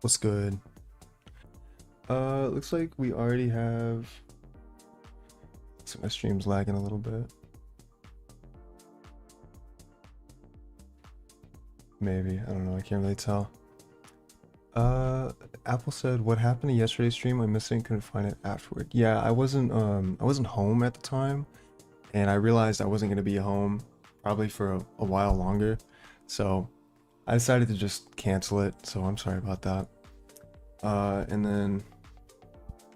What's good? Looks like we already have. So my stream's lagging a little bit. Maybe. I don't know. I can't really tell. Apple said, "What happened to yesterday's stream? I'm missing. Couldn't find it afterward." Yeah, I wasn't home at the time, and I realized I wasn't gonna be home probably for a while longer, so I decided to just cancel it. So I'm sorry about that. And then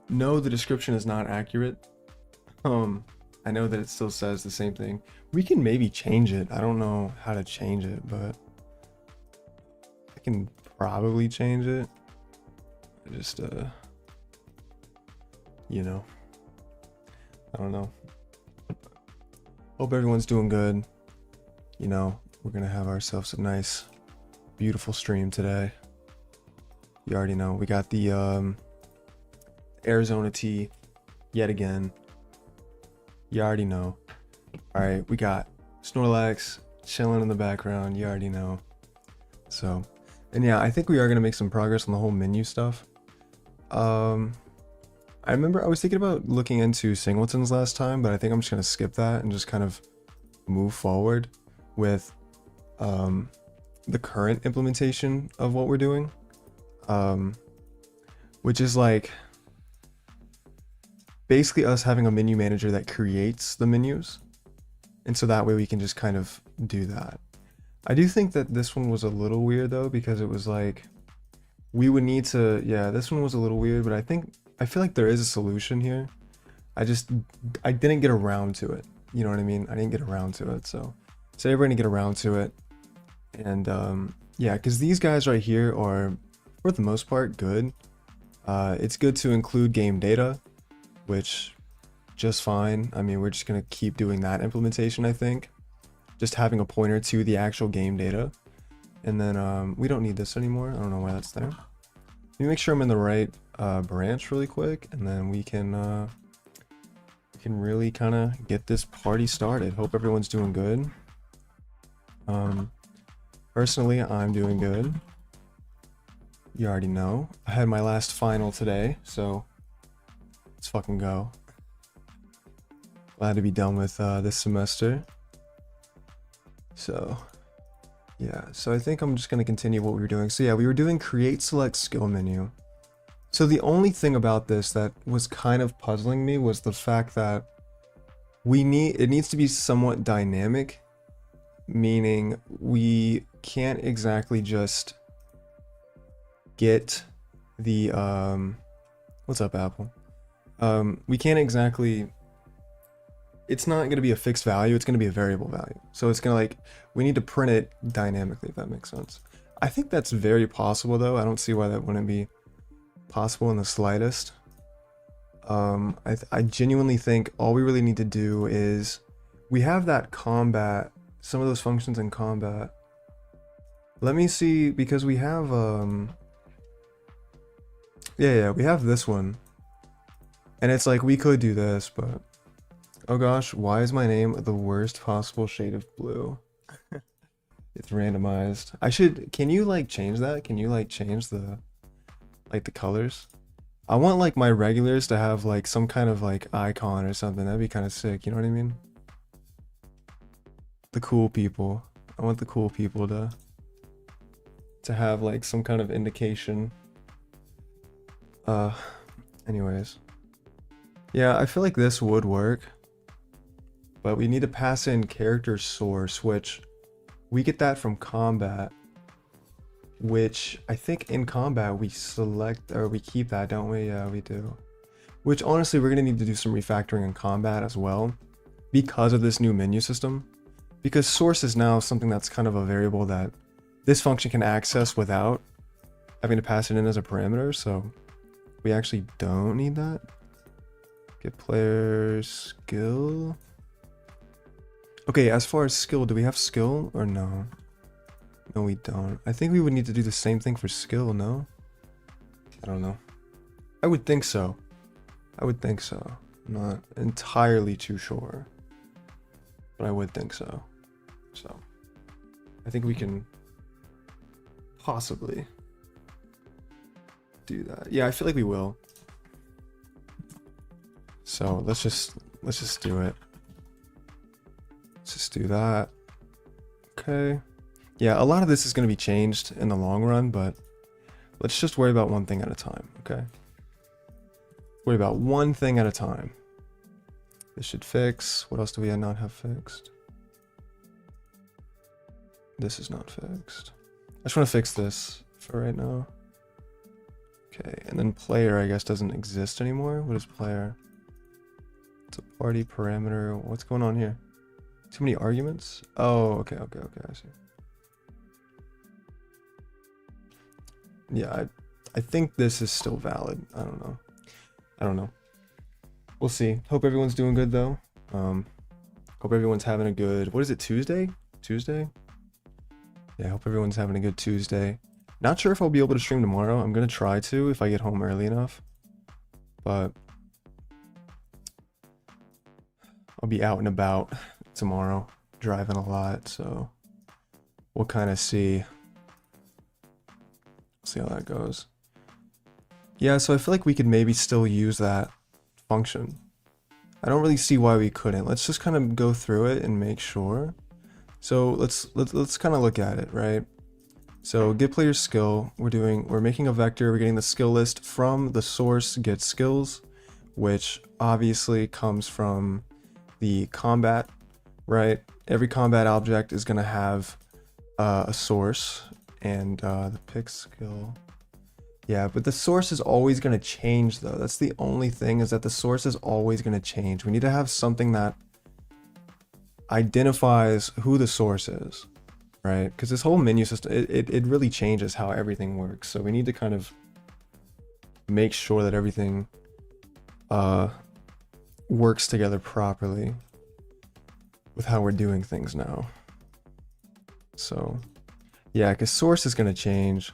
no, the description is not accurate. I know that it still says the same thing. We can maybe change it. I don't know how to change it, but I can probably change it. I just, you know, I don't know. Hope everyone's doing good. You know, we're gonna have ourselves a nice, beautiful stream today. You already know. We got the Arizona tea yet again. You already know. All right, we got Snorlax chilling in the background. You already know. So, and yeah, I think we are gonna make some progress on the whole menu stuff. I remember I was thinking about looking into singletons last time, but I think I'm just gonna skip that and just kind of move forward with the current implementation of what we're doing, which is like basically us having a menu manager that creates the menus, and so that way we can just kind of do that. I do think that this one was a little weird though, because it was like we would need to, yeah, this one was a little weird, but I feel like there is a solution here. I didn't get around to it. You know what I mean? I didn't get around to it. So we're gonna get around to it. And yeah, because these guys right here are, for the most part, good. It's good to include game data, which just fine. I mean, we're just gonna keep doing that implementation, I think. Just having a pointer to the actual game data. And then we don't need this anymore. I don't know why that's there. Let me make sure I'm in the right branch really quick, and then we can really kind of get this party started. Hope everyone's doing good. Personally, I'm doing good. You already know. I had my last final today, so let's fucking go. Glad to be done with this semester. So yeah, so I think I'm just going to continue what we were doing. So yeah, we were doing create select skill menu. So the only thing about this that was kind of puzzling me was the fact that it needs to be somewhat dynamic, meaning we can't exactly just get the what's up, Apple? We can't exactly, it's not going to be a fixed value, it's going to be a variable value. So it's going to, like, we need to print it dynamically, if that makes sense. I think that's very possible though. I don't see why that wouldn't be possible in the slightest. I genuinely think all we really need to do is, we have that combat, some of those functions in combat. Let me see, because we have yeah, we have this one, and it's like we could do this, but oh gosh, why is my name the worst possible shade of blue? It's randomized. Can you like change that? Can you like change the colors? I want like my regulars to have like some kind of like icon or something. That'd be kind of sick, you know what I mean? The cool people. I want the cool people to have like some kind of indication. Anyways. Yeah, I feel like this would work. But we need to pass in character source, which we get that from combat, which I think in combat we select, or we keep that, don't we? Yeah, we do. Which honestly, we're gonna need to do some refactoring in combat as well, because of this new menu system. Because source is now something that's kind of a variable that this function can access without having to pass it in as a parameter, so we actually don't need that. Get player skill. Okay, as far as skill, do we have skill or no? No, we don't. I think we would need to do the same thing for skill, no? I don't know. I would think so. I would think so. I'm not entirely too sure, but I would think so. So, I think we can possibly do that. Yeah, I feel like we will. So let's just do it. Let's just do that. Okay. Yeah, a lot of this is going to be changed in the long run, but let's just worry about one thing at a time, okay? Worry about one thing at a time. This should fix. What else do we not have fixed? This is not fixed. I just want to fix this for right now. Okay, and then player, I guess, doesn't exist anymore. What is player? It's a party parameter. What's going on here? Too many arguments? Oh, okay, I see. Yeah, I think this is still valid. I don't know. We'll see. Hope everyone's doing good though. Hope everyone's having a good, what is it, Tuesday? Yeah, I hope everyone's having a good Tuesday. Not sure if I'll be able to stream tomorrow. I'm gonna try to if I get home early enough. But I'll be out and about tomorrow, driving a lot, so we'll kind of see how that goes. Yeah, so I feel like we could maybe still use that function. I don't really see why we couldn't. Let's just kind of go through it and make sure. So let's kind of look at it, right? So get player skill, we're making a vector, we're getting the skill list from the source get skills, which obviously comes from the combat, right? Every combat object is going to have a source, and the pick skill. Yeah, but the source is always going to change though. That's the only thing, is that the source is always going to change. We need to have something that identifies who the source is, right? Because this whole menu system, it really changes how everything works. So we need to kind of make sure that everything works together properly with how we're doing things now. So yeah, because source is going to change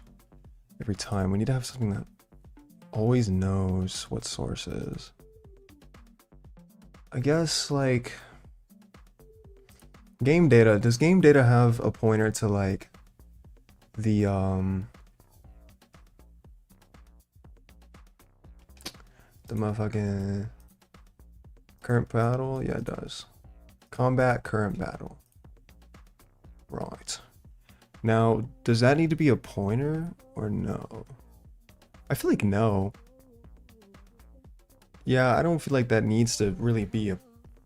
every time. We need to have something that always knows what source is. I guess, like, game data. Does game data have a pointer to, like, the motherfucking current battle? Yeah, it does. Combat current battle. Right. Now, does that need to be a pointer or no? I feel like no. Yeah, I don't feel like that needs to really be a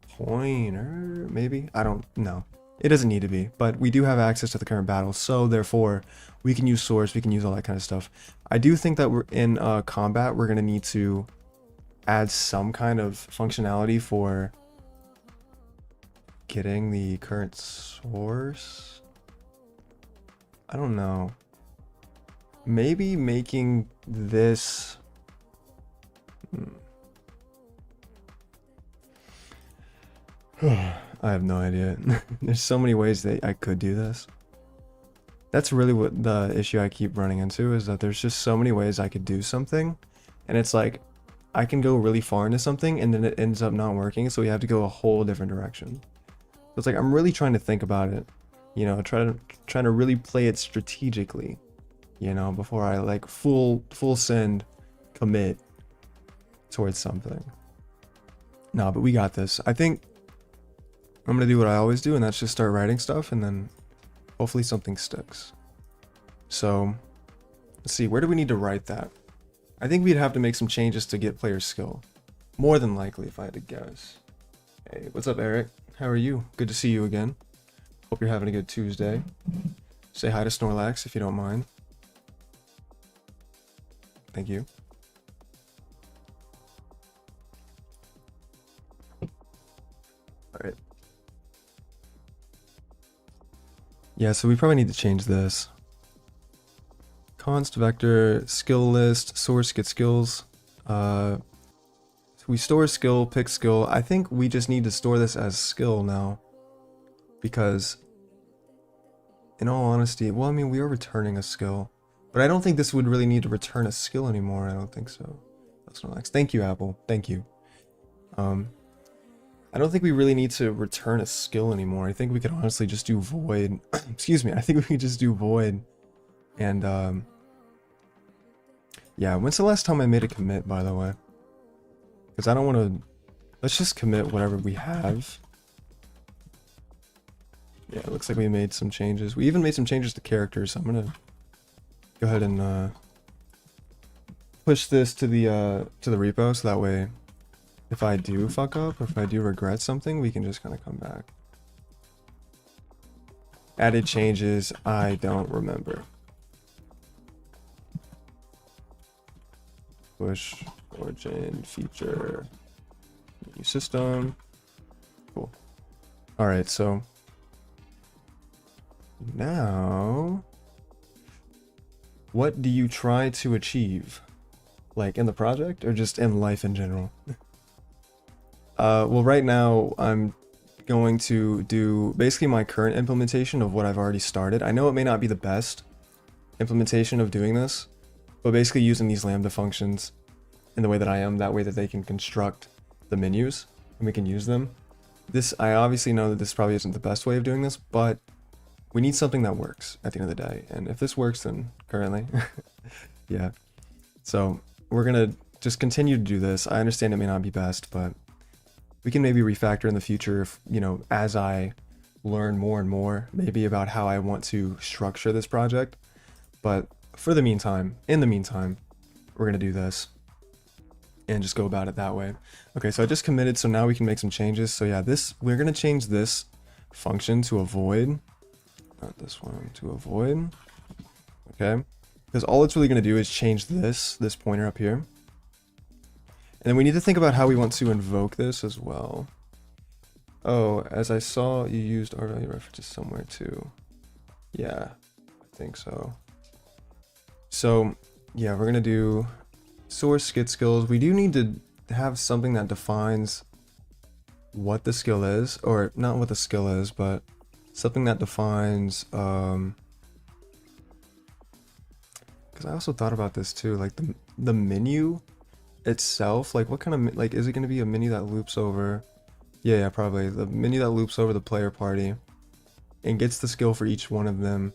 pointer, maybe? I don't know. It doesn't need to be, but we do have access to the current battle, so therefore we can use source, we can use all that kind of stuff. I do think that we're in combat, we're going to need to add some kind of functionality for getting the current source. I don't know. Maybe making this... I have no idea. There's so many ways that I could do this. That's really what the issue I keep running into, is that there's just so many ways I could do something. And it's like, I can go really far into something and then it ends up not working, so we have to go a whole different direction. So it's like, I'm really trying to think about it. You know, trying to really play it strategically, you know, before I like full send commit towards something. No, but we got this. I think I'm gonna do what I always do, and that's just start writing stuff, and then hopefully something sticks. So let's see, where do we need to write that? I think we'd have to make some changes to get player skill, more than likely, if I had to guess. Hey, what's up, Eric? How are you? Good to see you again. Hope you're having a good Tuesday. Say hi to Snorlax if you don't mind. Thank you. Alright. Yeah, so we probably need to change this. Const vector, skill list, source get skills. So we store skill, pick skill. I think we just need to store this as skill now. Because, in all honesty, well, I mean, we are returning a skill. But I don't think this would really need to return a skill anymore. I don't think so. That's not nice. Thank you, Apple. Thank you. I don't think we really need to return a skill anymore. I think we could honestly just do void. Excuse me. I think we could just do void. And, Yeah, when's the last time I made a commit, by the way? Because I don't want to... Let's just commit whatever we have. Yeah, it looks like we made some changes. We even made some changes to characters, so I'm going to go ahead and push this to the repo, so that way if I do fuck up, or if I do regret something, we can just kind of come back. Added changes, I don't remember. Push origin feature new system. Cool. Alright, so now what do you try to achieve? Like in the project or just in life in general? Well, right now I'm going to do basically my current implementation of what I've already started. I know it may not be the best implementation of doing this, but basically using these Lambda functions in the way that I am, that way that they can construct the menus and we can use them. This, I obviously know that this probably isn't the best way of doing this, but we need something that works at the end of the day. And if this works, then currently, yeah. So we're gonna just continue to do this. I understand it may not be best, but we can maybe refactor in the future if, you know, as I learn more and more, maybe about how I want to structure this project. But for the meantime, in the meantime, we're gonna do this and just go about it that way. Okay, so I just committed, so now we can make some changes. So yeah, we're gonna change this function to avoid, not this one, to avoid, okay? Because all it's really gonna do is change this pointer up here. And then we need to think about how we want to invoke this as well. Oh, as I saw, you used R value references somewhere too. Yeah, I think so. So yeah, we're gonna do source get skills. We do need to have something that defines what the skill is, or not what the skill is, but something that defines, because I also thought about this too, like the menu itself, like what kind of, like, is it going to be a menu that loops over? Yeah, probably the menu that loops over the player party and gets the skill for each one of them.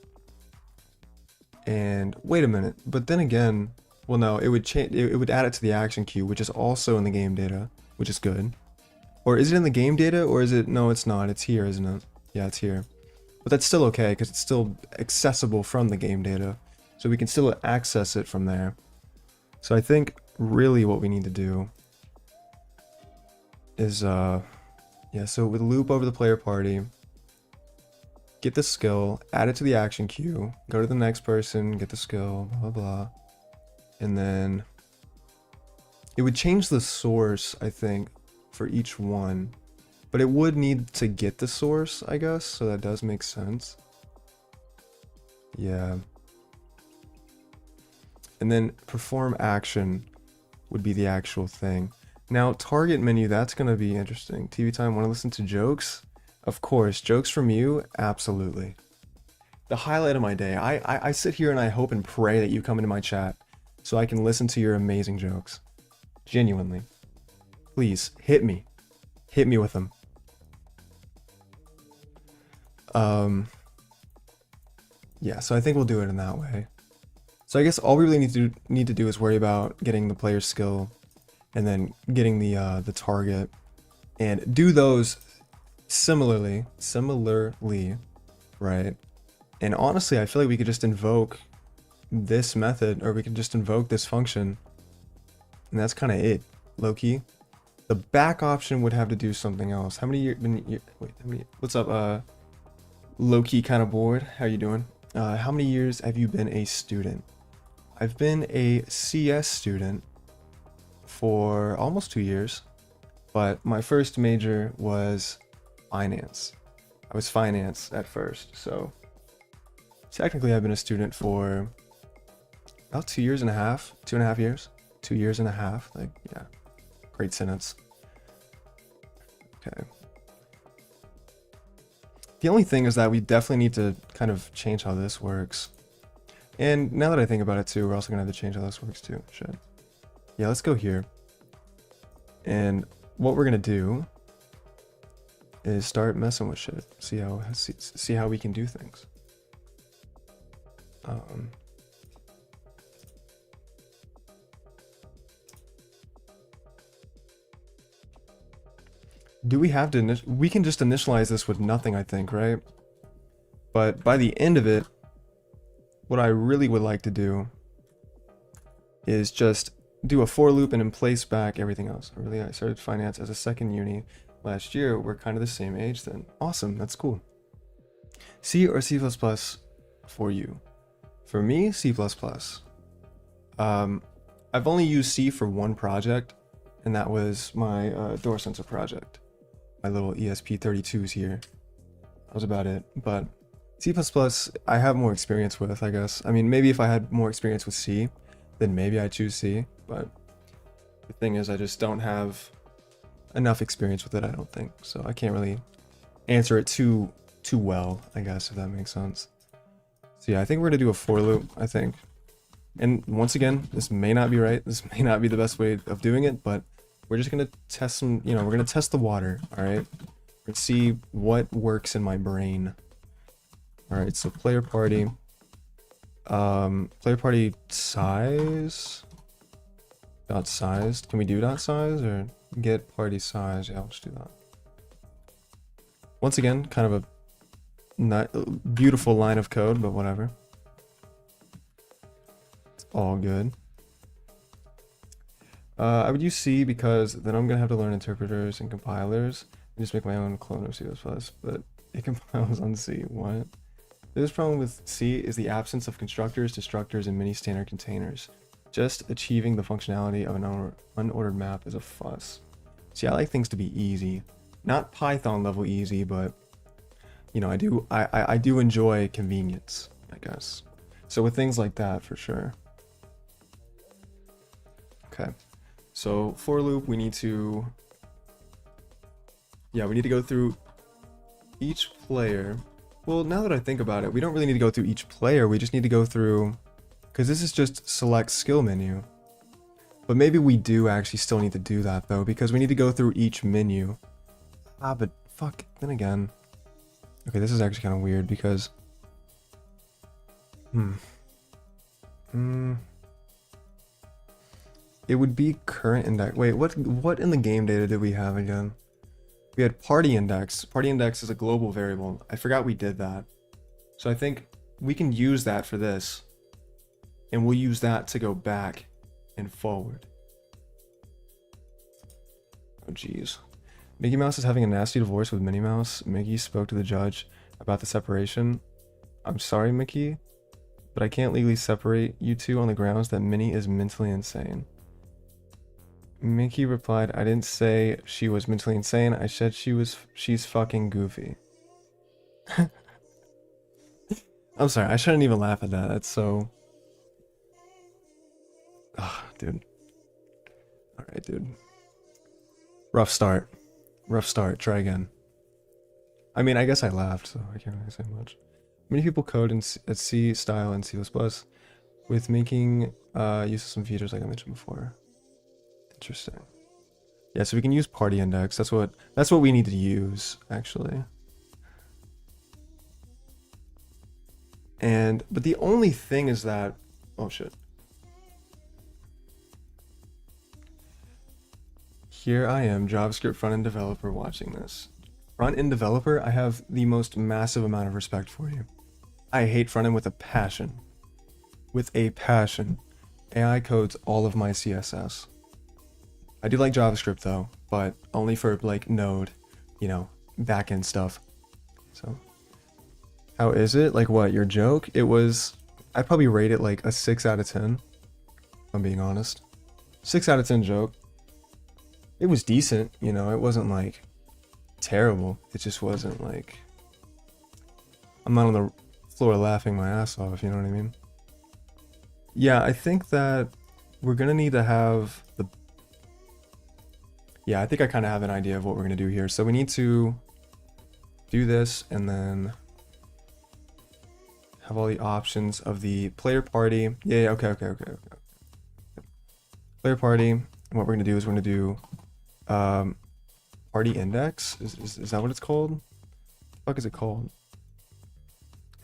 And wait a minute, but then again, well, no, it would change, it would add it to the action queue, which is also in the game data, which is good. Or is it in the game data, or is it, no, it's not, it's here, isn't it? Yeah, it's here. But that's still okay, because it's still accessible from the game data, so we can still access it from there. So I think really what we need to do is, yeah, so with loop over the player party, get the skill, add it to the action queue, go to the next person, get the skill, blah, blah, blah. And then it would change the source, I think, for each one. But it would need to get the source, I guess, so that does make sense. Yeah. And then perform action would be the actual thing. Now, target menu, that's going to be interesting. TV time, want to listen to jokes? Of course, jokes from you? Absolutely. The highlight of my day. I sit here and I hope and pray that you come into my chat so I can listen to your amazing jokes. Genuinely. Please, hit me. Hit me with them. Yeah, so I think we'll do it in that way. So I guess all we really need to do is worry about getting the player's skill and then getting the target, and do those similarly, right? And honestly, I feel like we could just invoke this method, or we could just invoke this function, and that's kind of it, low-key. The back option would have to do something else. How many years? Wait, how many? What's up, low-key kind of bored? How you doing? How many years have you been a student? I've been a CS student for almost 2 years, but my first major was finance. I was finance at first, so technically I've been a student for about 2 years and a half, 2.5 years, 2 years and a half. Like, yeah, great sentence. Okay. The only thing is that we definitely need to kind of change how this works. And now that I think about it too, we're also gonna have to change how this works too. Shit. Yeah, let's go here. And what we're gonna do is start messing with shit. See how we can do things. Do we have to, we can just initialize this with nothing, I think, right? But by the end of it, what I really would like to do is just do a for loop and then place back everything else. I started finance as a second uni last year. We're kind of the same age then. Awesome, that's cool. C or C++ for you? For me, C++. I've only used C for one project, and that was my door sensor project. My little ESP32s here. That was about it. But C++ I have more experience with, I guess. I mean, maybe if I had more experience with C, then maybe I'd choose C. But the thing is, I just don't have enough experience with it, I don't think. So I can't really answer it too well, I guess, if that makes sense. So yeah, I think we're gonna do a for loop, I think. And once again, this may not be right. This may not be the best way of doing it, but we're just gonna test some, we're gonna test the water, all right? Let's see what works in my brain. All right, so player party size, dot size. Can we do dot size or get party size? Yeah, let's do that. Once again, kind of a not beautiful line of code, but whatever. It's all good. I would use C because then I'm gonna have to learn interpreters and compilers and just make my own clone of C++, but it compiles on C. What? The biggest problem with C is the absence of constructors, destructors, and many standard containers. Just achieving the functionality of an unordered map is a fuss. See, I like things to be easy. Not Python level easy, but I do enjoy convenience, I guess. So with things like that, for sure. Okay. So for loop, we need to go through each player. Well, now that I think about it, we don't really need to go through each player. We just need to go through, because this is just select skill menu. But maybe we do actually still need to do that though, because we need to go through each menu. But fuck, then again. Okay, this is actually kind of weird because, it would be current index. Wait, what in the game data did we have again? We had party index. Party index is a global variable. I forgot we did that. So I think we can use that for this. And we'll use that to go back and forward. Oh, geez. Mickey Mouse is having a nasty divorce with Minnie Mouse. Mickey spoke to the judge about the separation. I'm sorry, Mickey, but I can't legally separate you two on the grounds that Minnie is mentally insane. Mickey replied, I didn't say she was mentally insane. I said she's fucking goofy. I'm sorry, I shouldn't even laugh at that. That's so... dude. Alright, dude. Rough start. Rough start. Try again. I mean, I guess I laughed, so I can't really say much. Many people code in C style and C++ with making use of some features like I mentioned before. Interesting. Yeah, so we can use party index. That's what we need to use, actually. But the only thing is that, oh shit. Here I am, JavaScript front-end developer, watching this. Front-end developer, I have the most massive amount of respect for you. I hate front-end with a passion. With a passion. AI codes all of my CSS. I do like JavaScript though, but only for like Node, backend stuff. So, how is it? Like what, your joke? It was, I'd probably rate it like a 6 out of 10, if I'm being honest. 6 out of 10 joke. It was decent, it wasn't like terrible. It just wasn't like, I'm not on the floor laughing my ass off, you know what I mean? Yeah, I think that we're gonna need to have the... Yeah, I think I kind of have an idea of what we're gonna do here. So we need to do this and then have all the options of the player party. Yeah, okay. Player party. And what we're gonna do is we're gonna do party index. Is that what it's called? What the fuck is it called?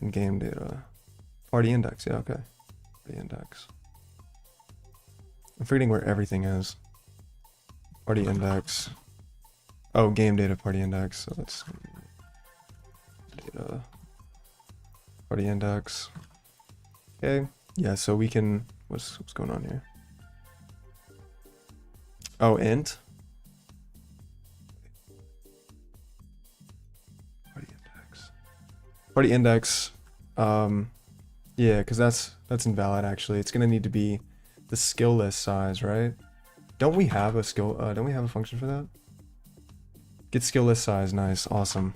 In game data. Party index, yeah, okay. Party index. I'm forgetting where everything is. Party index. Oh, game data party index. So that's data party index. Okay. Yeah, so we can, what's going on here? Oh, int. Party index. Party index. Yeah, because that's invalid actually. It's gonna need to be the skill list size, right? Don't we have a don't we have a function for that? Get skill list size, nice, awesome.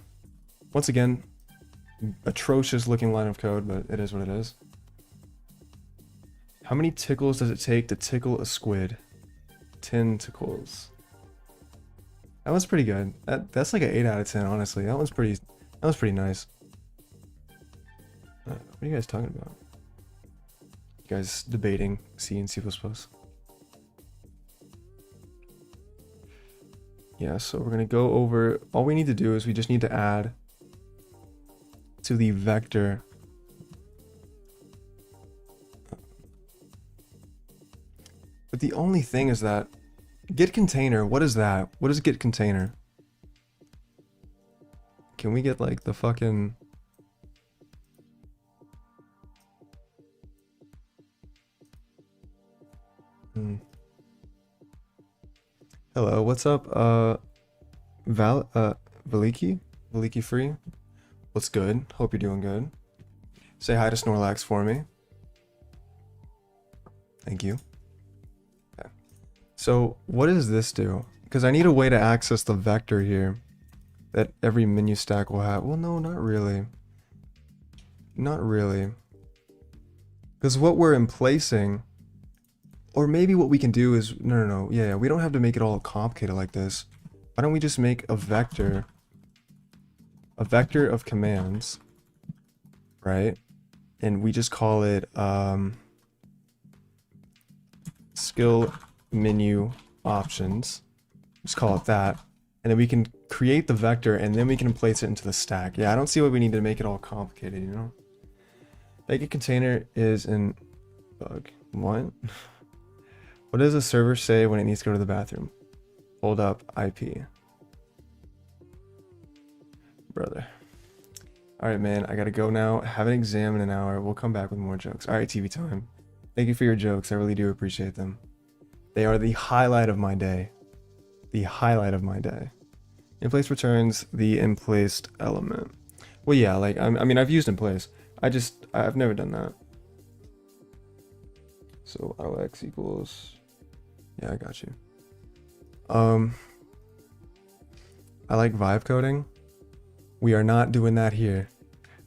Once again, atrocious looking line of code, but it is what it is. How many tickles does it take to tickle a squid? 10 tickles. That one's pretty good. That's like an 8 out of 10, honestly. That was pretty nice. What are you guys talking about? You guys debating C and C++? Yeah, so we're gonna go over, all we need to do is we just need to add to the vector but the only thing is that get container, what is that? What is get container? Can we get like the fucking Hello, what's up? Valiki free. What's good? Hope you're doing good. Say hi to Snorlax for me. Thank you. Okay. So what does this do? Because I need a way to access the vector here that every menu stack will have. Well, no, not really. Not really. Because what we're emplacing, or maybe what we can do is, no. Yeah, we don't have to make it all complicated like this. Why don't we just make a vector of commands, right? And we just call it skill menu options. Just call it that. And then we can create the vector and then we can place it into the stack. Yeah, I don't see why we need to make it all complicated, you know? Make a container is an bug. What? What does a server say when it needs to go to the bathroom? Hold up IP. Brother. Alright, man, I gotta go now. Have an exam in an hour. We'll come back with more jokes. Alright, TV time. Thank you for your jokes. I really do appreciate them. They are the highlight of my day. The highlight of my day. In place returns the in placed element. Well, yeah, like, I mean, I've used in place. I've never done that. So, x equals... Yeah, I got you. I like vibe coding. We are not doing that here.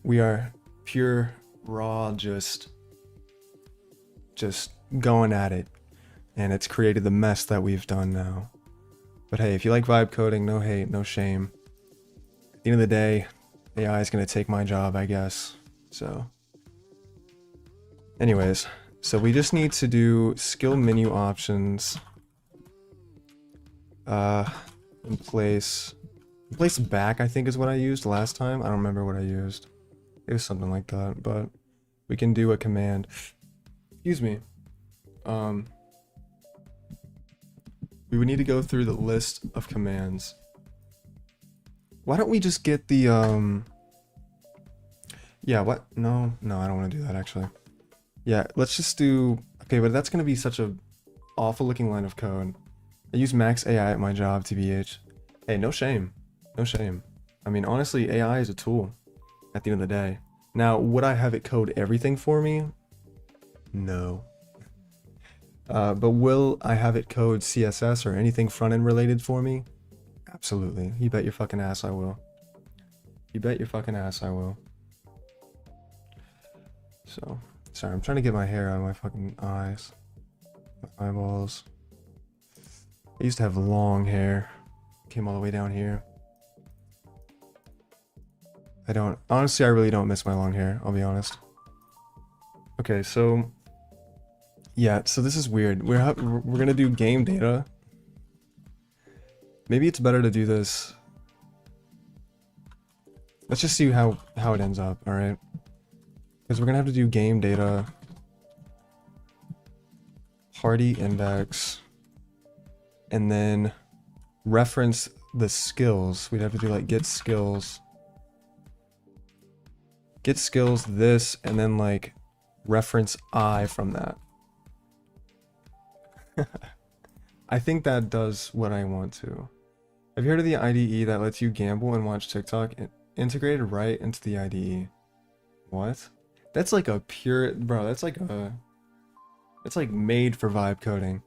We are pure, raw, just going at it. And it's created the mess that we've done now. But hey, if you like vibe coding, no hate, no shame. At the end of the day, AI is going to take my job, I guess. So, anyways, so we just need to do skill menu options. In place back, I think is what I used last time. I don't remember what I used. It was something like that, but we can do a command. Excuse me. We would need to go through the list of commands. Why don't we just get the, yeah, what? No, I don't want to do that, actually. Yeah, let's just do... Okay, but that's going to be such a awful looking line of code. I use max AI at my job, TBH. Hey, no shame. No shame. I mean, honestly, AI is a tool at the end of the day. Now, would I have it code everything for me? No. But will I have it code CSS or anything front-end related for me? Absolutely. You bet your fucking ass I will. You bet your fucking ass I will. So, sorry, I'm trying to get my hair out of my fucking eyes. My eyeballs. I used to have long hair. Came all the way down here. Honestly, I really don't miss my long hair, I'll be honest. Okay, so... Yeah, so this is weird. We're gonna do game data. Maybe it's better to do this. Let's just see how it ends up, alright? Because we're gonna have to do game data. Party index. And then reference the skills. We'd have to do like get skills this, and then like reference I from that. I think that does what I want to. Have you heard of the IDE that lets you gamble and watch TikTok integrated right into the IDE? What? That's like a pure, bro, that's like made for vibe coding.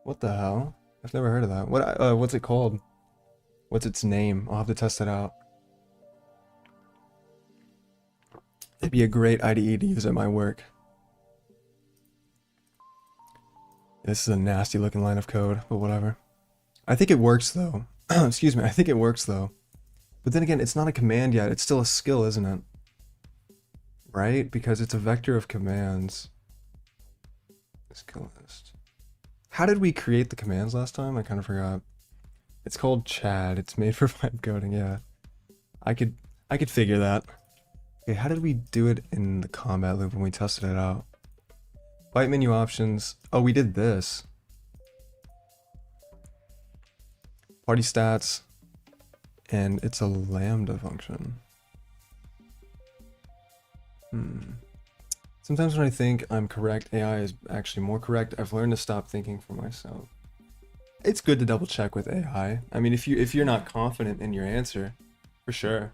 What the hell? I've never heard of that. What's it called? What's its name? I'll have to test it out. It'd be a great IDE to use at my work. This is a nasty looking line of code, but whatever. I think it works though. Excuse me, I think it works though. But then again, it's not a command yet. It's still a skill, isn't it? Right? Because it's a vector of commands. Skill list. How did we create the commands last time? I kind of forgot. It's called Chad. It's made for vibe coding, yeah. I could figure that. Okay, how did we do it in the combat loop when we tested it out? Byte menu options. Oh, we did this. Party stats. And it's a lambda function. Sometimes when I think I'm correct, AI is actually more correct. I've learned to stop thinking for myself. It's good to double check with AI. I mean, if you're not confident in your answer, for sure.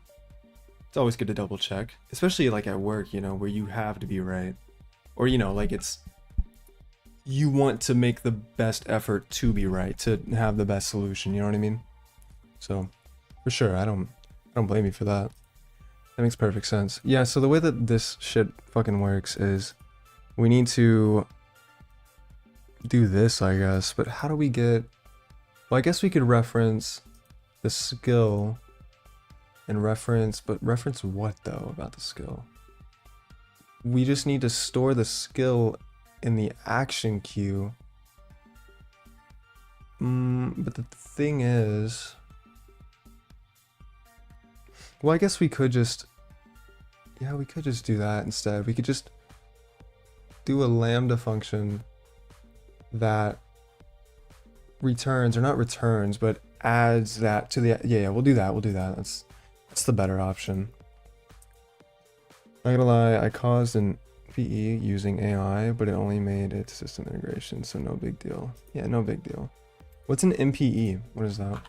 It's always good to double check, especially like at work, you know, where you have to be right. Or, you know, like you want to make the best effort to be right, to have the best solution, you know what I mean? So, for sure, I don't blame you for that. That makes perfect sense. Yeah, so the way that this shit fucking works is we need to do this, I guess, but how do we get... Well, I guess we could reference the skill and reference what though about the skill? We just need to store the skill in the action queue. But the thing is... Well, I guess we could just... Yeah, we could just do that instead. We could just do a lambda function that returns, or not returns, but adds that to the... Yeah, we'll do that. That's the better option. Not gonna lie, I caused an PE using AI, but it only made it system integration, so no big deal. Yeah, no big deal. What's an MPE? What is that?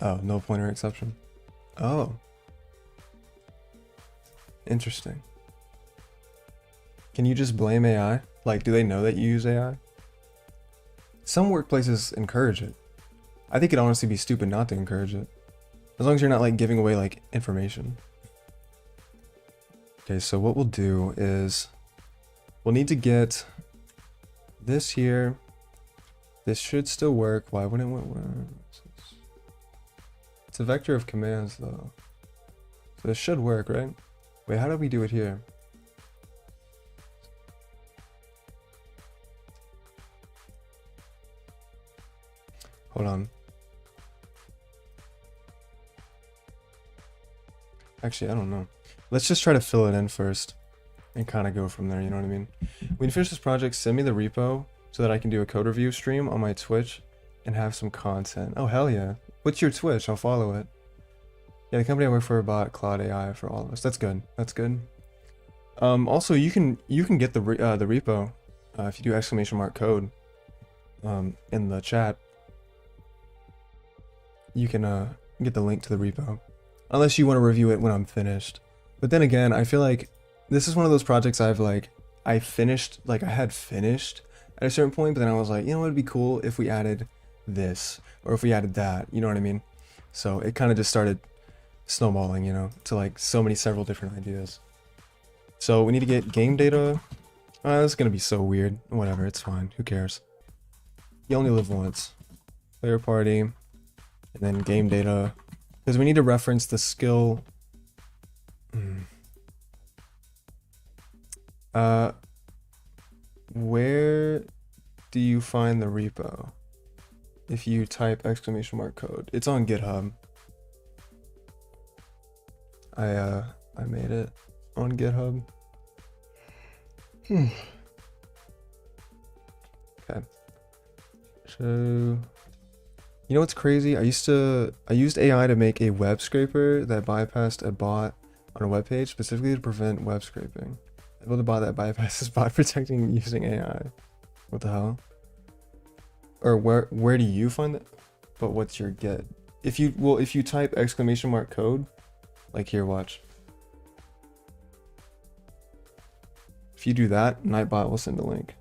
Oh, no pointer exception. Oh. Interesting. Can you just blame AI? Like, do they know that you use AI? Some workplaces encourage it. I think it'd honestly be stupid not to encourage it. As long as you're not like giving away like information. Okay, so what we'll do is we'll need to get this here. This should still work. Why wouldn't it work? It's a vector of commands though. So this should work, right? Wait, how do we do it here? Hold on. Actually, I don't know. Let's just try to fill it in first and kind of go from there, you know what I mean? When you finish this project, send me the repo so that I can do a code review stream on my Twitch and have some content. Oh, hell yeah. What's your Twitch? I'll follow it. Yeah, the company I work for bought Cloud AI for all of us. That's good. That's good. Also, you can get the repo if you do ! code in the chat. You can get the link to the repo. Unless you want to review it when I'm finished. But then again, I feel like this is one of those projects I had finished at a certain point, but then I was like, you know what would be cool if we added this, or if we added that, you know what I mean? So it kind of just started snowballing, you know, to like several different ideas. So we need to get game data. This is going to be so weird. Whatever, it's fine. Who cares? You only live once. Player party, and then game data. Because we need to reference the skill. Where do you find the repo? If you type ! code, it's on GitHub. I made it on GitHub. Okay. show. You know what's crazy? I used AI to make a web scraper that bypassed a bot on a web page specifically to prevent web scraping. I built a bot that bypasses bot protecting using AI. What the hell? Or where do you find that? But what's your get? If you type !! code, like here, watch. If you do that, Nightbot will send a link.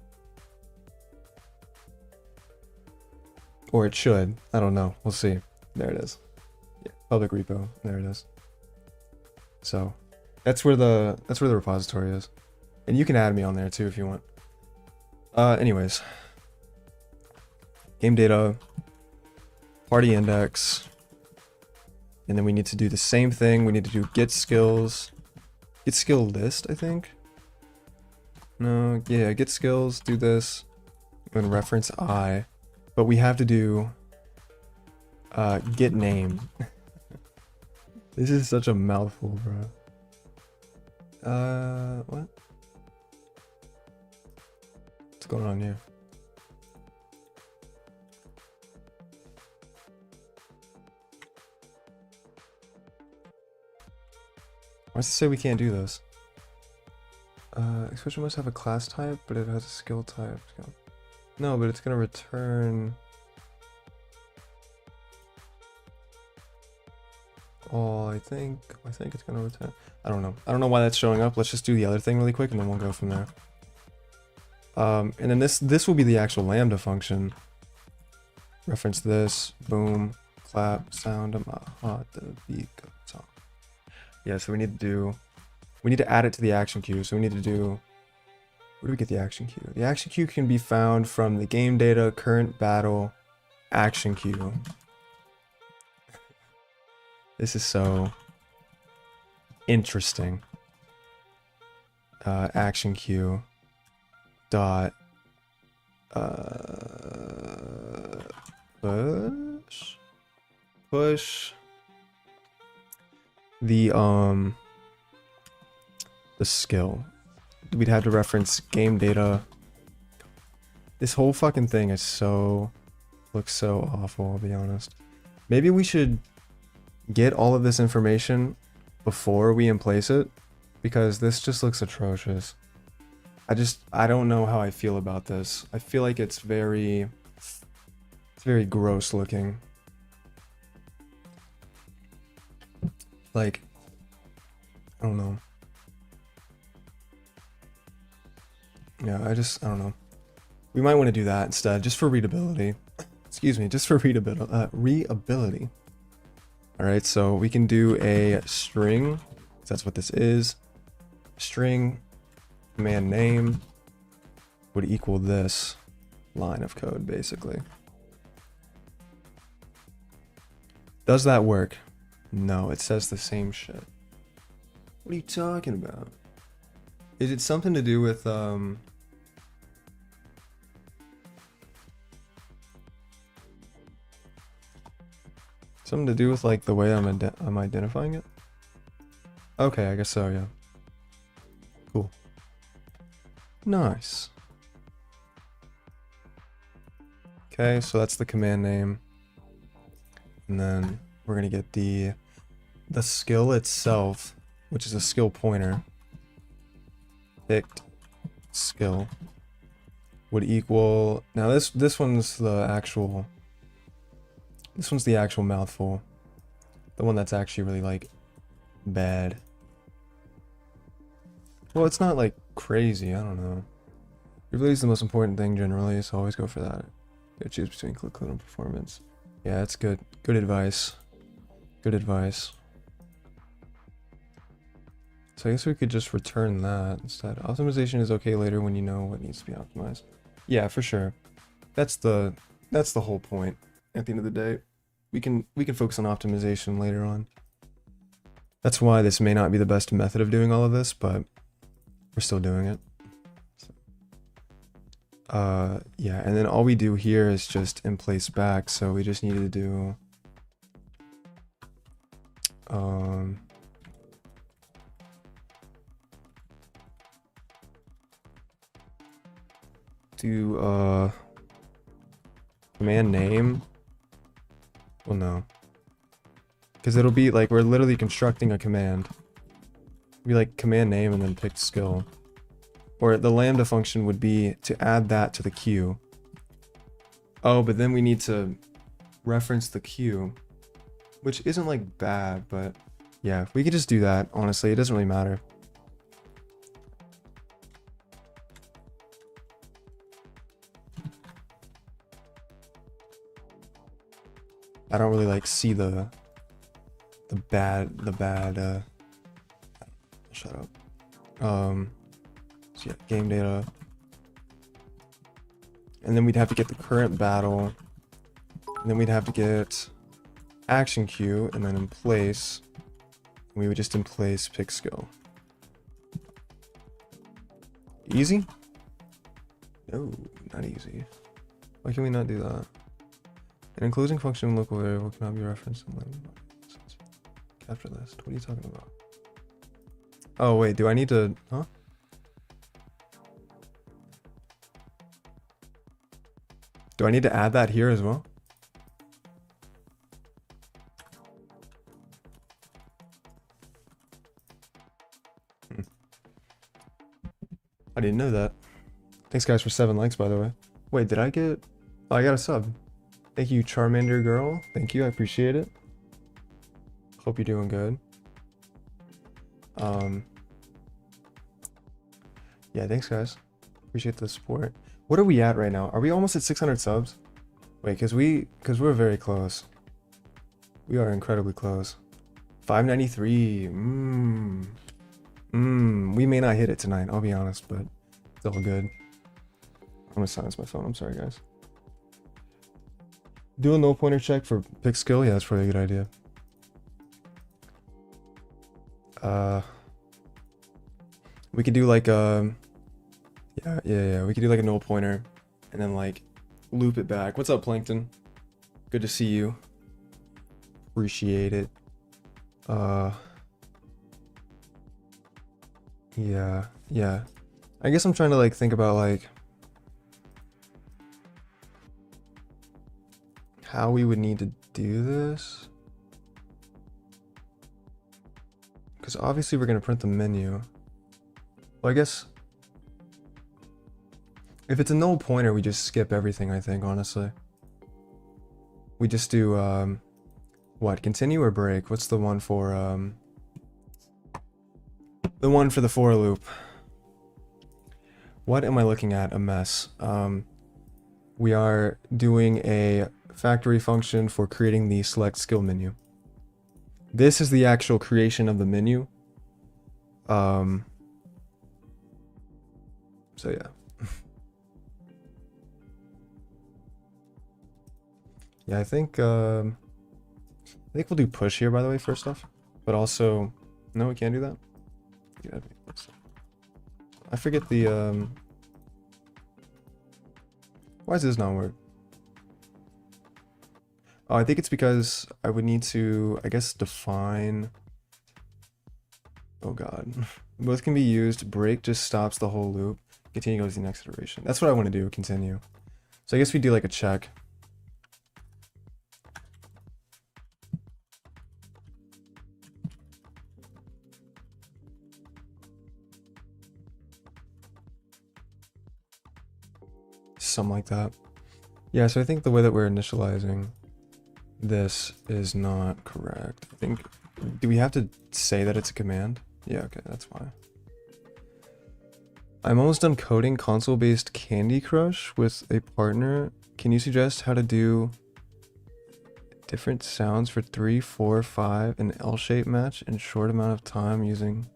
Or it should. I don't know. We'll see. There it is. Yeah, public repo. There it is. So that's where the repository is. And you can add me on there too if you want. Anyways. Game data. Party index. And then we need to do the same thing. We need to do get skills. Get skill list, I think. No, yeah, get skills, do this. And reference I. But we have to do get name. This is such a mouthful, bro. What? What's going on here? Why does it say we can't do this? Expression must have a class type, but it has a skill type. No, but it's gonna return. Oh, I think it's gonna return. I don't know. I don't know why that's showing up. Let's just do the other thing really quick, and then we'll go from there. And then this will be the actual Lambda function. Reference this. Boom. Clap. Sound. The beat goes on. Yeah. So we need to add it to the action queue. So we need to do. Where do we get the action queue? The action queue can be found from the game data current battle action queue. This is so interesting. Action queue dot push the skill. We'd have to reference game data. This whole fucking thing is looks so awful, I'll be honest. Maybe we should get all of this information before we emplace it, because this just looks atrocious. I don't know how I feel about this. I feel like it's very gross looking. Like, I don't know. Yeah, I don't know. We might want to do that instead, just for readability. Excuse me, just for readability. Alright, so we can do a string, that's what this is. String command name would equal this line of code, basically. Does that work? No, it says the same shit. What are you talking about? Is it something to do with, something to do with, like, the way I'm identifying it? Okay, I guess so, yeah. Cool. Nice. Okay, so that's the command name. And then we're gonna get the skill itself, which is a skill pointer. Picked skill would equal, now this one's the actual mouthful, the one that's actually really like bad. Well, it's not like crazy, I don't know. Readability is the most important thing generally, so always go for that. You choose between click code and performance. Yeah, that's good. Good advice. Good advice. So I guess we could just return that instead. Optimization is okay later when you know what needs to be optimized. Yeah, for sure. That's the whole point. At the end of the day, we can focus on optimization later on. That's why this may not be the best method of doing all of this, but we're still doing it. So, yeah, and then all we do here is just in place back. So we just need to do Command name. Well, no. Because it'll be like we're literally constructing a command. It'll be like command name and then pick skill. Or the lambda function would be to add that to the queue. Oh, but then we need to reference the queue, which isn't like bad, but yeah, we could just do that. Honestly, it doesn't really matter. I don't really like see the bad shut up. So yeah, game data. And then we'd have to get the current battle. And then we'd have to get action queue, and then in place, we would just in place pick skill. Easy? No, not easy. Why can we not do that? An enclosing function local variable cannot be referenced in capture list. What are you talking about? Oh wait, do I need to, huh? Do I need to add that here as well? I didn't know that. Thanks guys for 7 likes, by the way. Wait, did I get... Oh, I got a sub. Thank you, Charmander Girl. Thank you, I appreciate it. Hope you're doing good. Yeah, thanks guys. Appreciate the support. What are we at right now? Are we almost at 600 subs? Wait, because we're very close. We are incredibly close. 593. We may not hit it tonight, I'll be honest, but it's all good. I'm gonna silence my phone, I'm sorry guys. Do a no pointer check for pick skill? Yeah, that's probably a good idea. We could do like yeah, we could do like a null pointer and then like loop it back. What's up, Plankton? Good to see you. Appreciate it. Yeah. I guess I'm trying to like think about like how we would need to do this. Because obviously we're gonna print the menu. Well, I guess if it's a null pointer, we just skip everything, I think, honestly. We just do, what, continue or break? What's the one for, the one for the for loop? What am I looking at? A mess. We are doing a factory function for creating the select skill menu. This is the actual creation of the menu. So yeah. Yeah, I think we'll do push here, by the way, first off. But also, no, we can't do that. Yeah, I forget the why does this not work? Oh, I think it's because I would need to, I guess, define. Oh god. Both can be used. Break just stops the whole loop. Continue goes to the next iteration. That's what I want to do, continue. So I guess we do like a check. Something like that. Yeah, so I think the way that we're initializing this is not correct. I think, do we have to say that it's a command? Yeah, okay, that's fine. I'm almost done coding console-based Candy Crush with a partner. Can you suggest how to do different sounds for 3, 4, 5, and L-shape match in short amount of time using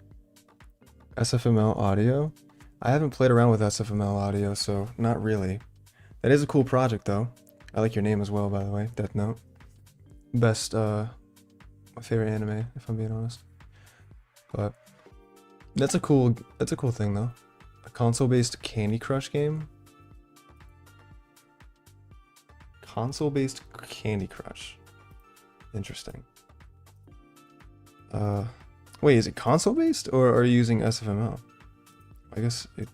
SFML audio? I haven't played around with SFML audio, so not really. That is a cool project, though. I like your name as well, by the way, Death Note. Best, my favorite anime, if I'm being honest. But that's a cool thing, though. A console-based Candy Crush game? Console-based Candy Crush. Interesting. Wait, is it console-based, or are you using SFML? I guess it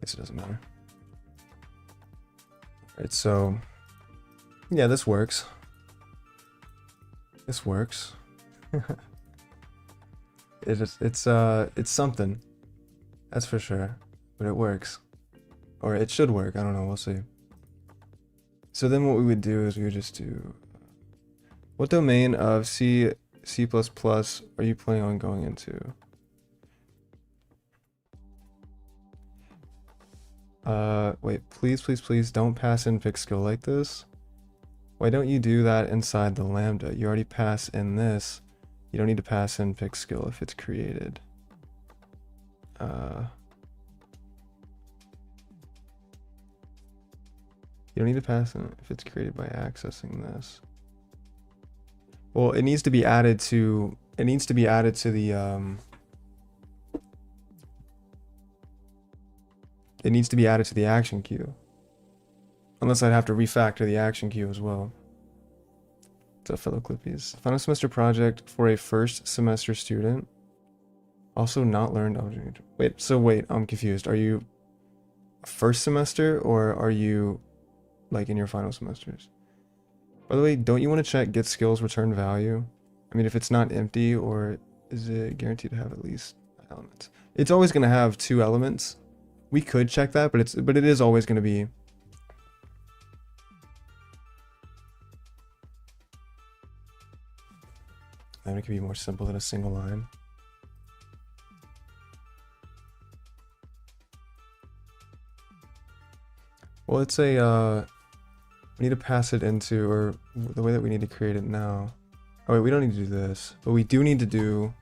doesn't matter. Right, so yeah, this works. This works. It's something. That's for sure. But it works. Or it should work. I don't know. We'll see. So then what we would do is we would just do... What domain of C, C++ are you planning on going into? Wait, please don't pass in fixed skill like this. Why don't you do that inside the lambda? You already pass in this. You don't need to pass in fixed skill if it's created. You don't need to pass in if it's created by accessing this. Well, it needs to be added to the it needs to be added to the action queue. Unless I'd have to refactor the action queue as well. What's up, fellow Clippies? Final semester project for a first semester student. Also not learned object. Wait, I'm confused. Are you first semester or are you like in your final semesters? By the way, don't you want to check get skills return value? I mean, if it's not empty, or is it guaranteed to have at least elements? It's always going to have 2 elements. We could check that, but it is always going to be. And it could be more simple than a single line. Well, it's a we need to pass it into, or the way that we need to create it now. Oh wait, we don't need to do this, but we do need to do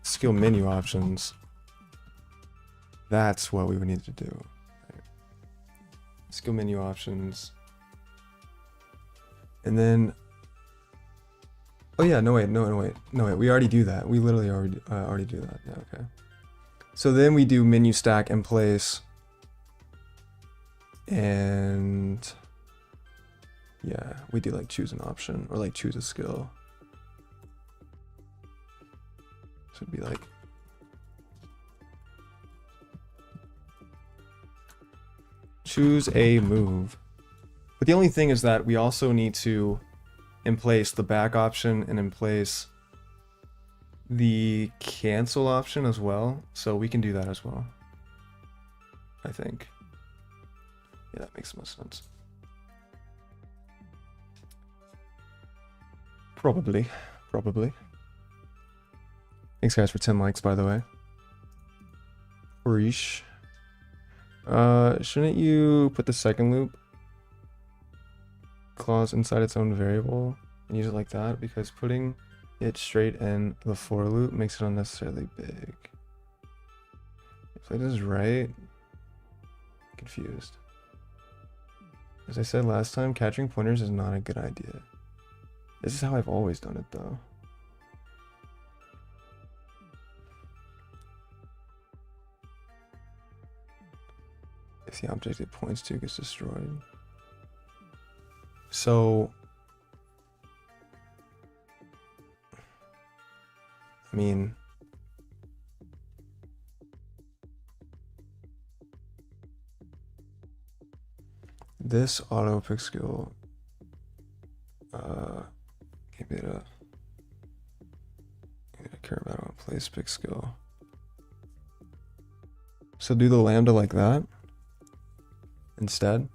skill menu options. That's what we would need to do. Right. Skill menu options. And then, oh yeah, no wait, we already do that. We literally already do that. Yeah, okay. So then we do menu stack in place. And yeah, we do like choose an option or like choose a skill. So it'd be like choose a move. But the only thing is that we also need to in place the back option and in place the cancel option as well. So we can do that as well, I think. Yeah, that makes the most sense. Probably. Thanks guys for 10 likes, by the way. Orish. Shouldn't you put the second loop clause inside its own variable and use it like that? Because putting it straight in the for loop makes it unnecessarily big. If I did this right, I'm confused. As I said last time, capturing pointers is not a good idea. This is how I've always done it though. If the object it points to gets destroyed. So, I mean, this auto pick skill give it a care about on place pick skill. So do the lambda like that instead.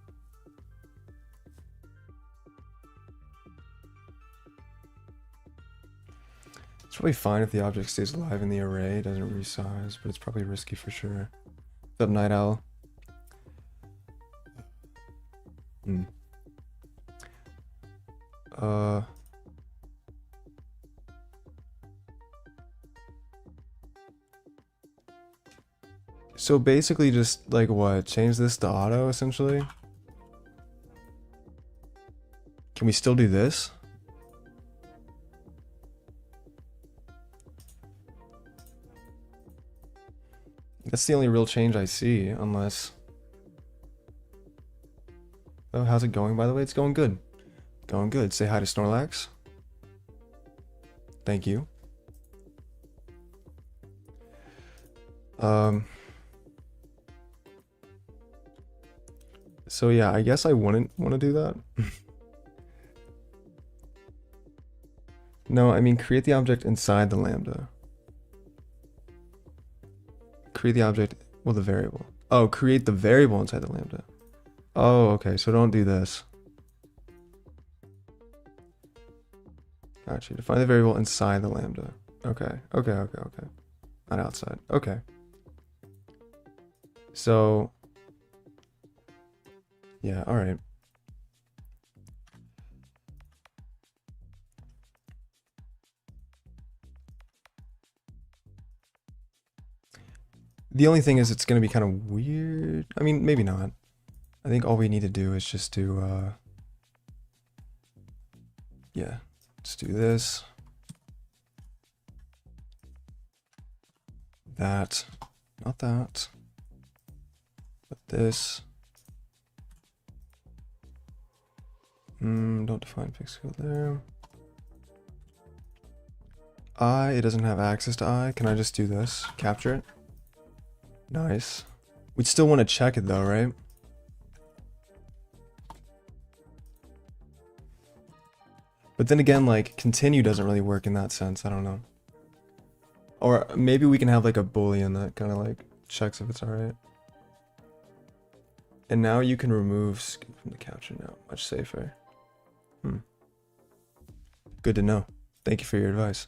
It's probably fine if the object stays alive in the array, it doesn't resize, but it's probably risky for sure. What's up, Night Owl? So basically just like what? Change this to auto essentially? Can we still do this? That's the only real change I see, unless... Oh, how's it going, by the way? It's going good. Going good. Say hi to Snorlax. Thank you. So yeah, I guess I wouldn't want to do that. No, I mean create the object inside the lambda. Create the object with a variable. Oh, create the variable inside the lambda. Oh, okay, so don't do this. Gotcha. Define the variable inside the lambda. Okay, okay. Not outside. Okay. So, yeah, all right. The only thing is it's going to be kind of weird. I mean, maybe not. I think all we need to do is just do, yeah, let's do this. That, not that, but this. Don't define fixed field there. It doesn't have access to I. Can I just do this? Capture it? Nice. We'd still want to check it though, right? But then again, like, continue doesn't really work in that sense. I don't know. Or maybe we can have like a boolean that kind of like checks if it's alright. And now you can remove skip from the capture now. Much safer. Good to know. Thank you for your advice.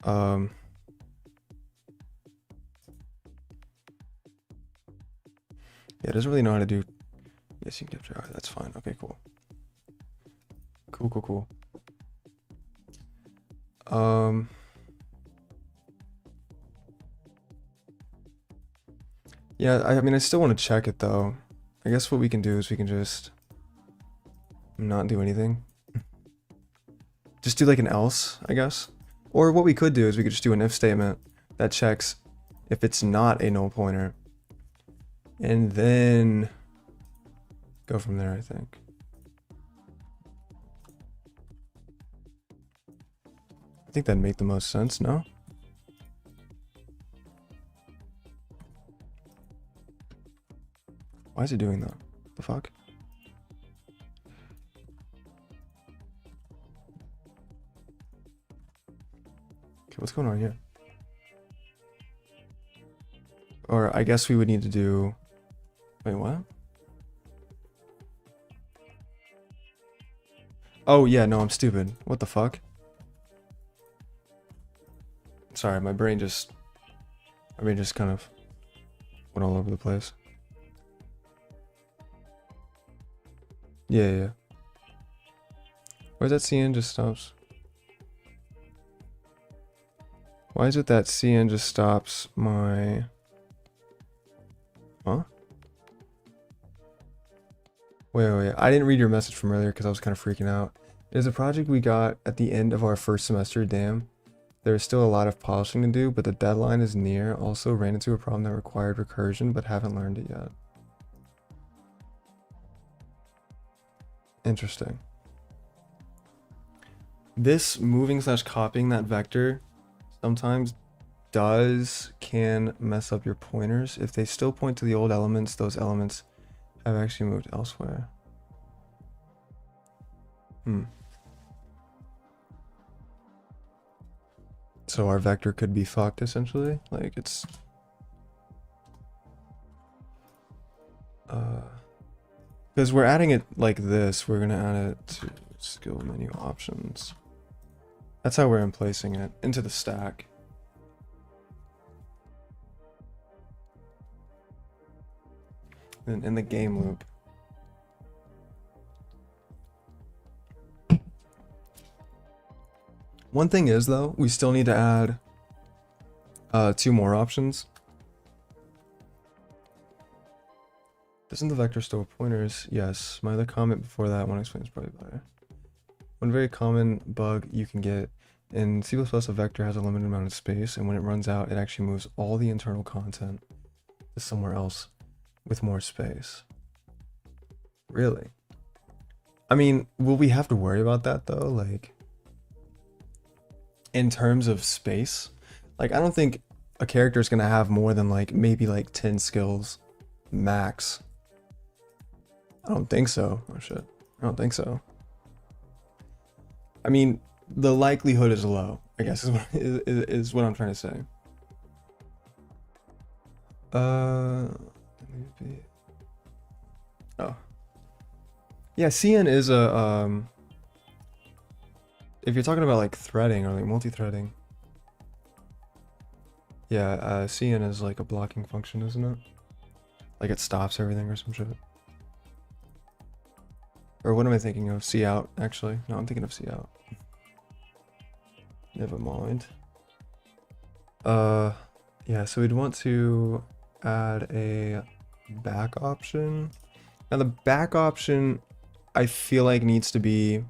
Yeah, it doesn't really know how to do. Yes, you can capture. Alright, that's fine. Okay, cool. Cool. Yeah, I mean, I still want to check it though. I guess what we can do is we can just not do anything. Just do like an else, I guess. Or what we could do is we could just do an if statement that checks if it's not a null pointer. And then go from there, I think. I think that'd make the most sense, no? Why is it doing that? The fuck? Okay, what's going on here? Or I guess we would need to do... Wait, what? Oh, yeah, no, I'm stupid. What the fuck? Sorry, my brain just kind of went all over the place. Yeah. Where's that CN just stops? Why is it that CN just stops my... Huh? Wait. I didn't read your message from earlier because I was kind of freaking out. There's a project we got at the end of our first semester, damn. There's still a lot of polishing to do, but the deadline is near. Also ran into a problem that required recursion, but haven't learned it yet. Interesting. This moving / copying that vector sometimes can mess up your pointers. If they still point to the old elements, those elements have actually moved elsewhere. So our vector could be fucked essentially. Like it's because we're adding it like this, we're gonna add it to skill menu options. That's how we're placing it into the stack. Then in the game loop. One thing is though, we still need to add 2 more options. Doesn't the vector store pointers? Yes. My other comment before that one explains probably better. One very common bug you can get in C++, a vector has a limited amount of space, and when it runs out, it actually moves all the internal content to somewhere else with more space. Really? I mean, will we have to worry about that though? Like, in terms of space? Like, I don't think a character is going to have more than like maybe like 10 skills max. I don't think so. Oh shit. I don't think so. I mean, the likelihood is low, I guess is what I'm trying to say. Oh. Yeah, CN is a if you're talking about like threading or like multi-threading. Yeah, CN is like a blocking function, isn't it? Like it stops everything or some shit. Or what am I thinking of? C out, actually. No, I'm thinking of C out. Never mind. Yeah, so we'd want to add a back option. Now the back option, I feel like needs to be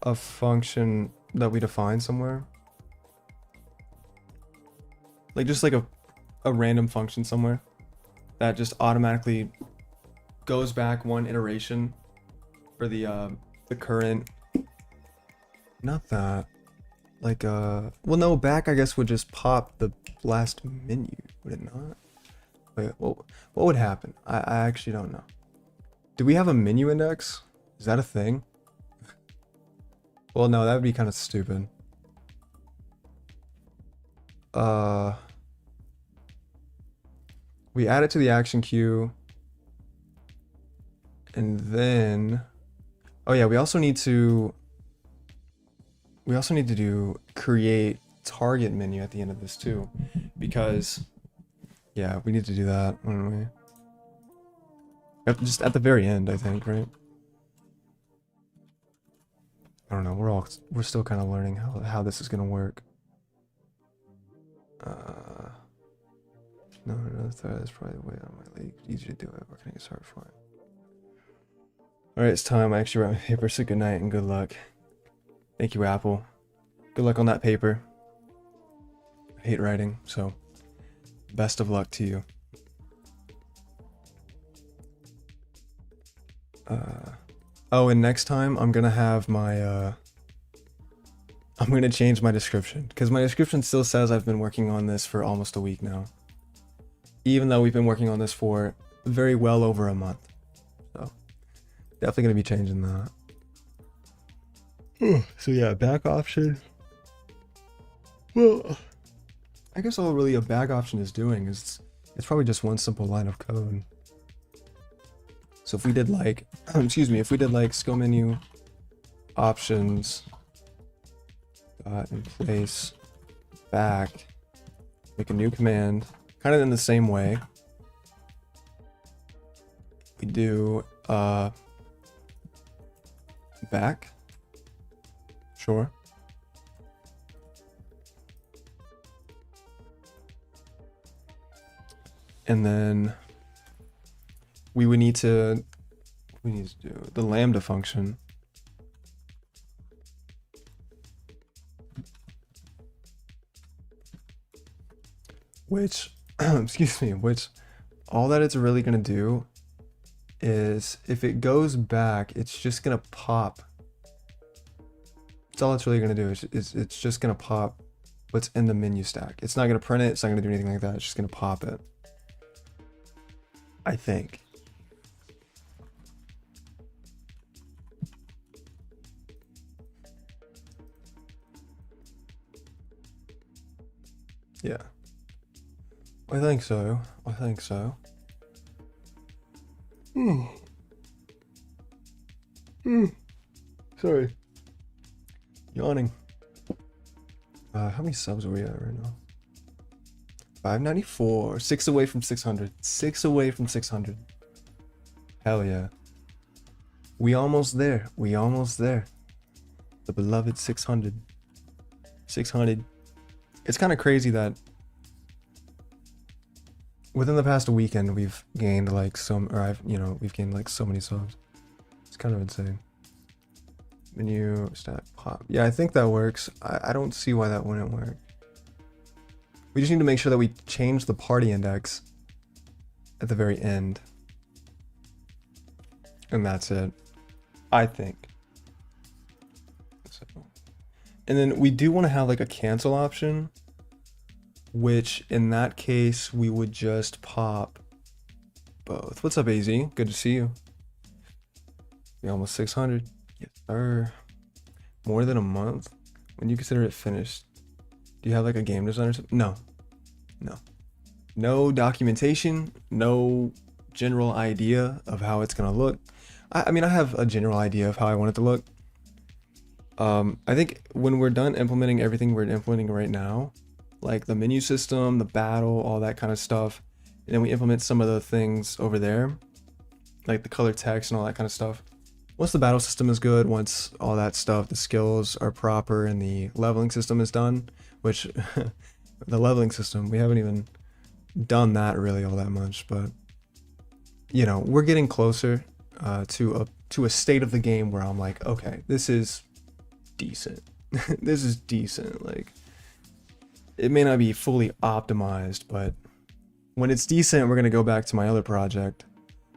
a function that we define somewhere. Like just like a random function somewhere that just automatically goes back one iteration for the current, not that, like well no, back I guess would just pop the last menu, would it not? Wait, what would happen? I actually don't know. Do we have a menu index? Is that a thing? Well, no, that would be kind of stupid. We add it to the action queue. And then, oh yeah, we also need to do create target menu at the end of this too, because yeah, we need to do that, don't we? Just at the very end, I think, right? I don't know. We're still kind of learning how this is gonna work. No, that's probably the way on my league. Easy to do it. Where can I get started for it? All right, it's time. I actually wrote my paper. So good night and good luck. Thank you, Apple. Good luck on that paper. I hate writing, so best of luck to you. Oh, and next time I'm gonna have my I'm gonna change my description, because my description still says I've been working on this for almost a week now, even though we've been working on this for very well over a month. So definitely gonna be changing that. So yeah, back option. Well, I guess all really a back option is doing is it's probably just one simple line of code. So if we did like, excuse me, if we did like skill menu options in place back, make a new command, kind of in the same way we do back, sure. And then we would need to do the lambda function. Which, excuse me, which all that it's really gonna do is if it goes back, it's just gonna pop. That's all it's really gonna do. It's just gonna pop what's in the menu stack. It's not gonna print it. It's not gonna do anything like that. It's just gonna pop it, I think. Yeah. I think so. I think so. Sorry. Yawning. How many subs are we at right now? 594. 6 away from 600. 6 away from 600. Hell yeah. We almost there. We almost there. The beloved 600. 600. It's kind of crazy that within the past weekend we've gained like we've gained like so many subs. It's kind of insane. Menu stack pop. Yeah, I think that works. I don't see why that wouldn't work. We just need to make sure that we change the party index at the very end. And that's it, I think. So, and then we do want to have like a cancel option, which in that case we would just pop both. What's up, AZ? Good to see you. We almost 600. Yes, sir. More than a month? When you consider it finished, do you have like a game design or something? No. No. No documentation, no general idea of how it's gonna look. I mean, I have a general idea of how I want it to look. I think when we're done implementing everything we're implementing right now, like the menu system, the battle, all that kind of stuff, and then we implement some of the things over there, like the color text and all that kind of stuff. Once the battle system is good, once all that stuff, the skills are proper and the leveling system is done, which the leveling system, we haven't even done that really all that much, but you know, we're getting closer to a state of the game where I'm like, okay, this is decent. This is decent. Like, it may not be fully optimized, but when it's decent, we're gonna go back to my other project,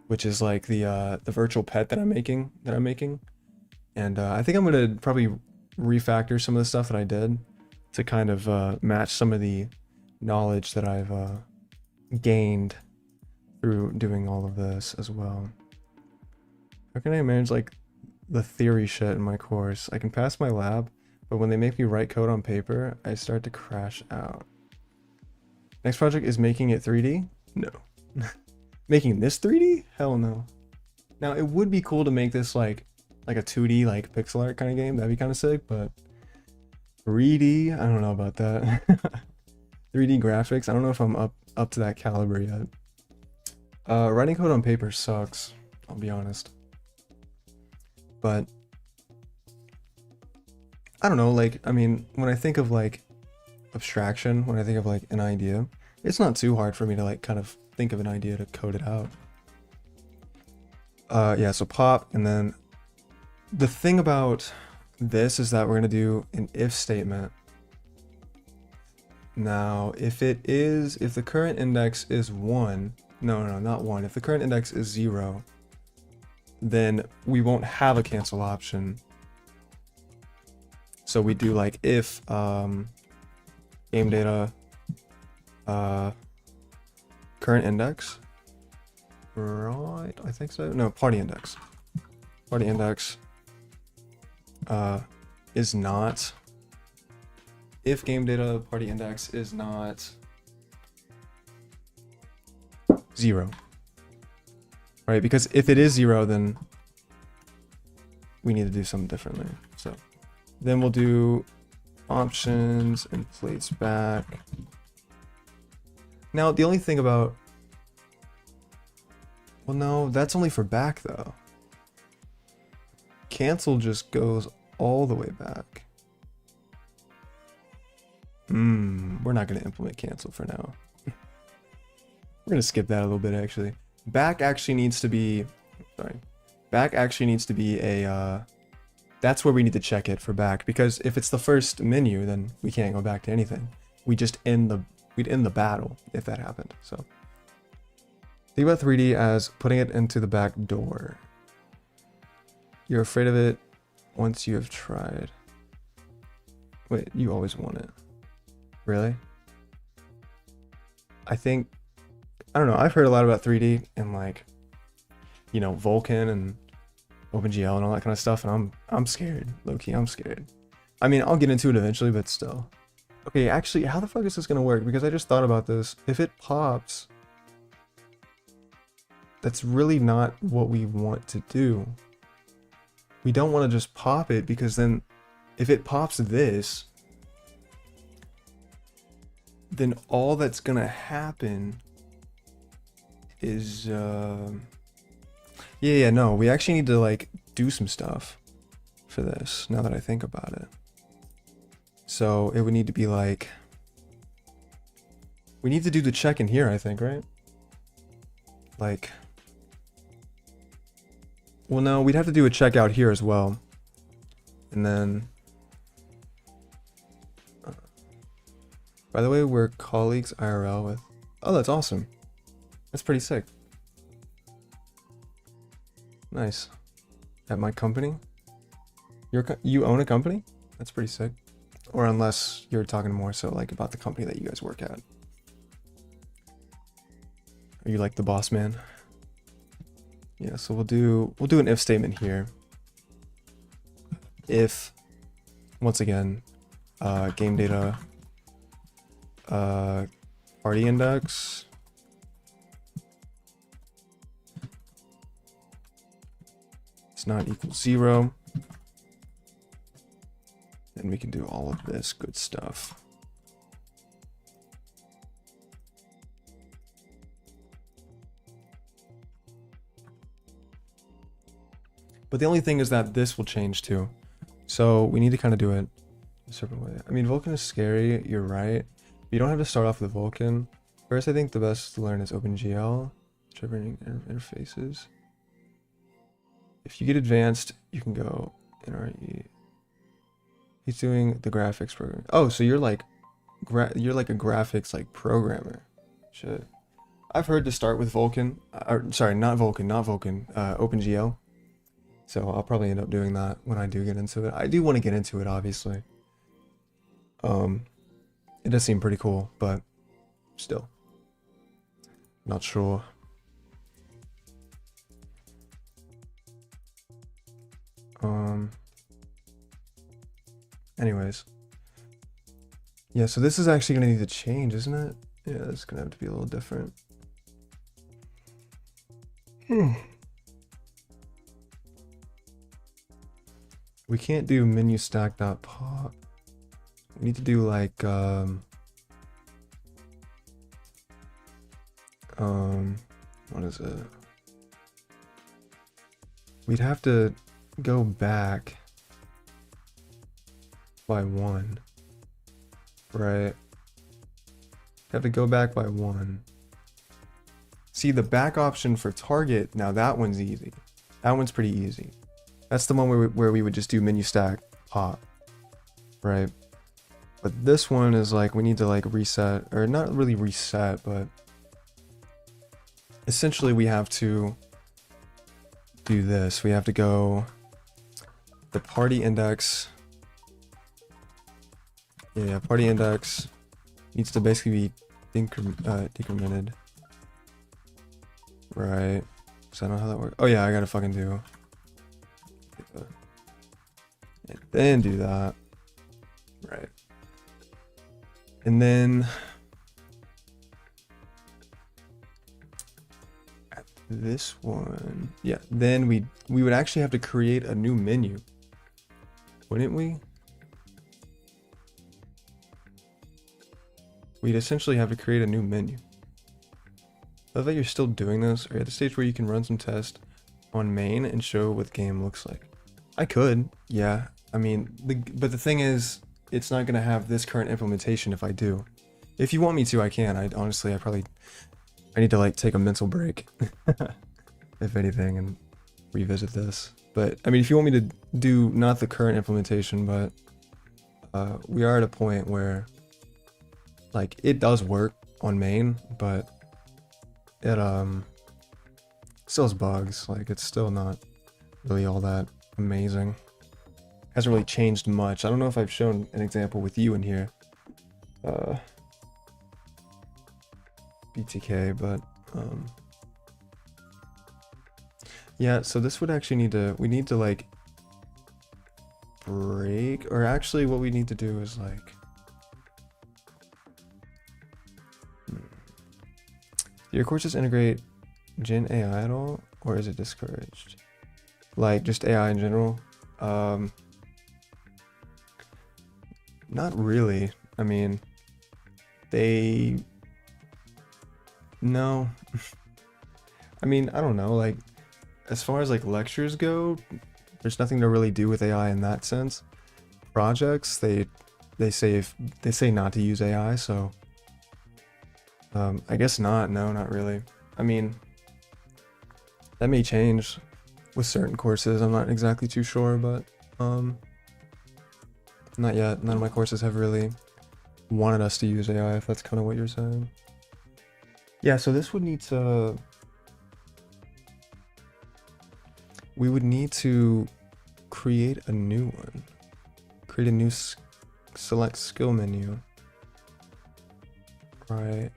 which is like the virtual pet that I'm making. And I think I'm gonna probably refactor some of the stuff that I did to kind of match some of the knowledge that I've gained through doing all of this as well. How can I manage like the theory shit in my course? I can pass my lab, but when they make me write code on paper, I start to crash out. Next project is making it 3D? No. Making this 3D? Hell no. Now it would be cool to make this like a 2D like pixel art kind of game. That'd be kind of sick, but 3D, I don't know about that. 3D graphics, I don't know if I'm up to that caliber yet. Writing code on paper sucks, I'll be honest. But I don't know, like, I mean, when I think of like abstraction, when I think of like an idea, it's not too hard for me to like kind of think of an idea to code it out. Yeah, so pop, and then the thing about this is that we're gonna do an if statement. Now, if the current index is 1, no, not 1. If the current index is 0, then we won't have a cancel option. So we do like if game data current index, right? I think so. No, party index. Party index is not. If game data party index is not 0, right? Because if it is 0, then we need to do something differently. So then we'll do options and plates back. Now the only thing about, well, no, that's only for back though. Cancel just goes all the way back. We're not going to implement cancel for now. We're going to skip that a little bit actually. Back actually needs to be, back actually needs to be a, that's where we need to check it for back, because if it's the first menu, then we can't go back to anything. We'd end the battle if that happened. So think about 3D as putting it into the back door. You're afraid of it once you have tried. Wait, you always want it. Really? I don't know, I've heard a lot about 3D and like, you know, Vulkan and OpenGL and all that kind of stuff, and I'm scared, low-key, I'm scared. I mean, I'll get into it eventually, but still. Okay, actually, how the fuck is this gonna work? Because I just thought about this. If it pops, that's really not what we want to do. We don't want to just pop it, because then if it pops this, then all that's gonna happen is no, we actually need to like do some stuff for this now that I think about it. So it would need to be like, we need to do the check in here, I think, right? Like, well, no, we'd have to do a check out here as well. And then by the way, we're colleagues IRL with, oh, that's awesome. That's pretty sick. Nice. At my company? You own a company? That's pretty sick. Or unless you're talking more so like about the company that you guys work at. Are you like the boss man? Yeah, so we'll do an if statement here. If, once again, game data party index is not equal 0, then we can do all of this good stuff. But the only thing is that this will change too. So we need to kind of do it a certain way. I mean, Vulkan is scary, you're right. You don't have to start off with Vulkan. First, I think the best to learn is OpenGL, triggering interfaces. If you get advanced, you can go NRE. He's doing the graphics program. Oh, so you're like a graphics like programmer. Shit. I've heard to start with Vulkan. Sorry, not Vulkan, OpenGL. So I'll probably end up doing that when I do get into it. I do want to get into it, obviously. It does seem pretty cool, but still. Not sure. Anyways. Yeah, so this is actually gonna need to change, isn't it? Yeah, it's gonna have to be a little different. We can't do menu stack.pop. We need to do like what is it? We'd have to go back by 1. Right. Have to go back by 1. See, the back option for target, now that one's easy. That one's pretty easy. That's the one where we would just do menu stack pop. Right. But this one is like, we need to like reset, or not really reset, but essentially we have to do this. We have to go, the party index. Yeah, party index needs to basically be decremented. Right. So I don't know how that works. Oh yeah, I gotta fucking do. And then do that. Right. And then at this one, yeah, then we would actually have to create a new menu, wouldn't we? We'd essentially have to create a new menu. I love that you're still doing this, or at the stage where you can run some tests on main and show what the game looks like. I could, yeah. I mean, but the thing is, it's not gonna have this current implementation if I do. If you want me to, I can. I need to like take a mental break, if anything, and revisit this. But I mean, if you want me to do not the current implementation, but we are at a point where like it does work on main, but it still has bugs. Like it's still not really all that amazing. Hasn't really changed much. I don't know if I've shown an example with you in here, BTK, but yeah. So this would actually we need to like break, or actually what we need to do is like, do your courses integrate Gen AI at all, or is it discouraged? Like just AI in general? Not really. I mean, no. I mean, I don't know, like, as far as like lectures go, there's nothing to really do with AI in that sense. Projects, they say not to use AI, so I guess not. No, not really. I mean, that may change with certain courses. I'm not exactly too sure, but not yet. None of my courses have really wanted us to use AI, if that's kind of what you're saying. Yeah, so this would need to... We would need to create a new one. Create a new select skill menu. Right.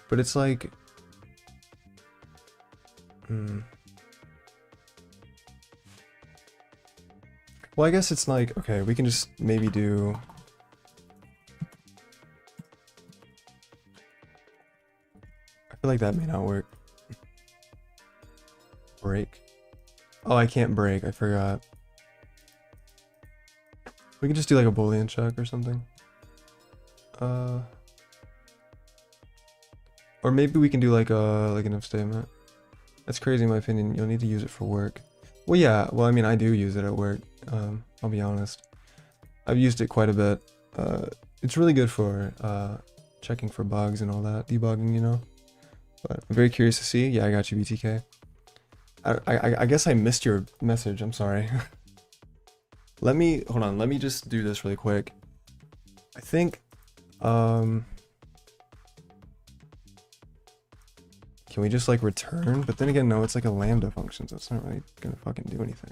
But it's like... Well, I guess it's like, okay, we can just maybe do... I feel like that may not work. Break. Oh, I can't break. I forgot. We can just do like a Boolean check or something. Or maybe we can do like an if statement. That's crazy in my opinion. You'll need to use it for work. Well, yeah. Well, I mean, I do use it at work. I'll be honest. I've used it quite a bit. It's really good for checking for bugs and all that, debugging, you know. But I'm very curious to see. Yeah, I got you, BTK. I guess I missed your message. I'm sorry. Hold on. Let me just do this really quick. I think, can we just like return? But then again, no, it's like a lambda function, so it's not really gonna fucking do anything.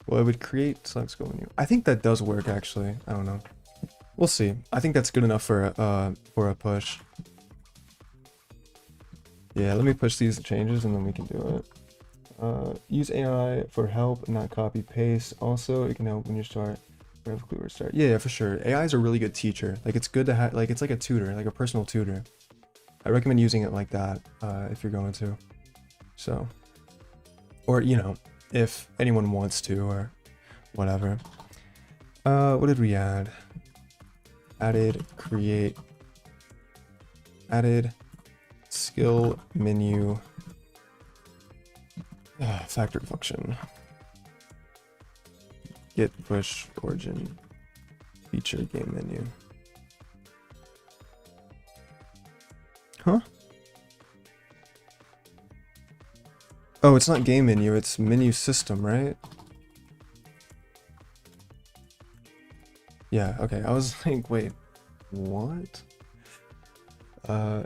Well, it would create select scope menu. I think that does work actually. I don't know. We'll see. I think that's good enough for a push. Yeah, let me push these changes and then we can do it. Use AI for help, not copy paste. Also, it can help when you start. Yeah, for sure. AI is a really good teacher. Like, it's good to have, like, it's like a tutor, like a personal tutor. I recommend using it like that if you're going to. So, or, you know, if anyone wants to or whatever. What did we add? Added skill menu factory function. Get push origin feature game menu. Huh? Oh, it's not game menu, it's menu system, right? Yeah, okay. I was like, wait, what? No.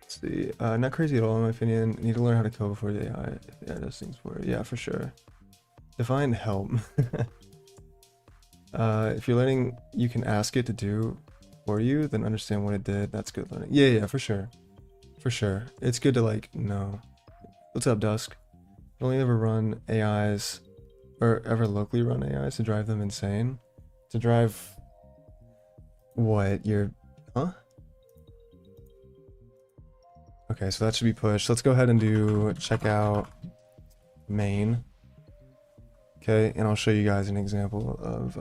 Let's see. Not crazy at all in my opinion. Need to learn how to code before the AI. Yeah, does things for it. Yeah, for sure. Define help. If you're learning, you can ask it to do for you, then understand what it did. That's good learning. Yeah, for sure. For sure. It's good to like know. What's up, Dusk? You only ever run AIs or ever locally run AIs to drive them insane? To drive what? Huh? Okay, so that should be pushed. Let's go ahead and do checkout main. Okay, and I'll show you guys an example of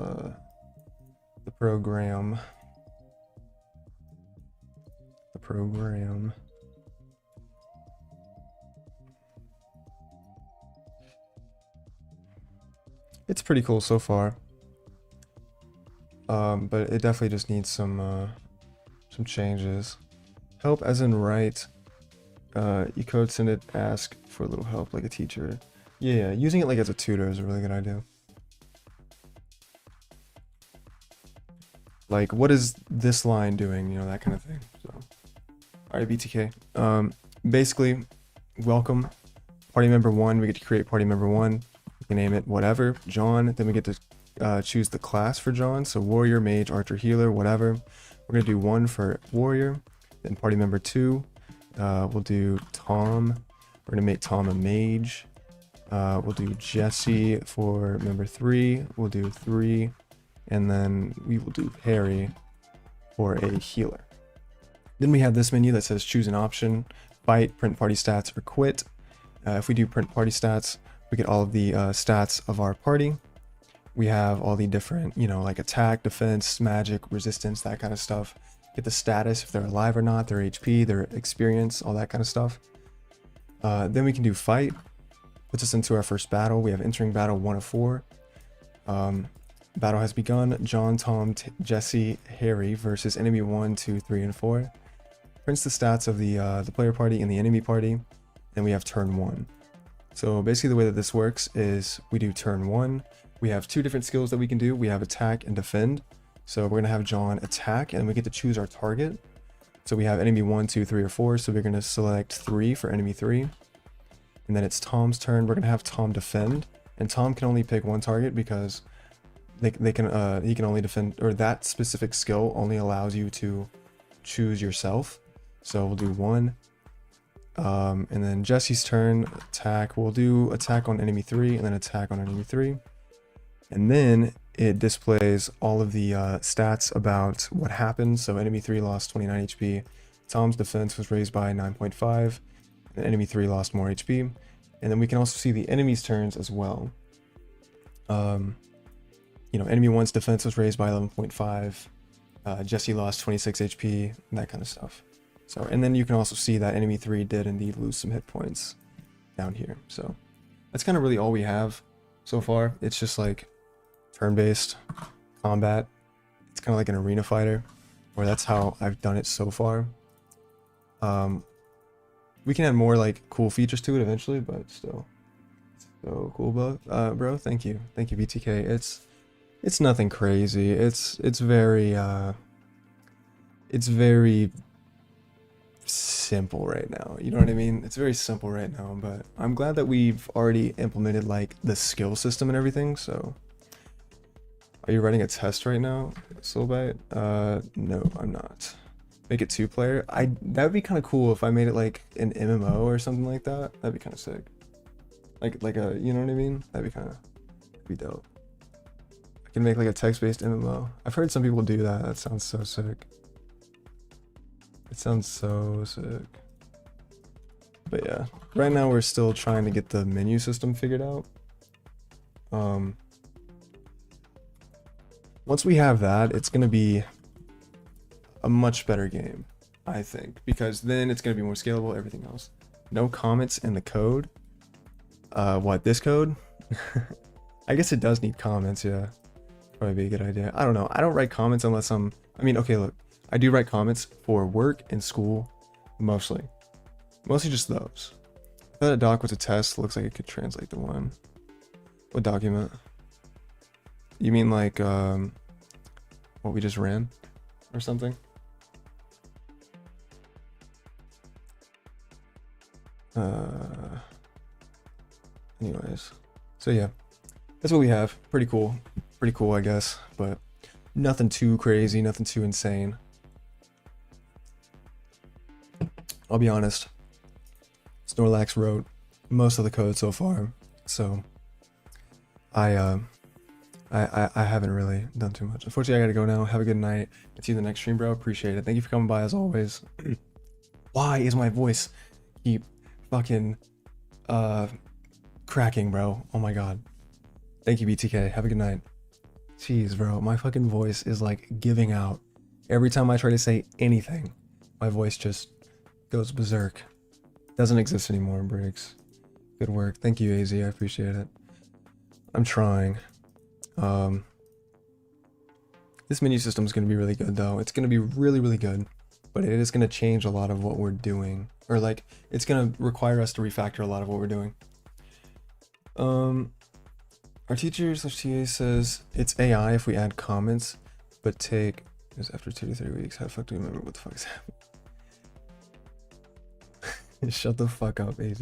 the program. It's pretty cool so far. But it definitely just needs some changes. Help as in write. You code send it, ask for a little help like a teacher. Yeah, using it like as a tutor is a really good idea. Like, what is this line doing? You know, that kind of thing. So, all right, BTK. Basically, welcome. Party member 1, we get to create party member 1. We can name it whatever, John. Then we get to choose the class for John. So warrior, mage, archer, healer, whatever. We're gonna do 1 for warrior. Then party member 2, we'll do Tom. We're gonna make Tom a mage. We'll do Jesse for member 3. We'll do 3. And then we will do Harry for a healer. Then we have this menu that says choose an option, fight, print party stats, or quit. If we do print party stats, we get all of the stats of our party. We have all the different, you know, like attack, defense, magic, resistance, that kind of stuff. Get the status, if they're alive or not, their HP, their experience, all that kind of stuff. Then we can do fight. Puts us into our first battle. We have entering battle 1 of 4. Battle has begun. John, Tom, Jesse, Harry versus enemy 1, 2, 3, and 4. Prints the stats of the player party and the enemy party. Then we have turn 1. So basically the way that this works is we do turn 1. We have 2 different skills that we can do. We have attack and defend. So we're going to have John attack and we get to choose our target. So we have enemy 1, 2, 3, or 4. So we're going to select 3 for enemy 3. And then it's Tom's turn. We're going to have Tom defend. And Tom can only pick one target because he can only defend, or that specific skill only allows you to choose yourself. So we'll do 1. And then Jesse's turn, attack. We'll do attack on enemy 3 and then attack on enemy 3. And then it displays all of the stats about what happened. So enemy 3 lost 29 HP. Tom's defense was raised by 9.5. And enemy 3 lost more HP. And then we can also see the enemy's turns as well. You know, enemy 1's defense was raised by 11.5. Jesse lost 26 HP, and that kind of stuff. So, and then you can also see that enemy 3 did indeed lose some hit points down here. So that's kind of really all we have so far. It's just like turn-based combat. It's kind of like an arena fighter, or that's how I've done it so far. We can add more like cool features to it eventually, but still, so cool, bro. Thank you, BTK. It's nothing crazy. It's very simple right now. You know what I mean? It's very simple right now, but I'm glad that we've already implemented like the skill system and everything. So, are you writing a test right now, Solbyte? No, I'm not. Make it 2-player. That would be kind of cool if I made it like an MMO or something like that. That'd be kind of sick. Like a, you know what I mean? That'd be dope. I can make like a text-based MMO. I've heard some people do that. That sounds so sick. It sounds so sick. But yeah, right now we're still trying to get the menu system figured out. Once we have that, it's gonna be a much better game, I think, because then it's gonna be more scalable, everything else. No comments in the code. What, this code? I guess it does need comments, yeah. Probably be a good idea. I don't know. I don't write comments unless I mean, okay, look. I do write comments for work and school, mostly. Mostly just those. That a doc with a test looks like it could translate to one. What document? You mean like, what we just ran? Or something? Anyways. So yeah. That's what we have. Pretty cool. Pretty cool, I guess. But nothing too crazy, nothing too insane. I'll be honest. Snorlax wrote most of the code so far. So I haven't really done too much. Unfortunately, I gotta go now. Have a good night. And see you in the next stream, bro. Appreciate it. Thank you for coming by as always. Why is my voice keep fucking cracking, bro? Oh my god. Thank you, BTK. Have a good night. Jeez, bro. My fucking voice is like giving out. Every time I try to say anything, my voice just goes berserk. Doesn't exist anymore, Briggs. Good work. Thank you, AZ. I appreciate it. I'm trying. This menu system is going to be really good, though. It's going to be really, really good. But it is going to change a lot of what we're doing. Or, like, it's going to require us to refactor a lot of what we're doing. Our teacher/TA says it's AI if we add comments, but take is after 2 to 3 weeks. How the fuck do you remember what the fuck is happening? Shut the fuck up, AZ.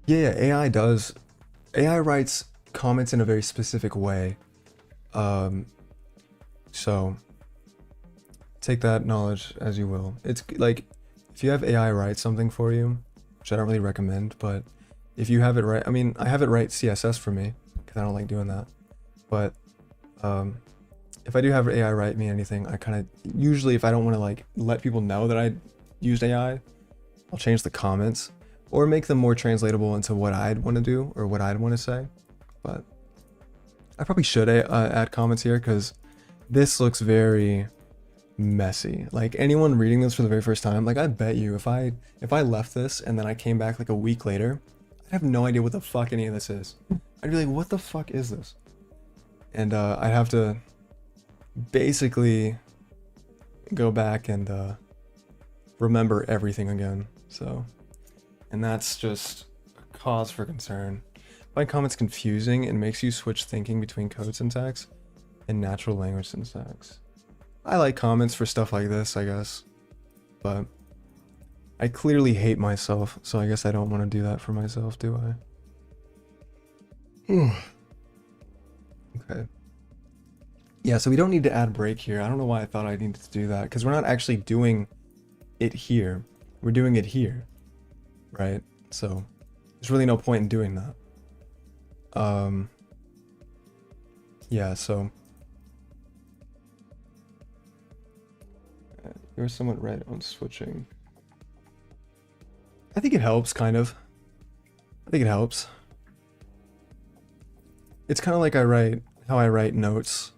Yeah, AI writes comments in a very specific way. So take that knowledge as you will. It's like if you have AI write something for you, which I don't really recommend, but if you have it write, I mean, I have it write CSS for me because I don't like doing that. But if I do have AI write me anything, I kind of usually, if I don't want to like let people know that I used AI, I'll change the comments or make them more translatable into what I'd want to do or what I'd want to say. But I probably should add comments here because this looks very messy. Like anyone reading this for the very first time, like I bet you if I left this and then I came back like a week later, I'd have no idea what the fuck any of this is. I'd be like, what the fuck is this? And I'd have to basically go back and remember everything again. So, and that's just a cause for concern. I find comments confusing and makes you switch thinking between code syntax and natural language syntax. I like comments for stuff like this, I guess, but I clearly hate myself, so I guess I don't want to do that for myself, do I? Okay. Yeah, so we don't need to add break here. I don't know why I thought I needed to do that, because we're not actually doing it here. We're doing it here, right? So there's really no point in doing that. Yeah, so you're somewhat right on switching. I think it helps, kind of. I think it helps. It's kind of like how I write notes,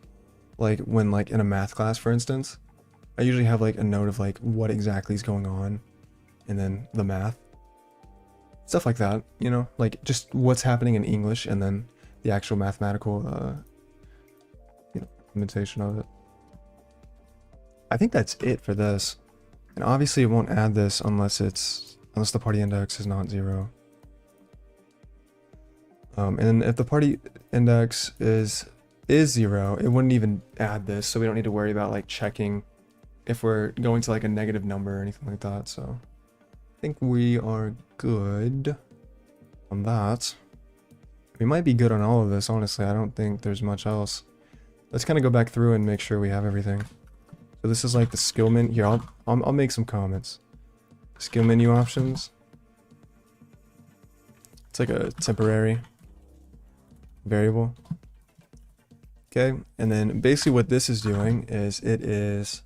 like when like in a math class, for instance. I usually have like a note of like what exactly is going on, and then the math. Stuff like that, you know? Like just what's happening in English, and then the actual mathematical, implementation of it. I think that's it for this. And obviously it won't add this unless the party index is not 0. And then if the party index is 0, it wouldn't even add this, so we don't need to worry about like checking if we're going to like a negative number or anything like that. So I think we are good on that. We might be good on all of this, honestly. I don't think there's much else. Let's kind of go back through and make sure we have everything. So this is like the skill menu. Here, I'll make some comments. Skill menu options. It's like a temporary variable. Okay, and then basically what this is doing is it is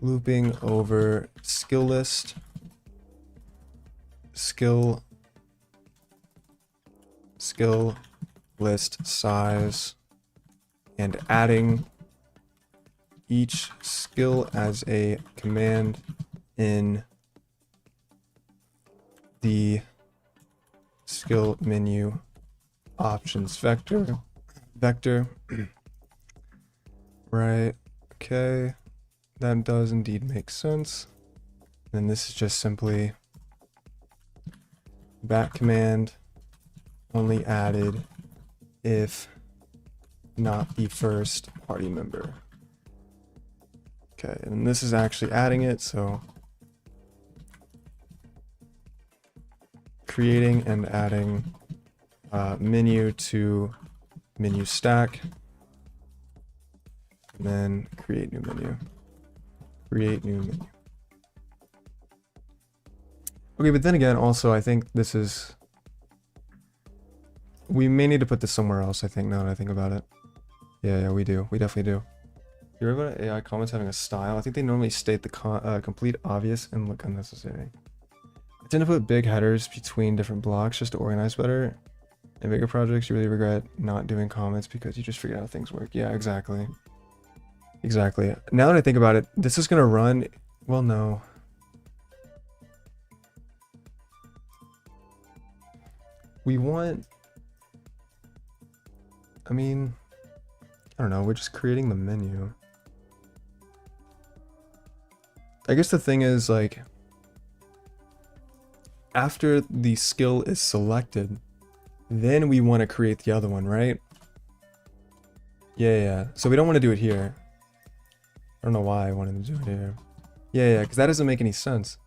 looping over skill list, skill list size, and adding each skill as a command in the skill menu options vector. Right, okay, that does indeed make sense. And this is just simply back command only added if not the first party member. Okay, and this is actually adding it, so creating and adding menu to menu stack, and then create new menu. Create new menu. Okay, but then again, also, I think this is... We may need to put this somewhere else, I think, now that I think about it. Yeah, we do. We definitely do. You're about AI comments having a style. I think they normally state the complete obvious and look unnecessary. I tend to put big headers between different blocks just to organize better. In bigger projects, you really regret not doing comments because you just forget how things work. Yeah, exactly. Exactly. Now that I think about it, this is going to run... Well, no. We want... I mean... I don't know, we're just creating the menu. I guess the thing is, like... After the skill is selected, then we want to create the other one, right? Yeah. So we don't want to do it here. I don't know why I wanted to do it here. Yeah, because that doesn't make any sense.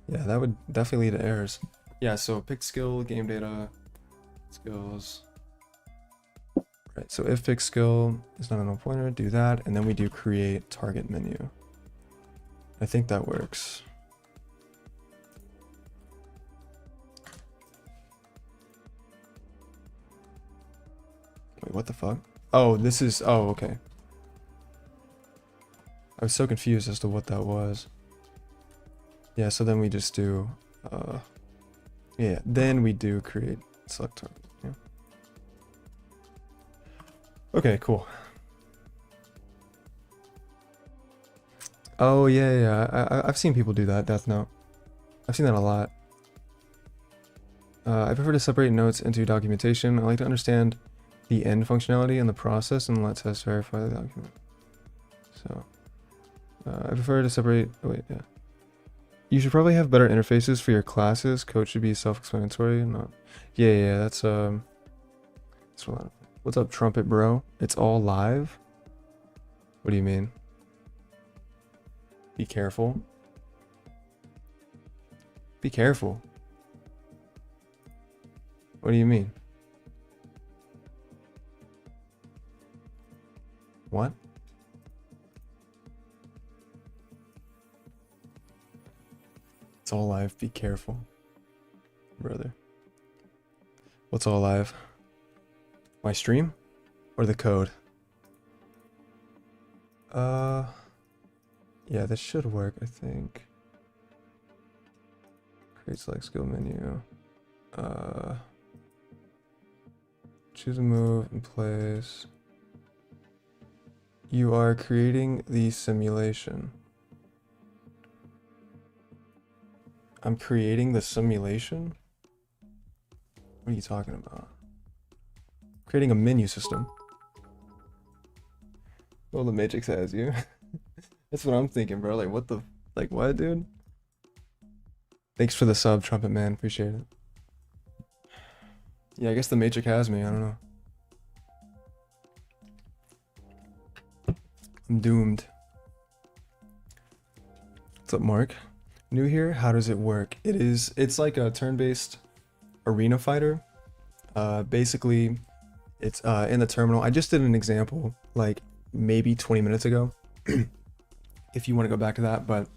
Yeah, that would definitely lead to errors. Yeah, so pick skill, game data, skills. Right, so if pick skill is not a null pointer, do that, and then we do create target menu. I think that works. Wait, what the fuck? Oh, this is... Oh, okay. I was so confused as to what that was. Yeah, so then we just do... yeah, then we do create select target. Yeah. Okay, cool. Oh, yeah. I've seen people do that, Death Note. I've seen that a lot. I prefer to separate notes into documentation. I like to understand the end functionality and the process and let tests verify the document. So, I prefer to separate... Oh, wait, yeah. You should probably have better interfaces for your classes. Code should be self-explanatory. Not... Yeah, that's a lot. What's up, Trumpet Bro? It's all live? What do you mean? Be careful. Be careful. What do you mean? What? It's all live. Be careful, brother. What's all live? My stream or the code? Yeah, this should work, I think. Create select skill menu. Choose a move and place. You are creating the simulation. I'm creating the simulation? What are you talking about? Creating a menu system. Well, the Matrix has you. That's what I'm thinking, bro. Like, what the... Like, what, dude? Thanks for the sub, Trumpet Man. Appreciate it. Yeah, I guess the Matrix has me. I don't know. I'm doomed. What's up, Mark? New here? How does it work? It's like a turn-based arena fighter. Basically, it's in the terminal. I just did an example, like, maybe 20 minutes ago. If you want to go back to that, but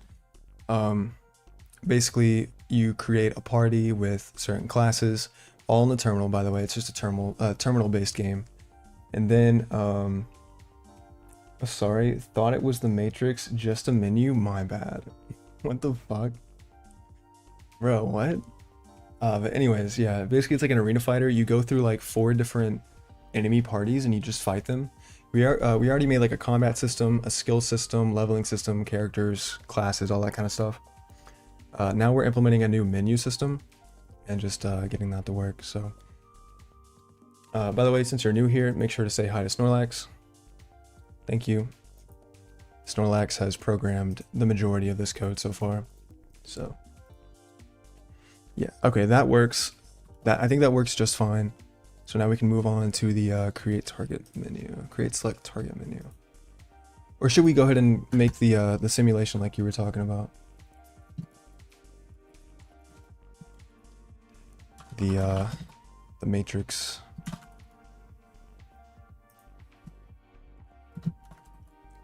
basically you create a party with certain classes, all in the terminal, by the way. It's just a terminal based game. And then sorry, thought it was the Matrix, just a menu, my bad. What the fuck, bro? What? But anyways, yeah, basically it's like an arena fighter. You go through like 4 different enemy parties and you just fight them. We already made like a combat system, a skill system, leveling system, characters, classes, all that kind of stuff. Now we're implementing a new menu system and just getting that to work. So, by the way, since you're new here, make sure to say hi to Snorlax. Thank you. Snorlax has programmed the majority of this code so far. So, yeah, okay, that works. I think that works just fine. So now we can move on to the create target menu, create select target menu. Or should we go ahead and make the simulation like you were talking about? The Matrix.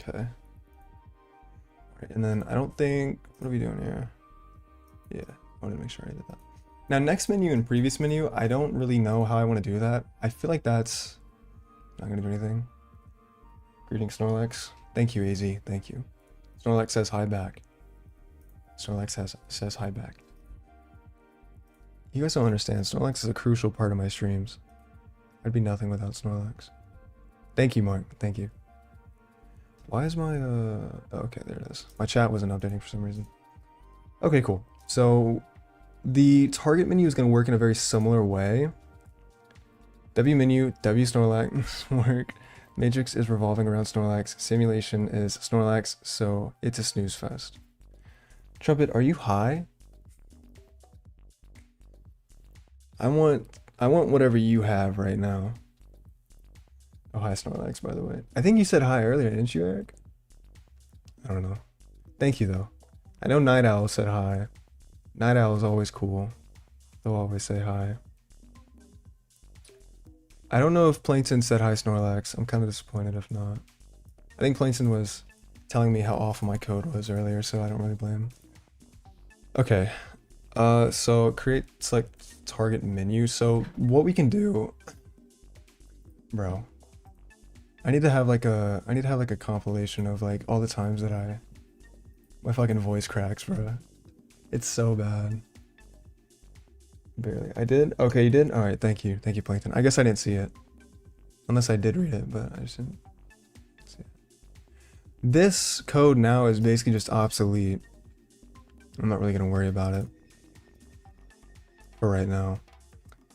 Okay. Alright, and then I don't think, what are we doing here? Yeah, I wanted to make sure I did that. Now, next menu and previous menu, I don't really know how I want to do that. I feel like that's not going to do anything. Greetings, Snorlax. Thank you, AZ. Thank you. Snorlax says hi back. Snorlax says hi back. You guys don't understand. Snorlax is a crucial part of my streams. I'd be nothing without Snorlax. Thank you, Mark. Thank you. Why is my... Oh, okay, there it is. My chat wasn't updating for some reason. Okay, cool. So... the target menu is going to work in a very similar way. W menu, W Snorlax work. Matrix is revolving around Snorlax. Simulation is Snorlax, so it's a snooze fest. Trumpet, are you high? I want whatever you have right now. Oh, hi Snorlax, by the way. I think you said hi earlier, didn't you, Eric? I don't know. Thank you, though. I know Night Owl said hi. Night Owl is always cool. They'll always say hi. I don't know if Plankton said hi, Snorlax. I'm kind of disappointed if not. I think Plankton was telling me how awful my code was earlier, so I don't really blame him. Okay. So create select target menu. So what we can do, bro. I need to have like a compilation of like all the times that my fucking voice cracks, bro. It's so bad. Barely. I did? Okay, you did? Alright, thank you. Thank you, Plankton. I guess I didn't see it. Unless I did read it, but I just didn't see it. This code now is basically just obsolete. I'm not really going to worry about it for right now.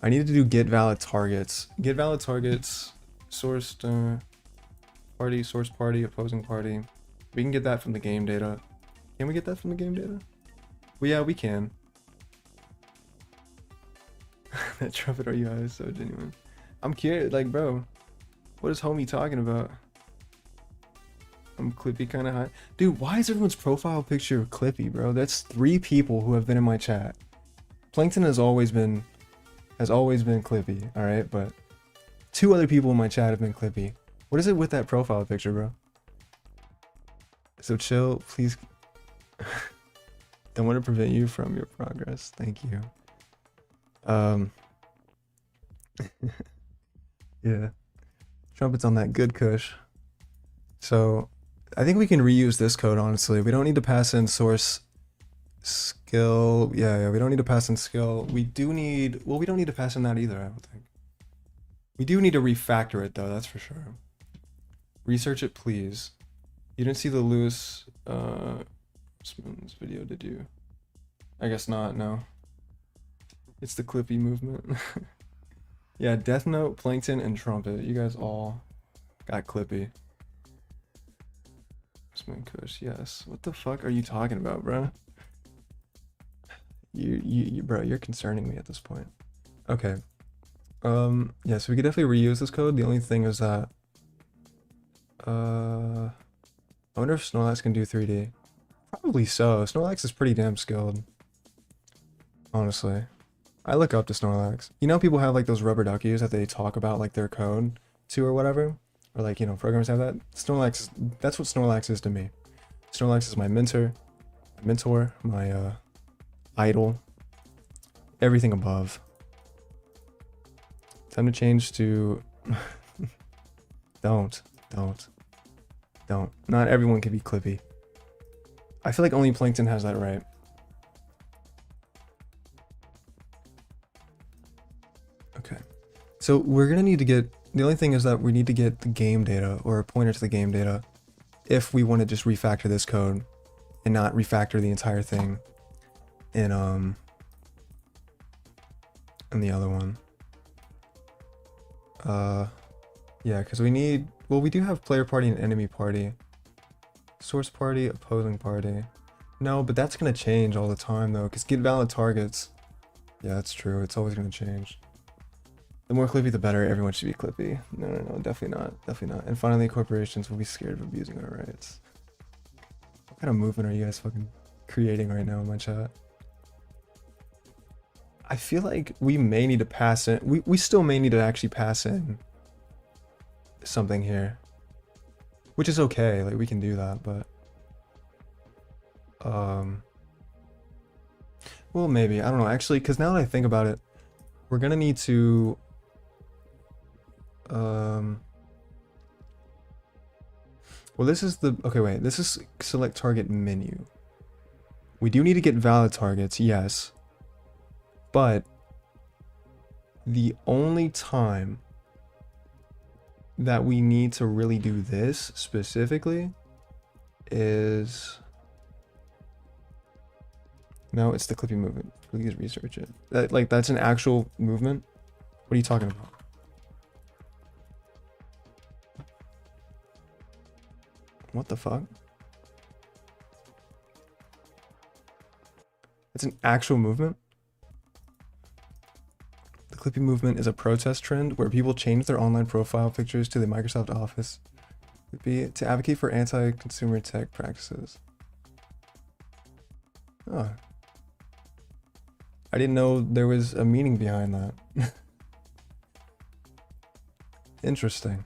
I needed to do get valid targets. Get valid targets, sourced party, source party, opposing party. We can get that from the game data. Can we get that from the game data? Well, yeah, we can. That Trumpet, are you high? Is so genuine. I'm curious, like, bro, what is homie talking about? I'm Clippy kind of high. Dude, why is everyone's profile picture Clippy, bro? That's 3 people who have been in my chat. Plankton has always been Clippy, all right? But 2 other people in my chat have been Clippy. What is it with that profile picture, bro? So chill, please. Don't want to prevent you from your progress. Thank you. Yeah. Trumpet's on that good kush. So I think we can reuse this code, honestly. We don't need to pass in source skill. Yeah, we don't need to pass in skill. We do need, well, we don't need to pass in that either, I don't think. We do need to refactor it though, that's for sure. Research it, please. You didn't see the loose Spoon's video, did you? I guess not, no. It's the Clippy movement. Yeah, Death Note, Plankton, and Trumpet. You guys all got Clippy. Spoon Kush, yes. What the fuck are you talking about, bro? Bro, you're concerning me at this point. Okay. Yeah, so we could definitely reuse this code. The only thing is that I wonder if Snorlax can do 3D. Probably so. Snorlax is pretty damn skilled. Honestly. I look up to Snorlax. You know, people have like those rubber duckies that they talk about like their code to or whatever? Or like, you know, programmers have that. Snorlax, that's what Snorlax is to me. Snorlax is my mentor, my idol, everything above. Time to change to... Don't. Not everyone can be Clippy. I feel like only Plankton has that right. Okay. So we're gonna need to get... The only thing is that we need to get the game data, or a pointer to the game data, if we want to just refactor this code and not refactor the entire thing in the other one. Yeah, because we need, well, we do have player party and enemy party. Source party, opposing party. No, but that's going to change all the time though, because get valid targets. Yeah, that's true. It's always going to change. The more Clippy, the better. Everyone should be Clippy. No, definitely not. Definitely not. And finally, corporations will be scared of abusing our rights. What kind of movement are you guys fucking creating right now in my chat? I feel like we may need to pass in. We still may need to actually pass in something here, which is okay. Like we can do that, but well, maybe, I don't know actually, because now that I think about it, we're gonna need to well, this is the, okay, wait, this is select target menu. We do need to get valid targets, yes, but the only time that we need to really do this specifically is, no, it's the Clippy movement. Please research it. That's an actual movement? What are you talking about? What the fuck? It's an actual movement? The Clippy movement is a protest trend where people change their online profile pictures to the Microsoft Office to advocate for anti-consumer tech practices. Oh. I didn't know there was a meaning behind that. Interesting.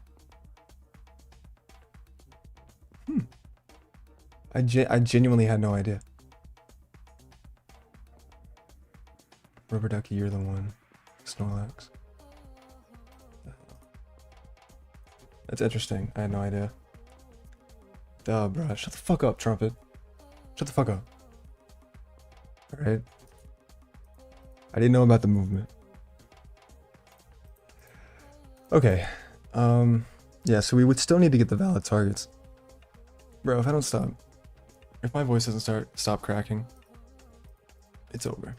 I genuinely had no idea. Rubber Ducky, you're the one. Snorlax. That's interesting. I had no idea. Duh, bruh. Shut the fuck up, Trumpet. Shut the fuck up. Alright. I didn't know about the movement. Okay. Yeah, so we would still need to get the valid targets. Bro, if I don't stop. If my voice doesn't stop cracking, it's over.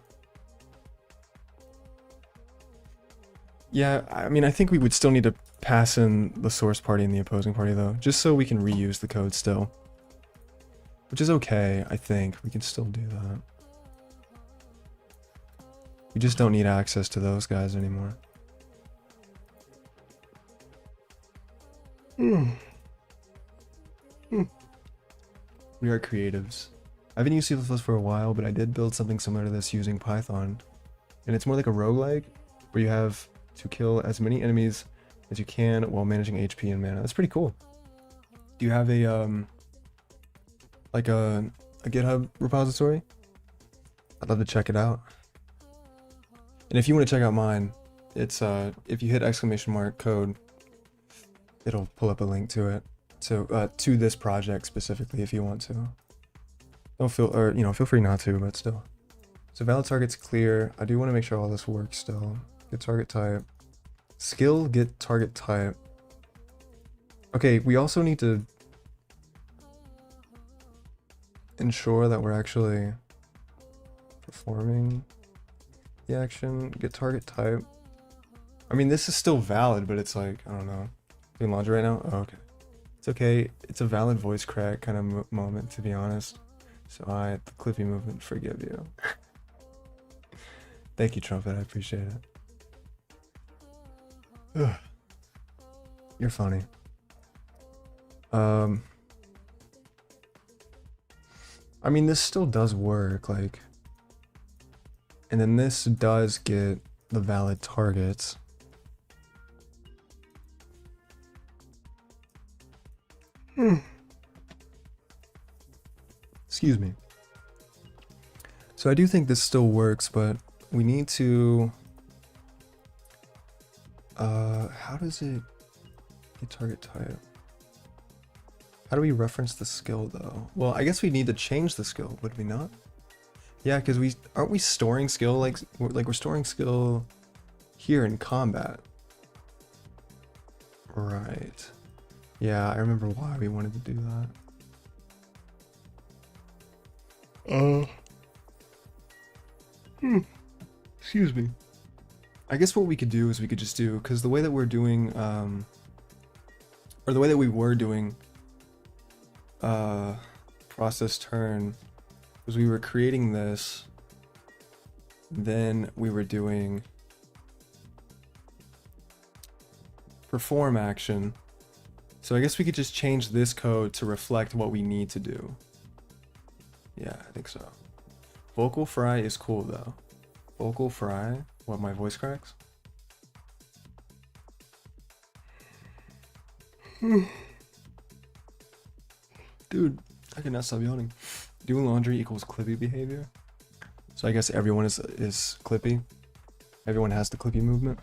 Yeah, I mean, I think we would still need to pass in the source party and the opposing party though, just so we can reuse the code still. Which is okay, I think. We can still do that. We just don't need access to those guys anymore. We are creatives. I haven't used C++ for a while, but I did build something similar to this using Python. And it's more like a roguelike, where you have to kill as many enemies as you can while managing HP and mana. That's pretty cool. Do you have a like a GitHub repository? I'd love to check it out. And if you want to check out mine, it's if you hit !code, it'll pull up a link to it. So to this project specifically if you want to. Don't feel, or you know, feel free not to, but still. So valid target's clear. I do want to make sure all this works still. Get target type. Skill, get target type. Okay, we also need to ensure that we're actually performing the action. Get target type. I mean, this is still valid, but it's like, I don't know. Doing laundry right now? Oh, okay. It's okay. It's a valid voice crack kind of moment, to be honest. So the Clippy movement, forgive you. Thank you, Trumpet. I appreciate it. Ugh. You're funny. I mean, this still does work, like, and then this does get the valid targets. Excuse me. So I do think this still works, but we need to how does it get target type? How do we reference the skill though? Well, I guess we need to change the skill, would we not? Yeah, because aren't we storing skill like we're storing skill here in combat. Right. Yeah, I remember why we wanted to do that. Excuse me. I guess what we could do is we could just do, because the way that we're doing, or the way that we were doing process turn was we were creating this, then we were doing perform action. So I guess we could just change this code to reflect what we need to do. Yeah, I think so. Vocal fry is cool though. Vocal fry? What, my voice cracks? Dude, I cannot stop yawning. Doing laundry equals Clippy behavior. So I guess everyone is Clippy. Everyone has the Clippy movement.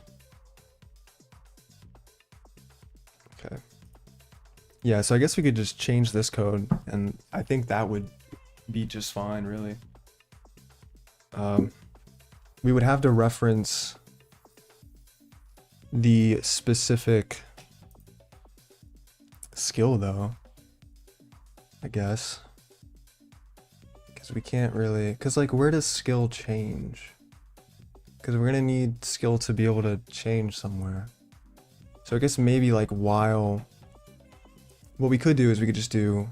Okay. Yeah, so I guess we could just change this code, and I think that would be just fine, really. We would have to reference the specific skill, though, I guess. Because we can't really... Because, like, where does skill change? Because we're going to need skill to be able to change somewhere. So I guess maybe, like, while... What we could do is we could just do...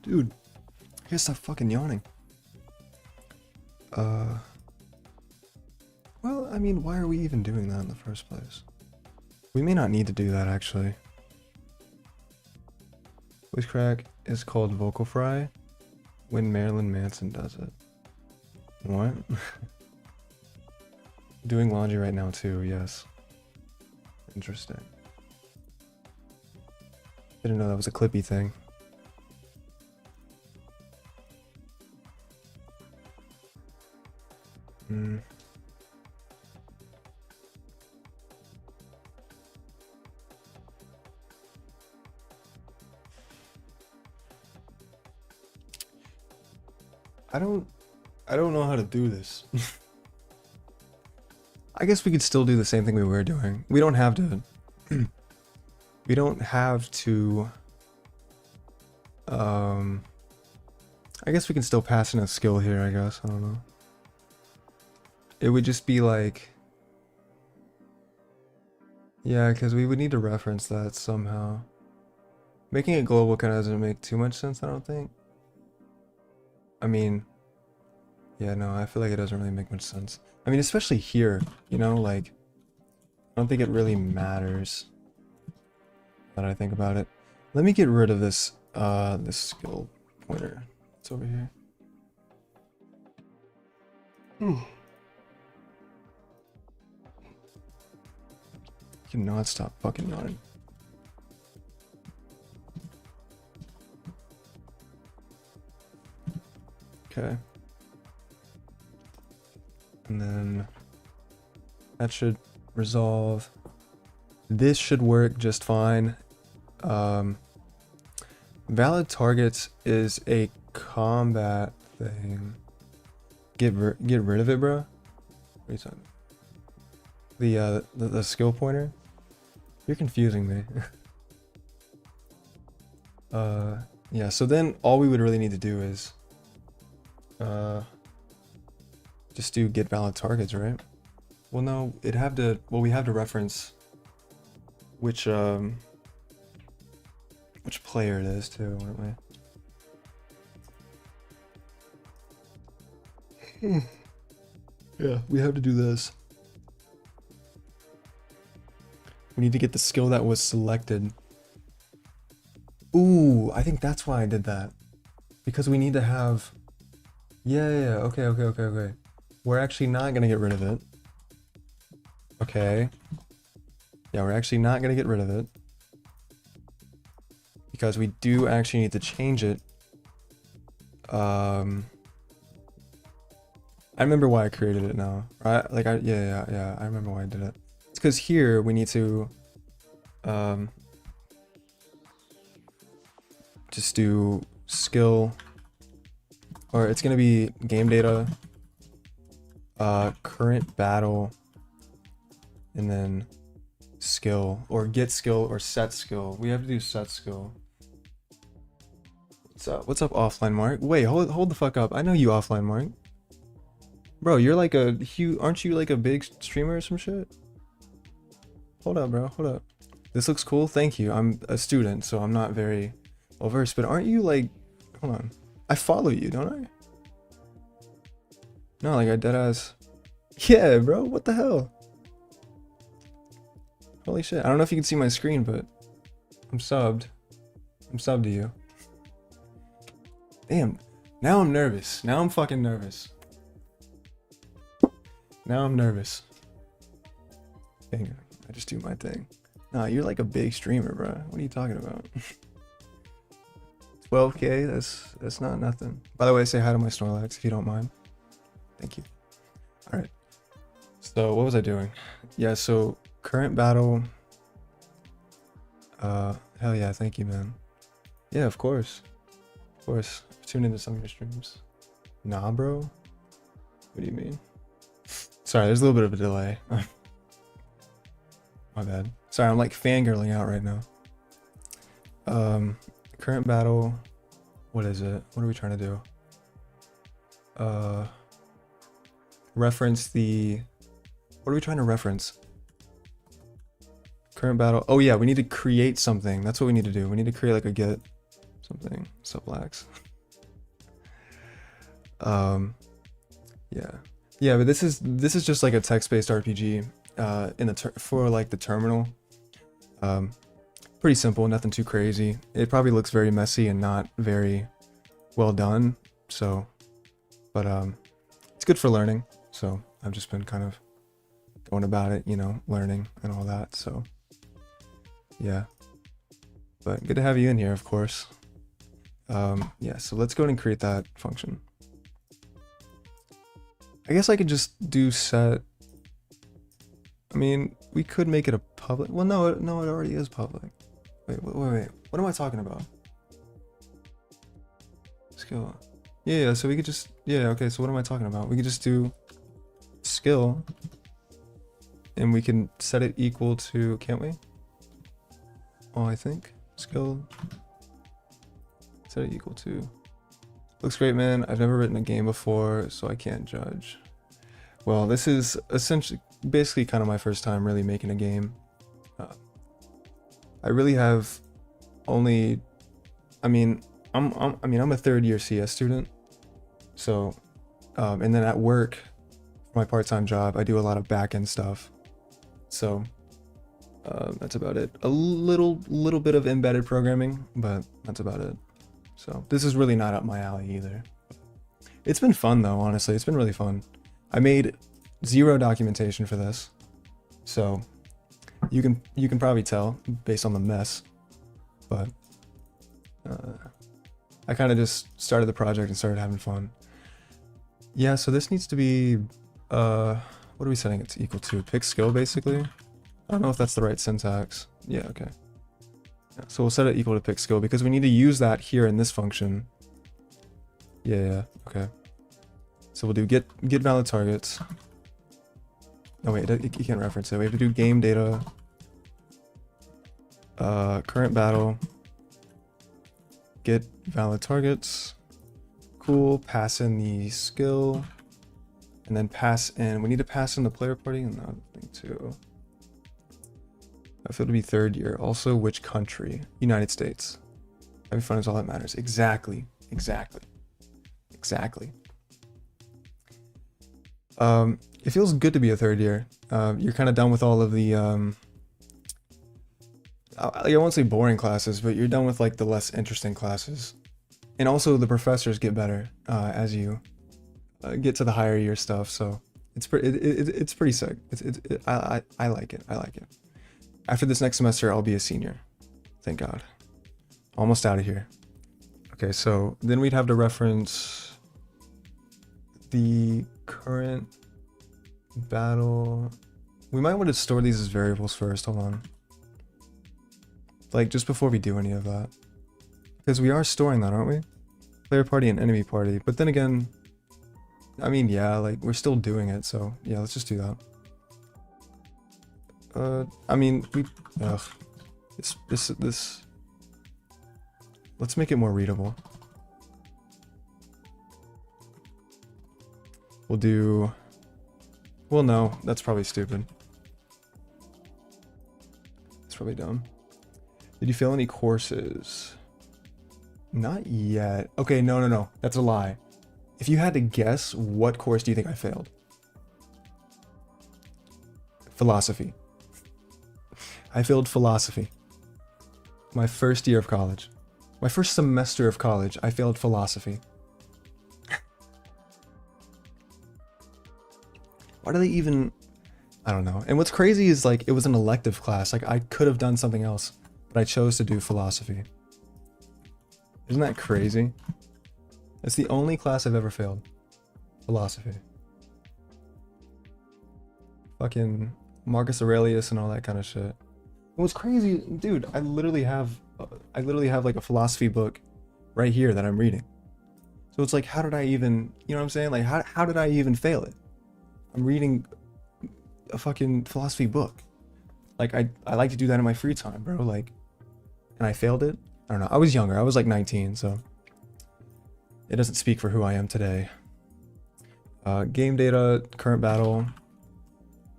Dude, I gotta stop fucking yawning. Well, I mean, why are we even doing that in the first place? We may not need to do that, actually. Voice crack is called vocal fry when Marilyn Manson does it. What? Doing laundry right now, too, yes. Interesting. Didn't know that was a Clippy thing. I don't know how to do this. I guess we could still do the same thing we were doing. We don't have to... we don't have to... I guess we can still pass in a skill here, I guess. I don't know. It would just be like... Yeah, because we would need to reference that somehow. Making it global kind of doesn't make too much sense, I don't think. I mean... Yeah, no, I feel like it doesn't really make much sense. I mean, especially here, you know, like... I don't think it really matters. Now that I think about it. Let me get rid of this, this skill pointer. It's over here. I cannot stop fucking yawning. Okay. And then that should resolve. This should work just fine. Valid targets is a combat thing. Get rid of it, bro. What are you talking about? The skill pointer? You're confusing me. Yeah, so then all we would really need to do is just do get valid targets, right? Well, no, we have to reference which player it is too, wouldn't we? Yeah, we have to do this. We need to get the skill that was selected. Ooh, I think that's why I did that. Because we need to have... Yeah, okay. We're actually not gonna get rid of it. Okay. Yeah, we're actually not gonna get rid of it. Because we do actually need to change it. I remember why I created it now, right? Like, yeah, I remember why I did it. It's because here we need to just do skill, or it's gonna be game data, current battle, and then skill, or get skill, or set skill. We have to do set skill. What's up, offline Mark? Wait, hold the fuck up. I know you, offline Mark. Bro, you're like a huge, aren't you like a big streamer or some shit? Hold up, bro, hold up. This looks cool, thank you. I'm a student, so I'm not very well versed, but aren't you like, hold on. I follow you, don't I? No, like I deadass. Yeah, bro, what the hell? Holy shit, I don't know if you can see my screen, but I'm subbed. I'm subbed to you. Damn, now I'm nervous. Now I'm fucking nervous. Now I'm nervous. Dang, I just do my thing. Nah, you're like a big streamer, bro. What are you talking about? 12K, that's not nothing. By the way, say hi to my Snorlax if you don't mind. Thank you. All right. So what was I doing? Yeah, so current battle. Hell yeah, thank you, man. Yeah, of course. Of course. Tune into some of your streams. Nah, bro. What do you mean? Sorry, there's a little bit of a delay. My bad. Sorry, I'm like fangirling out right now. Current battle. What is it? What are we trying to do? Reference the... What are we trying to reference? Current battle. Oh yeah, we need to create something. That's what we need to do. We need to create like a get something. Sublax. Yeah, but this is just like a text-based RPG for like the terminal. Pretty simple, nothing too crazy. It probably looks very messy and not very well done. So, but it's good for learning. So I've just been kind of going about it, you know, learning and all that. So yeah, but good to have you in here, of course. Yeah, so let's go ahead and create that function. I guess I could just do set. I mean, we could make it a public. Well, no, it already is public. Wait. What am I talking about? Skill. Yeah, so we could just, yeah, okay, so what am I talking about? We could just do skill, and we can set it equal to, can't we? Oh, I think skill, set it equal to. Looks great, man. I've never written a game before, so I can't judge. Well, this is essentially, basically kind of my first time really making a game. I really have only, I'm a third-year CS student. So, and then at work, for my part-time job, I do a lot of back-end stuff. So, that's about it. A little bit of embedded programming, but that's about it. So this is really not up my alley either. It's been fun though, honestly. It's been really fun. I made 0 documentation for this, so you can probably tell based on the mess, but I kind of just started the project and started having fun. Yeah, so this needs to be what are we setting it to equal to? Pick skill, basically. I don't know if that's the right syntax. Yeah, okay. Yeah, so we'll set it equal to pick skill because we need to use that here in this function. Yeah, okay. So we'll do get valid targets. Oh wait, you can't reference it. We have to do game data. Current battle. Get valid targets. Cool. Pass in the skill. And then pass in. We need to pass in the player party and the other thing too. I feel to be 3rd year. Also, which country? United States. Having fun is all that matters. Exactly. Exactly. Exactly. It feels good to be a 3rd year. You're kind of done with all of the I won't say boring classes, but you're done with like the less interesting classes, and also the professors get better as you get to the higher year stuff. So it's pretty sick. I like it. I like it. After this next semester, I'll be a senior. Thank God. Almost out of here. Okay, so then we'd have to reference the current battle. We might want to store these as variables first. Hold on. Like just before we do any of that, because we are storing that, aren't we? Player party and enemy party. But then again, I mean, yeah, like we're still doing it. So yeah, let's just do that. I mean, this. Let's make it more readable. We'll do. Well, no, that's probably stupid. It's probably dumb. Did you fail any courses? Not yet. Okay, no. That's a lie. If you had to guess, what course do you think I failed? Philosophy. I failed philosophy. My first year of college. My first semester of college, I failed philosophy. Why do they even... I don't know. And what's crazy is like, it was an elective class. Like I could have done something else, but I chose to do philosophy. Isn't that crazy? It's the only class I've ever failed. Philosophy. Fucking Marcus Aurelius and all that kind of shit. What's crazy, dude, I literally have like a philosophy book right here that I'm reading. So it's like, how did I even, you know what I'm saying? Like, how did I even fail it? I'm reading a fucking philosophy book. Like, I like to do that in my free time, bro. Like, and I failed it? I don't know. I was younger. I was like 19, so it doesn't speak for who I am today. Game data, current battle.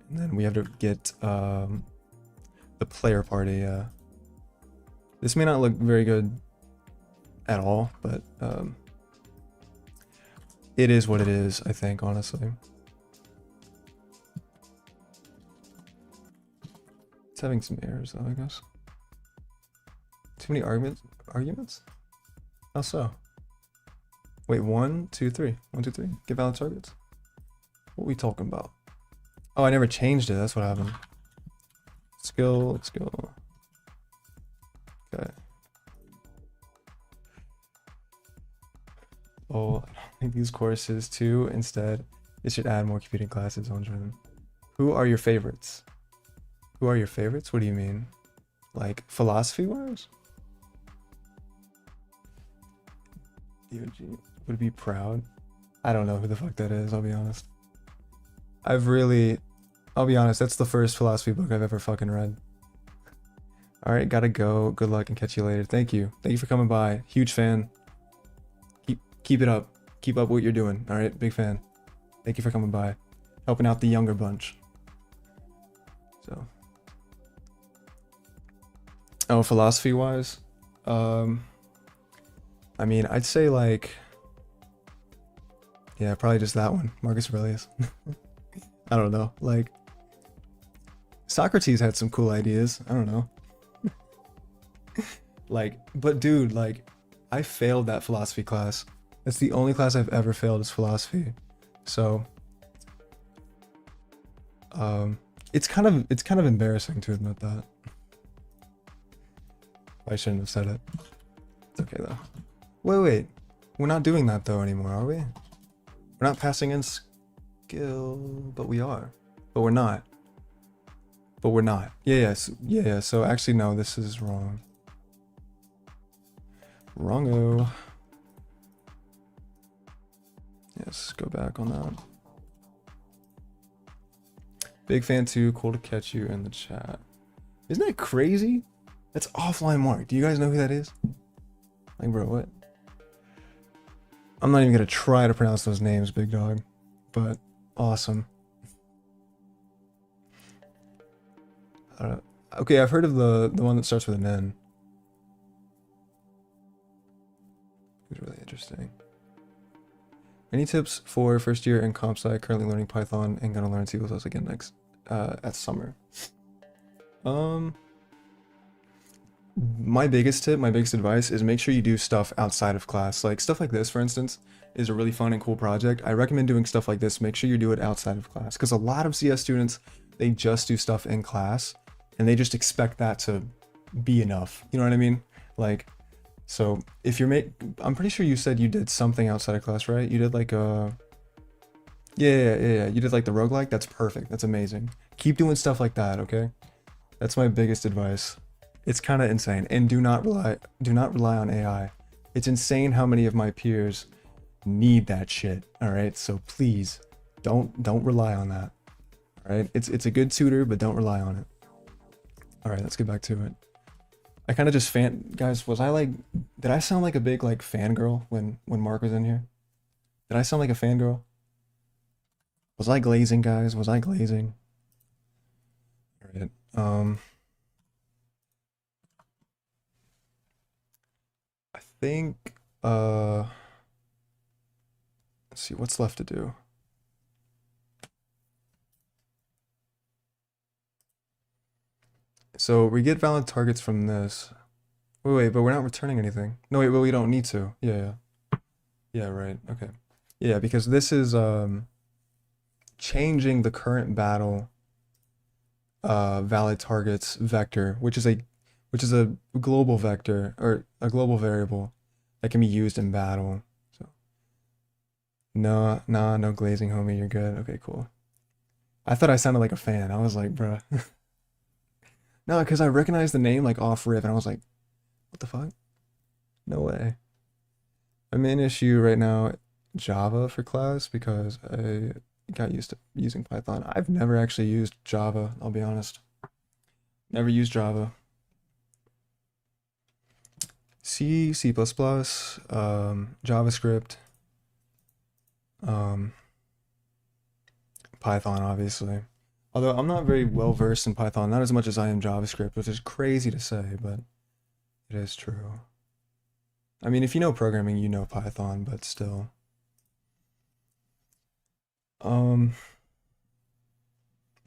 And then we have to get the player party. This may not look very good at all, but it is what it is, I think, honestly. It's having some errors though, I guess. Too many arguments? How so? Wait, 1, 2, 3. 1, 2, 3. Get valid targets. What are we talking about? Oh, I never changed it. That's what happened. Skill. Okay. Oh, I don't think these courses too. Instead, it should add more computing classes onto them. Who are your favorites? Who are your favorites? What do you mean? Like philosophy-wise? DOG would be proud. I don't know who the fuck that is, I'll be honest. I'll be honest, that's the first philosophy book I've ever fucking read. Alright, gotta go. Good luck and catch you later. Thank you. Thank you for coming by. Huge fan. Keep it up. Keep up what you're doing. Alright, big fan. Thank you for coming by. Helping out the younger bunch. So. Oh, philosophy-wise? I mean, I'd say like... Yeah, probably just that one. Marcus Aurelius. I don't know. Like... Socrates had some cool ideas. I don't know. Like, but dude, like, I failed that philosophy class. That's the only class I've ever failed is philosophy. So, Um, it's kind of embarrassing to admit that. I shouldn't have said it. It's okay though. Wait. We're not doing that though anymore, are we? We're not passing in skill, but we are. But we're not. But we're not. Yeah. So actually, no, this is wrong. Wrongo. Yes, go back on that. Big fan too. Cool to catch you in the chat. Isn't that crazy? That's Offline Mark. Do you guys know who that is? Like, bro, what? I'm not even gonna try to pronounce those names, big dog. But awesome. I don't know. Okay, I've heard of the one that starts with an N. It's really interesting. Any tips for first year in comp sci? Currently learning Python and gonna learn C++ again next at summer. My biggest tip, my biggest advice is make sure you do stuff outside of class. Like stuff like this, for instance, is a really fun and cool project. I recommend doing stuff like this. Make sure you do it outside of class, because a lot of CS students, they just do stuff in class and they just expect that to be enough. You know what I mean? Like, so if you're I'm pretty sure you said you did something outside of class, right? You did like yeah. You did like the roguelike. That's perfect. That's amazing. Keep doing stuff like that, okay? That's my biggest advice. It's kind of insane, and do not rely on AI. It's insane how many of my peers need that shit. All right, so please don't rely on that. All right, it's a good tutor, but don't rely on it. All right, let's get back to it. I kind of just guys. Did I sound like a big like fangirl when Mark was in here? Did I sound like a fangirl? Was I glazing, guys? Was I glazing? All right. I think let's see what's left to do. So we get valid targets from this. Wait, but we're not returning anything. No, wait, well, we don't need to. Yeah. Yeah, right. Okay. Yeah, because this is changing the current battle valid targets vector, which is a global vector or a global variable that can be used in battle. So no glazing, homie, you're good. Okay, cool. I thought I sounded like a fan. I was like, bruh. No, because I recognized the name like off rip, and I was like, what the fuck? No way. I'm in issue right now Java for class because I got used to using Python. I've never actually used Java, I'll be honest. Never used Java. C, C++, JavaScript, Python, obviously. Although I'm not very well versed in Python, not as much as I am JavaScript, which is crazy to say, but it is true. I mean, if you know programming, you know Python, but still.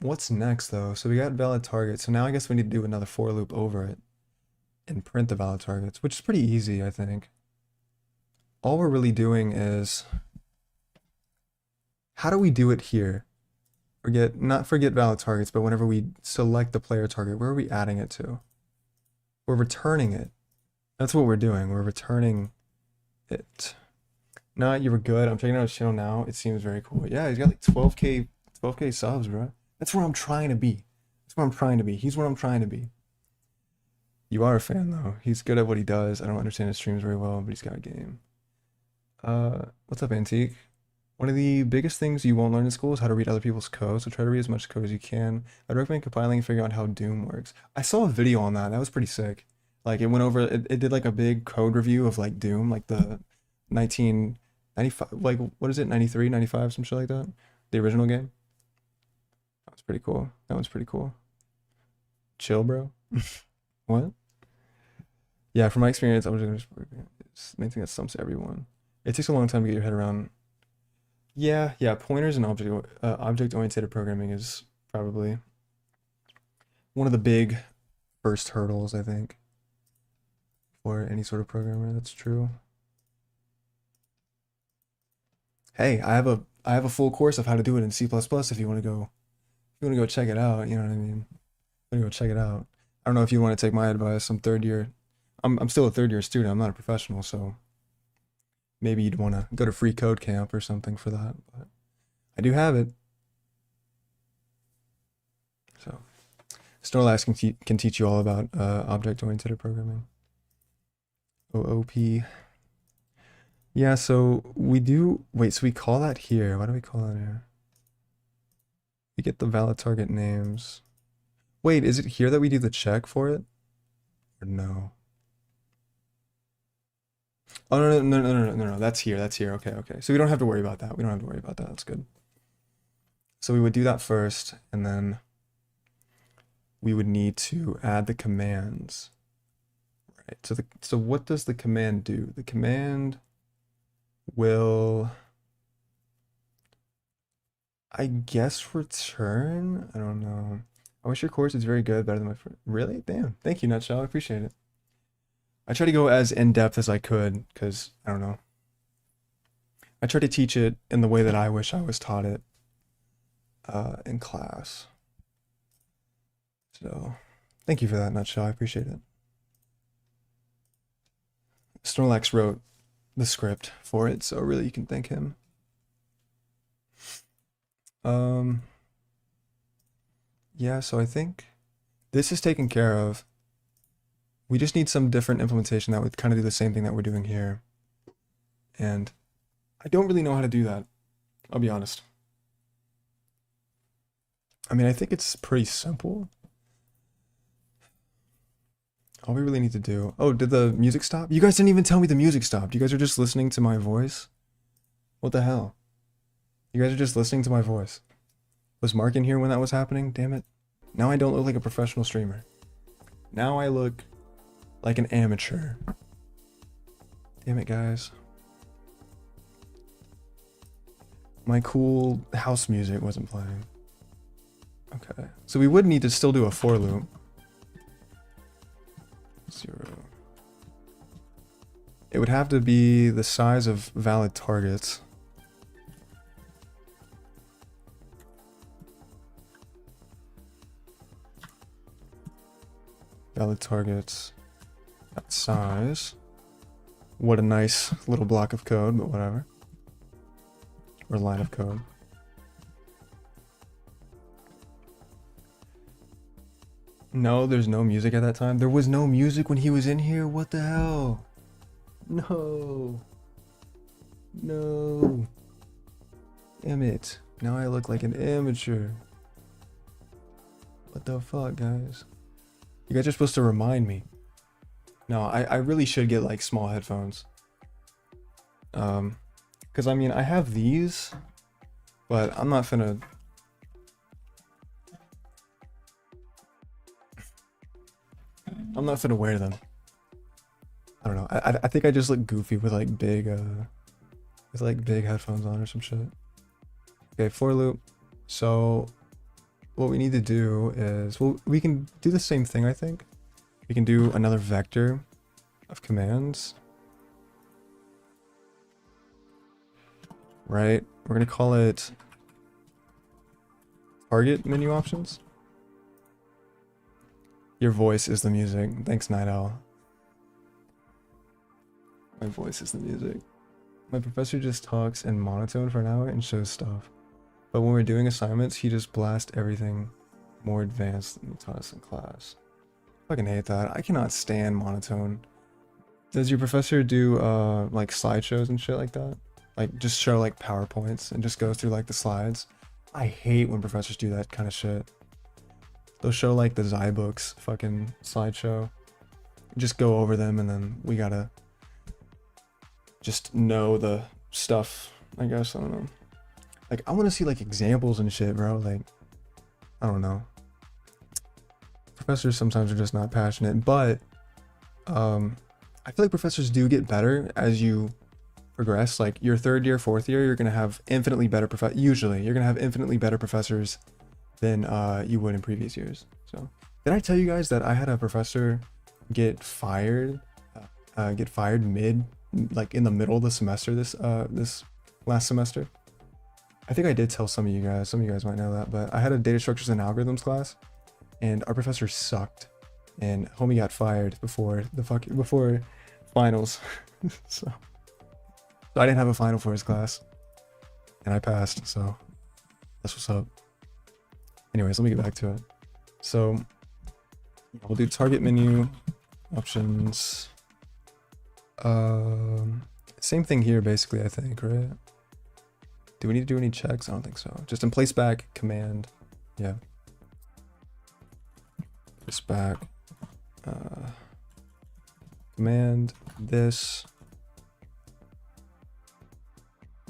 What's next though? So we got valid target. So now I guess we need to do another for loop over it and print the valid targets, which is pretty easy, I think. All we're really doing is, how do we do it here? Not forget valid targets, but whenever we select the player target, where are we adding it to? We're returning it. That's what we're doing. We're returning it. No, you were good. I'm checking out his channel now. It seems very cool. Yeah, he's got like 12K subs, bro. That's where I'm trying to be. That's where I'm trying to be. He's where I'm trying to be. You are a fan though. He's good at what he does. I don't understand his streams very well, but he's got a game. What's up, Antique? One of the biggest things you won't learn in school is how to read other people's code, so try to read as much code as you can. I'd recommend compiling and figuring out how Doom works. I saw a video on that. That was pretty sick. Like it went over, it did like a big code review of like Doom, like the 1995, like what is it, 93, 95, some shit like that. The original game. That was pretty cool. That was pretty cool. Chill, bro. What? Yeah, from my experience, I'm just main thing that stumps everyone. It takes a long time to get your head around. Yeah, pointers and object-oriented programming is probably one of the big first hurdles, I think, for any sort of programmer. That's true. Hey, I have a full course of how to do it in C++ if you want to go you want to go check it out, you know what I mean? I'm gonna go check it out. I don't know if you want to take my advice. I'm third year. I'm still a third year student. I'm not a professional, so maybe you'd want to go to free code camp or something for that. But I do have it. So Snorlax can teach you all about object-oriented programming. OOP. Yeah, so we do. Wait, so we call that here. Why do we call that here? We get the valid target names. Wait, is it here that we do the check for it? Or no? Oh, no. That's here. That's here. Okay, okay. So we don't have to worry about that. We don't have to worry about that. That's good. So we would do that first, and then we would need to add the commands. Right. So what does the command do? The command will, I guess, return. I don't know. I wish your course is very good, better than my friend. Really? Damn. Thank you, Nutshell. I appreciate it. I try to go as in-depth as I could, because, I don't know. I try to teach it in the way that I wish I was taught it in class. So, thank you for that, Nutshell. I appreciate it. Snorlax wrote the script for it, so really you can thank him. Yeah, so I think this is taken care of. We just need some different implementation that would kind of do the same thing that we're doing here. And I don't really know how to do that, I'll be honest. I mean, I think it's pretty simple. All we really need to do... Oh, did the music stop? You guys didn't even tell me the music stopped. You guys are just listening to my voice? What the hell? You guys are just listening to my voice. Was Mark in here when that was happening? Damn it. Now I don't look like a professional streamer. Now I look like an amateur. Damn it, guys. My cool house music wasn't playing. Okay. So we would need to still do a for loop. 0. It would have to be the size of valid targets. Valid targets. That size. What a nice little block of code, but whatever. Or line of code. No, there's no music at that time. There was no music when he was in here? What the hell? No. No. Damn it. Now I look like an amateur. What the fuck, guys? You guys are supposed to remind me. No, I really should get like small headphones. Because I mean, I have these, but I'm not finna... I'm not finna wear them. I don't know. I think I just look goofy with like big headphones on or some shit. Okay, for loop. So what we need to do is, well, we can do the same thing, I think. We can do another vector of commands. Right? We're gonna call it target menu options. Your voice is the music. Thanks, Night Owl. My voice is the music. My professor just talks in monotone for an hour and shows stuff. But when we're doing assignments, he just blasts everything more advanced than he taught us in class. I fucking hate that. I cannot stand monotone. Does your professor do like slideshows and shit like that? Like just show like PowerPoints and just go through like the slides? I hate when professors do that kind of shit. They'll show like the Zybooks fucking slideshow. Just go over them and then we gotta just know the stuff, I guess. I don't know. Like, I want to see like examples and shit, bro. Like, I don't know. Professors sometimes are just not passionate, but I feel like professors do get better as you progress. Like your third year, fourth year, you're gonna have infinitely better usually you're gonna have infinitely better professors than you would in previous years. So did I tell you guys that I had a professor get fired mid, like in the middle of the semester this last semester? I think I did tell some of you guys might know that, but I had a data structures and algorithms class, and our professor sucked, and homie got fired before finals. so I didn't have a final for his class, and I passed, so that's what's up. Anyways, let me get back to it. So we'll do target menu options. Same thing here basically, I think, right? Do we need to do any checks? I don't think so. Just in place back command. Yeah. Place back. Command this.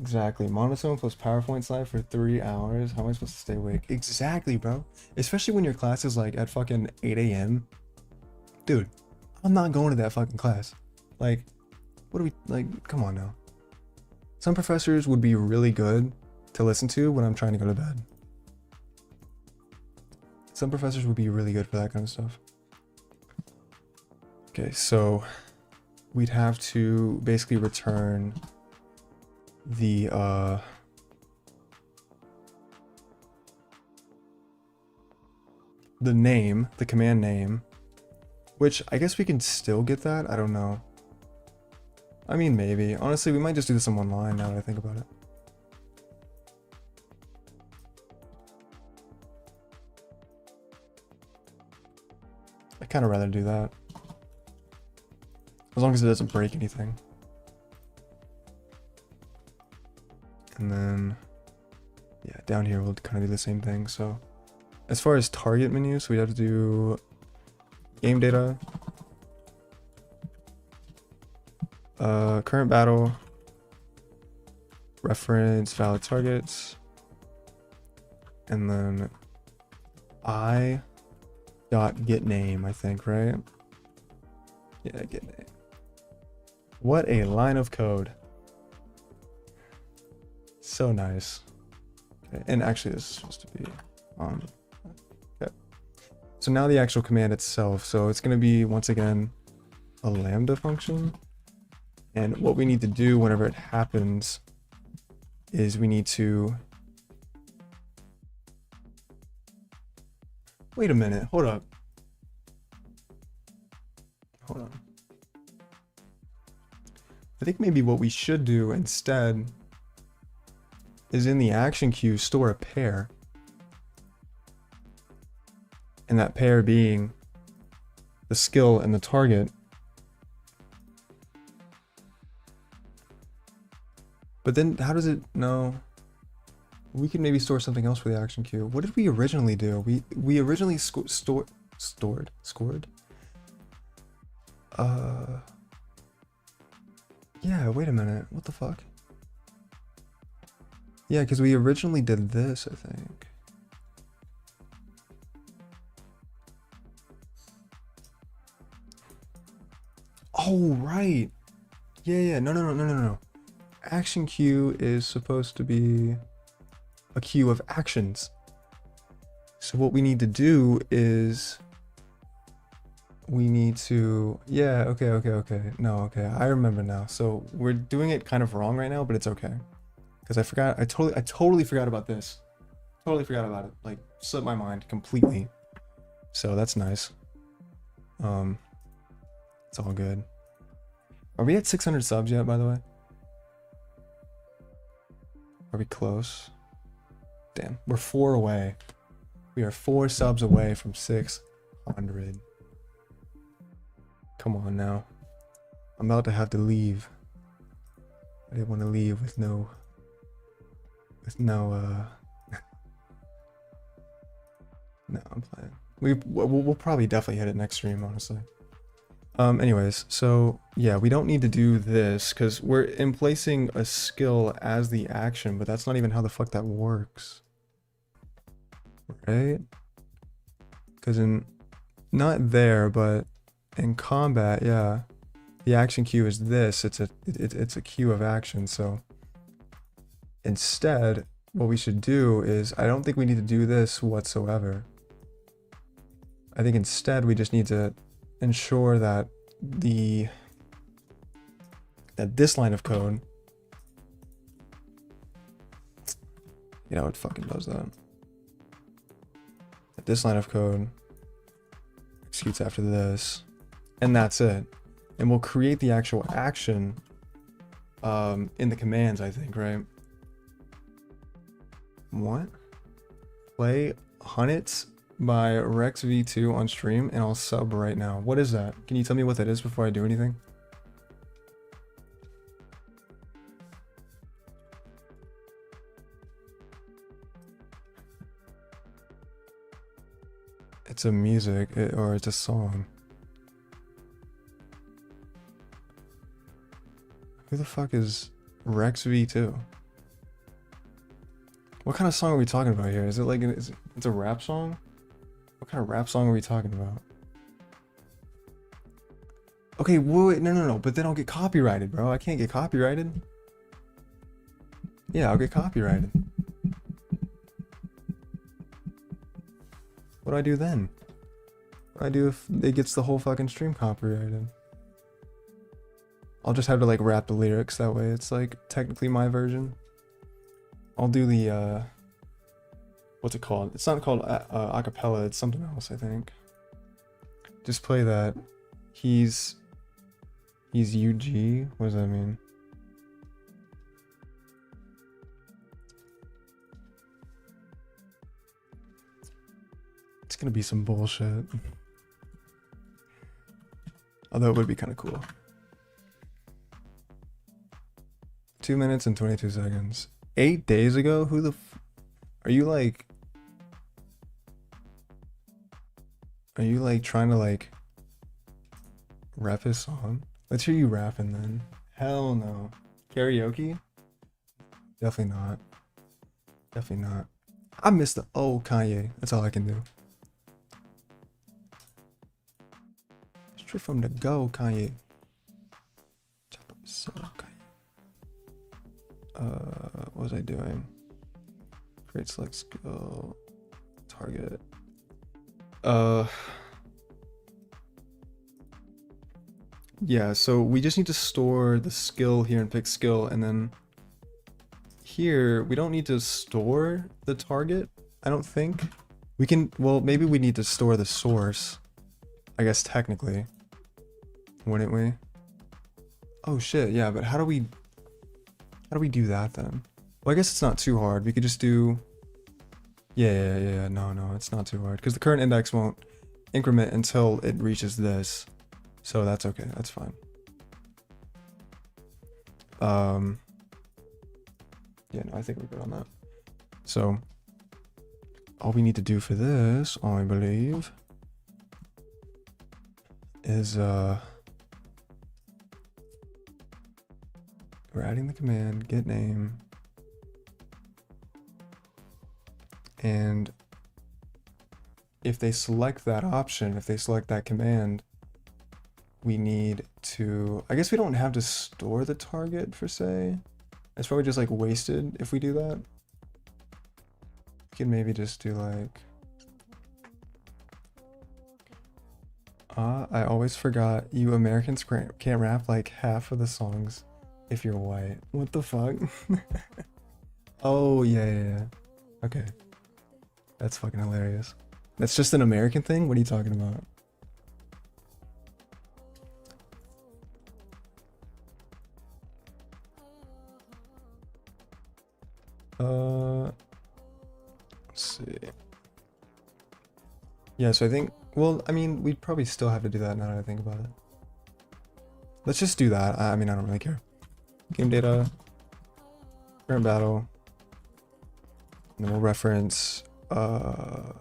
Exactly. Monotone plus PowerPoint slide for 3 hours. How am I supposed to stay awake? Exactly, bro. Especially when your class is like at fucking 8 a.m. Dude, I'm not going to that fucking class. Like, what are we, like, come on now. Some professors would be really good to listen to when I'm trying to go to bed. Some professors would be really good for that kind of stuff. Okay, so we'd have to basically return the name, the command name, which I guess we can still get that. I don't know. I mean, maybe. Honestly, we might just do this in one line now that I think about it. I'd kind of rather do that. As long as it doesn't break anything. And then, yeah, down here we'll kind of do the same thing. So as far as target menus, we have to do game data, current battle, reference valid targets, and then get name, I think, right? Yeah, get name. What a line of code. So nice. Okay, and actually this is supposed to be on. Okay. So now the actual command itself. So it's going to be, once again, a lambda function. And what we need to do whenever it happens is we need to... Wait a minute, hold up. Hold on. I think maybe what we should do instead is in the action queue store a pair. And that pair being the skill and the target. But then how does it, no. We could maybe store something else for the action queue. What did we originally do? We originally scored? Yeah, wait a minute. What the fuck? Yeah, because we originally did this, I think. Oh, right. Yeah, no. Action queue is supposed to be a queue of actions. So what we need to do is we need to, yeah, okay. No, okay, I remember now. So we're doing it kind of wrong right now, but it's okay. Because I forgot, I totally forgot about this. Totally forgot about it. Like, slipped my mind completely. So that's nice. It's all good. Are we at 600 subs yet, by the way? Are we close? Damn, we're 4 away. We are 4 subs away from 600. Come on now. I'm about to have to leave. I didn't want to leave with no no, I'm playing. We'll probably definitely hit it next stream, honestly. Anyways, so yeah, we don't need to do this because we're emplacing a skill as the action, but that's not even how the fuck that works. Right? Because not there, but in combat, yeah, the action queue is this. It's a queue of action. So instead, what we should do is, I don't think we need to do this whatsoever. I think instead we just need to ensure that this line of code You know, it fucking does that. This line of code executes after this, and that's it. And we'll create the actual action in the commands, I think, right? What? Play Hunnits by Rex V2 on stream, and I'll sub right now. What is that? Can you tell me what that is before I do anything? It's a music, or it's a song. Who the fuck is Rex V2? What kind of song are we talking about here? Is it like it's a rap song? What kind of rap song are we talking about? Okay, wait, no. But then I'll get copyrighted, bro. I can't get copyrighted. Yeah, I'll get copyrighted. What do I do then? What do I do if it gets the whole fucking stream copyrighted? I'll just have to like rap the lyrics, that way it's like technically my version. I'll do the what's it called? It's not called acapella, it's something else, I think. Just play that. He's UG. What does that mean? It's gonna be some bullshit. Although it would be kind of cool. 2 minutes and 22 seconds. 8 days ago? Who the are you like? Are you like trying to like rap his song? Let's hear you rapping then. Hell no. Karaoke? Definitely not. Definitely not. I miss the old Kanye. That's all I can do. Straight from the go, Kanye. Chop up so Kanye. What was I doing? Create select skill. Target. Yeah, so we just need to store the skill here and pick skill, and then here we don't need to store the target, I don't think. We can, well, maybe we need to store the source, I guess technically, wouldn't we? Oh shit, yeah, but how do we do that then? Well, I guess it's not too hard. We could just do, yeah, no, it's not too hard, because the current index won't increment until it reaches this. So that's okay, that's fine. Yeah, no, I think we're good on that. So all we need to do for this, I believe, is we're adding the command get name, and if they select that option, if they select that command, we need to, I guess we don't have to store the target per se. It's probably just like wasted if we do that. We can maybe just do like, I always forgot you Americans can't rap like half of the songs if you're white. What the fuck? Oh, yeah. Okay. That's fucking hilarious. That's just an American thing? What are you talking about? Let's see. Yeah, so I think, well, I mean, we'd probably still have to do that now that I think about it. Let's just do that. I mean, I don't really care. Game data, current battle, and then we'll reference the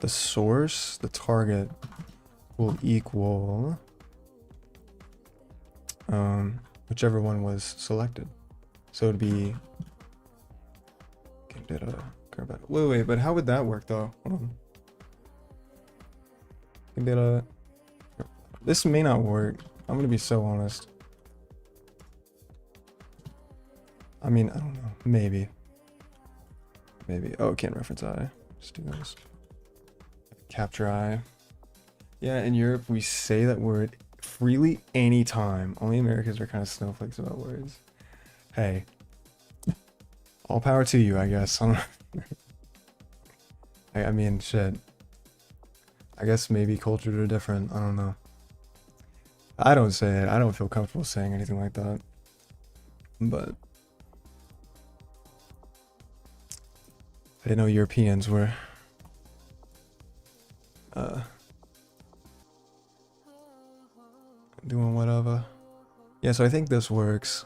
source, the target will equal whichever one was selected. So it'd be game data, current battle. Wait, but how would that work though? Hold on. Game data. This may not work. I'm gonna be so honest. I mean, I don't know. Maybe. Oh, can't reference I. Just do this. Capture I. Yeah, in Europe we say that word freely anytime. Only Americans are kind of snowflakes about words. Hey, All power to you, I guess. I mean, shit. I guess maybe cultures are different. I don't know. I don't say it. I don't feel comfortable saying anything like that. But I didn't know Europeans were doing whatever. Yeah, so I think this works.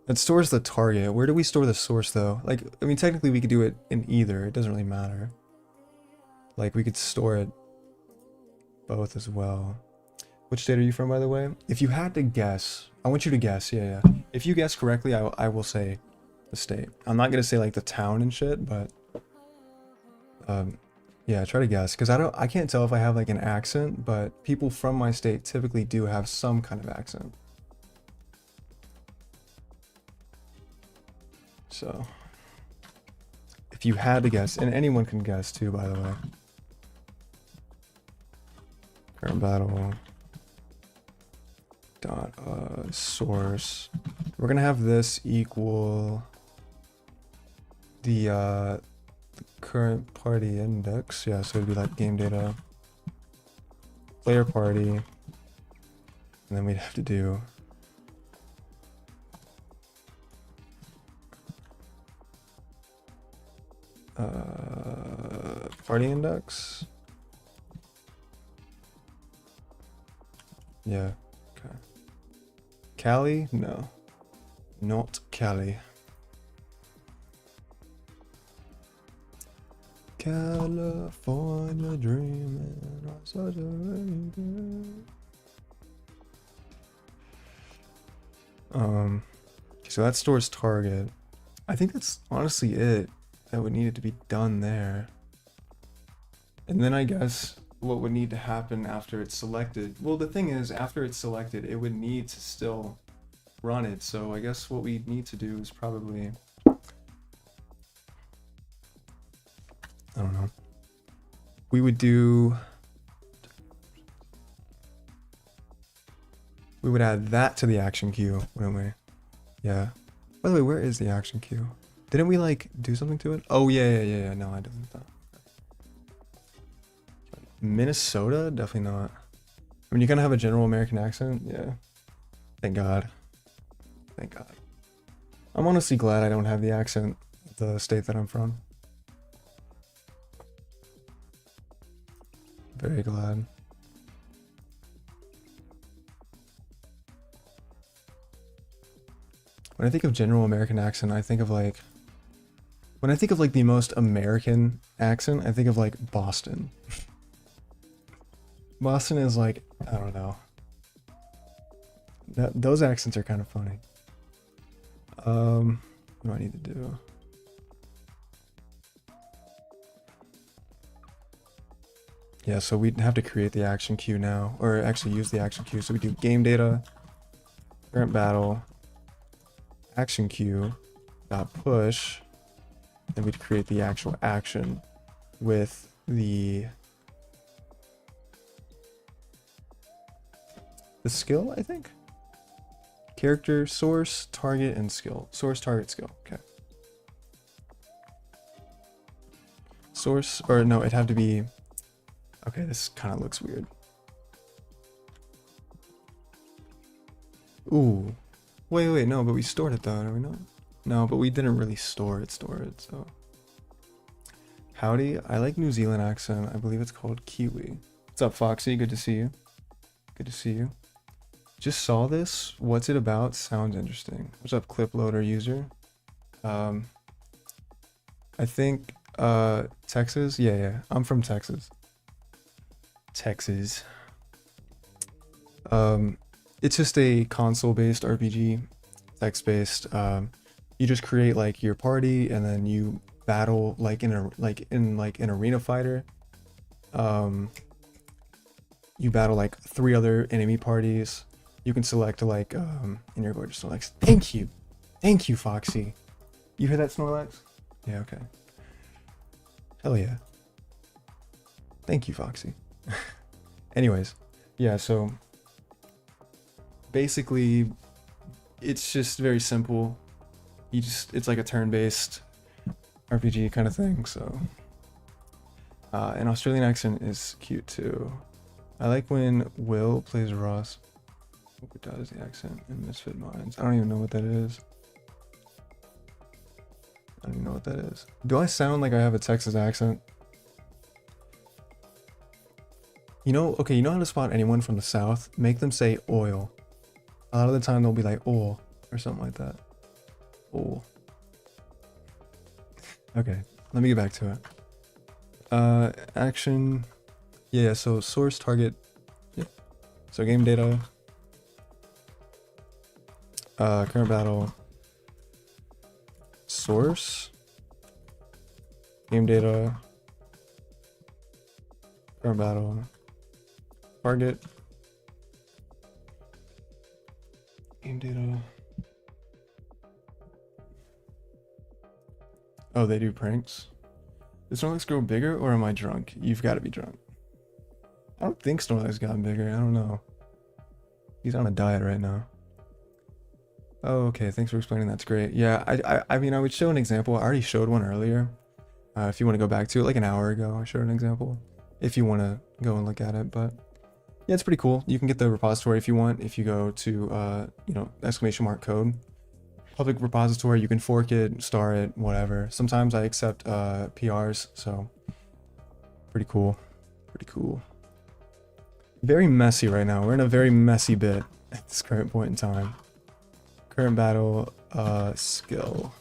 It stores the target. Where do we store the source though? Like, I mean, technically we could do it in either. It doesn't really matter. Like, we could store it both as well. Which state are you from, by the way? If you had to guess, I want you to guess. Yeah. If you guess correctly, I will say the state. I'm not gonna say like the town and shit, but yeah, try to guess. Because I can't tell if I have like an accent, but people from my state typically do have some kind of accent. So, if you had to guess, and anyone can guess too, by the way. Current battle. Dot source. We're gonna have this equal the current party index. Yeah, so it'd be like game data, player party, and then we'd have to do party index. Yeah. Okay. Cali? No. Not Cali. California dreaming. I'm such a so that stores target. I think that's honestly it that would need it to be done there. And then I guess what would need to happen after it's selected. Well, the thing is, after it's selected, it would need to still run it. So I guess what we need to do is probably, I don't know. We would add that to the action queue, wouldn't we? Yeah. By the way, where is the action queue? Didn't we like do something to it? Oh yeah. No, I didn't. Minnesota? Definitely not. I mean, you kind of have a general American accent. Yeah. Thank God. Thank God. I'm honestly glad I don't have the accent of the state that I'm from. Very glad. When I think of general American accent, I think of like... When I think of like the most American accent, I think of like Boston. Boston is like, I don't know. Those accents are kind of funny. What do I need to do? Yeah, so we'd have to create the action queue now, or actually use the action queue. So we do game data, current battle, action queue, dot push, then we'd create the actual action with the skill, I think. Character, source, target, and skill. Source, target, skill. Okay. Source, or no, it'd have to be... Okay, this kind of looks weird. Ooh. Wait, no, but we stored it though, did we not? No, but we didn't really store it, so... Howdy, I like New Zealand accent. I believe it's called Kiwi. What's up, Foxy? Good to see you. Good to see you. Just saw this. What's it about? Sounds interesting. What's up, clip loader user? I think Texas. Yeah. I'm from Texas. It's just a console-based RPG, text-based. You just create like your party, and then you battle like in an arena fighter. You battle like 3 other enemy parties. You can select like and you're going to select. Thank you, Foxy. You hear that, Snorlax? Yeah, okay. Hell yeah. Thank you, Foxy. Anyways, yeah, so basically it's just very simple. It's like a turn-based RPG kind of thing. So, an Australian accent is cute too. I like when Will plays Ross. Who does the accent in Misfit Minds? I don't even know what that is. I don't even know what that is. Do I sound like I have a Texas accent? You know, okay, you know how to spot anyone from the South? Make them say oil. A lot of the time they'll be like oil or something like that. Oil. Okay, let me get back to it. Action. Yeah, so source, target. Yeah. So game data. Current battle. Source. Game data. Current battle. Target. Game data. Oh, they do pranks? Does Snorlax grow bigger or am I drunk? You've got to be drunk. I don't think Snorlax gotten bigger. I don't know. He's on a diet right now. Oh, okay. Thanks for explaining. That's great. Yeah, I mean, I would show an example. I already showed one earlier. If you want to go back to it, like an hour ago, I showed an example. If you want to go and look at it, but yeah, it's pretty cool. You can get the repository if you want. If you go to, you know, !code. Public repository, you can fork it, star it, whatever. Sometimes I accept PRs, so pretty cool. Pretty cool. Very messy right now. We're in a very messy bit at this current point in time. Current battle, skill.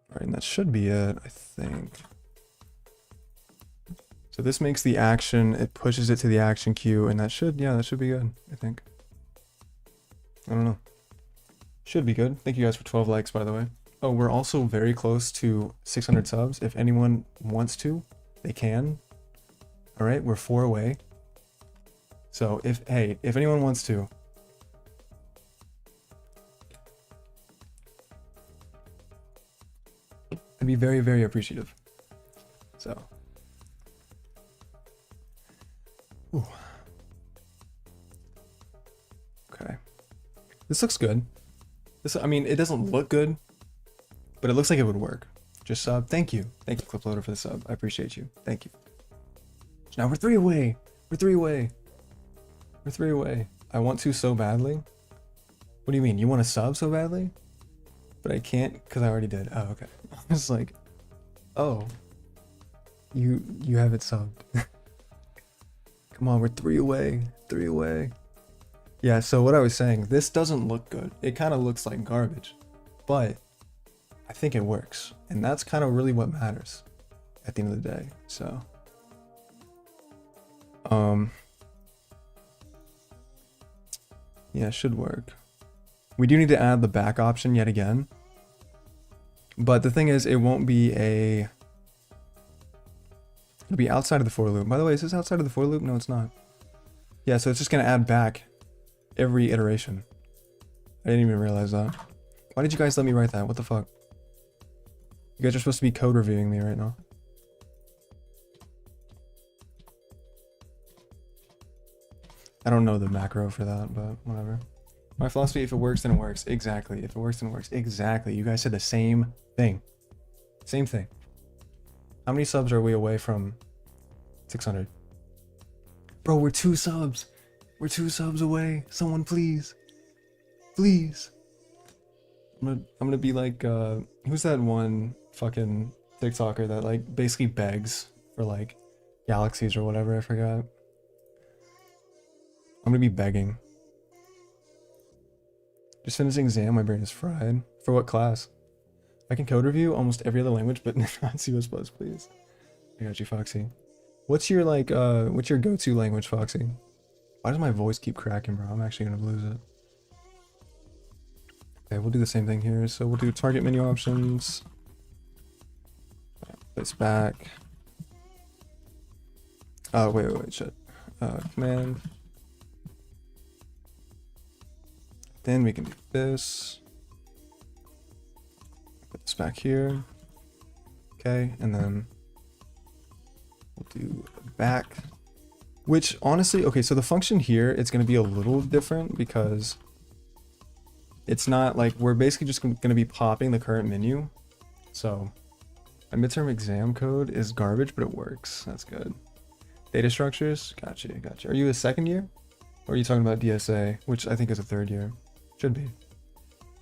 Alright, and that should be it, I think. So this makes the action, it pushes it to the action queue, and that should, yeah, that should be good, I think. I don't know. Should be good. Thank you guys for 12 likes, by the way. Oh, we're also very close to 600 subs. If anyone wants to, they can. All right, we're 4 away. So if anyone wants to, I'd be very, very appreciative. So. Ooh. Okay. This looks good. This, I mean, it doesn't look good, but it looks like it would work. Just sub. Thank you. Thank you, Cliploader, for the sub. I appreciate you. Thank you. So now we're 3 away. We're 3 away. We're 3 away. I want to so badly. What do you mean? You want to sub so badly? But I can't because I already did. Oh, okay. I was like, oh, you have it subbed. Come on, we're 3 away. 3 away. Yeah, so what I was saying, this doesn't look good. It kind of looks like garbage, but I think it works. And that's kind of really what matters at the end of the day. So, yeah, it should work. We do need to add the back option yet again. But the thing is, it won't be it'll be outside of the for loop. By the way, is this outside of the for loop? No, it's not. Yeah, so it's just going to add back every iteration. I didn't even realize that. Why did you guys let me write that? What the fuck? You guys are supposed to be code reviewing me right now. I don't know the macro for that, but whatever. My philosophy, if it works, then it works. Exactly. If it works, then it works. Exactly. You guys said the same thing. Same thing. How many subs are we away from 600? Bro, we're 2 subs. We're 2 subs away. Someone please. Please. I'm gonna be like, who's that one fucking TikToker that like basically begs for like galaxies or whatever, I forgot. I'm gonna be begging. Just finishing exam, my brain is fried. For what class? I can code review almost every other language, but not C++, please. I got you, Foxy. What's your like, what's your go-to language, Foxy? Why does my voice keep cracking, bro? I'm actually gonna lose it. Okay, we'll do the same thing here. So we'll do target menu options. Place back. Wait, shit. Command. Then we can do this. Put this back here. Okay, and then we'll do back. Which honestly, okay, so the function here, it's going to be a little different because it's not like, we're basically just going to be popping the current menu. So My midterm exam code is garbage, but it works. That's good. Data structures? Gotcha, gotcha. Are you a second year? Or are you talking about DSA, which I think is a third year? Should be. Do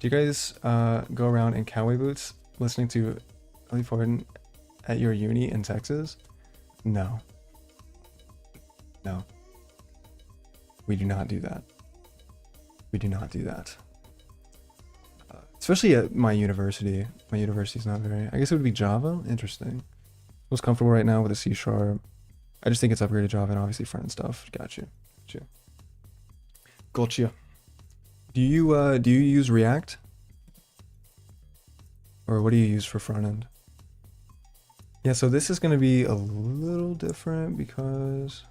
you guys go around in cowboy boots listening to Ellie Forden at your uni in Texas? No. No. We do not do that. We do not do that. Especially at my university. My university's not very... I guess it would be Java? Interesting. Most comfortable right now with a C#. I just think it's upgraded Java and obviously front end stuff. Gotcha. Gotcha. Gotcha. Do you use React? Or what do you use for front end? Yeah, so this is going to be a little different because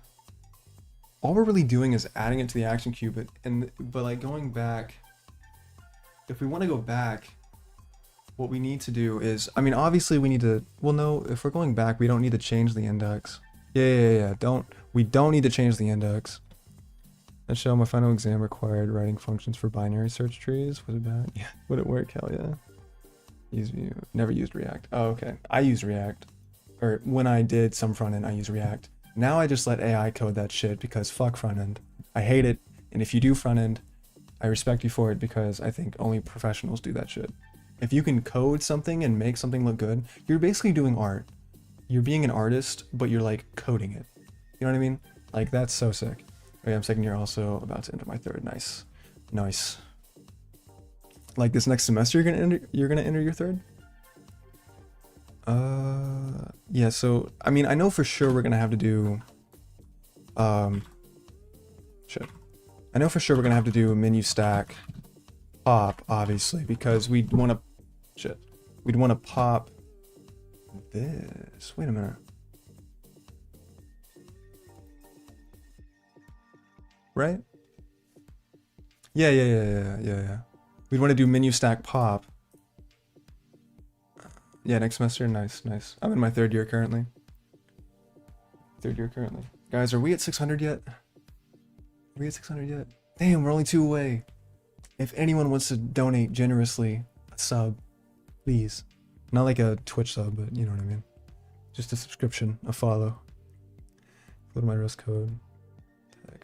all we're really doing is adding it to the action queue, but like going back, if we want to go back, what we need to do is, I mean, obviously we need to, well, no, if we're going back, we don't need to change the index. Yeah. We don't need to change the index. And show my final exam required writing functions for binary search trees. Was it bad? Yeah. Would it work? Hell yeah. Use Vue. Never used React. Oh, okay. I use React. Or when I did some front end, I use React. Now I just let AI code that shit because fuck front end. I hate it. And if you do front end, I respect you for it because I think only professionals do that shit. If you can code something and make something look good, you're basically doing art. You're being an artist, but you're like coding it. You know what I mean? Like that's so sick. Okay, I'm second year also, about to enter my third. Nice. Nice. Like this next semester you're gonna enter your third? Yeah, so I mean I know for sure we're gonna have to do shit. I know for sure we're gonna have to do a menu stack pop, obviously, because we'd wanna we'd wanna pop this. Wait a minute. Right? Yeah. We'd want to do menu stack pop. Yeah, next semester. Nice. I'm in my third year currently. Guys, are we at 600 yet? Are we at 600 yet? Damn, we're only 2 away. If anyone wants to donate generously a sub, please. Not like a Twitch sub, but you know what I mean. Just a subscription, a follow. Go to my Rust code.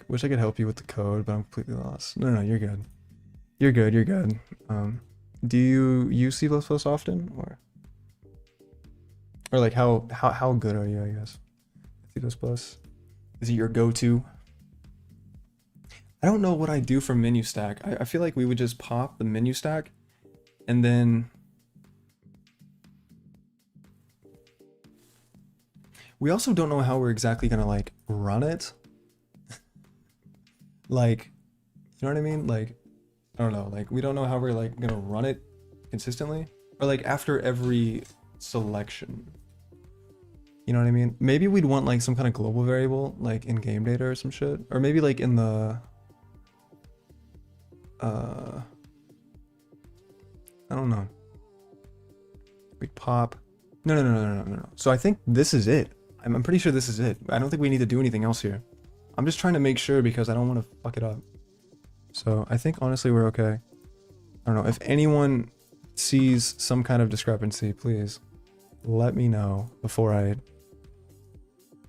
Wish I could help you with the code, but I'm completely lost. No, you're good. You're good. Do you use C++ often, or like how good are you? I guess C++. Is it your go-to? I don't know what I do for menu stack. I feel like we would just pop the menu stack, and then we also don't know how we're exactly gonna like run it. Like, you know what I mean? Like, I don't know, like we don't know how we're like gonna run it consistently, or like after every selection. You know what I mean? Maybe we'd want like some kind of global variable, like in game data or some shit, or maybe like in the I don't know. We pop. No. So I think this is it. I'm pretty sure this is it. I don't think we need to do anything else here. I'm just trying to make sure because I don't want to fuck it up. So I think honestly we're okay. I don't know. If anyone sees some kind of discrepancy, please let me know before I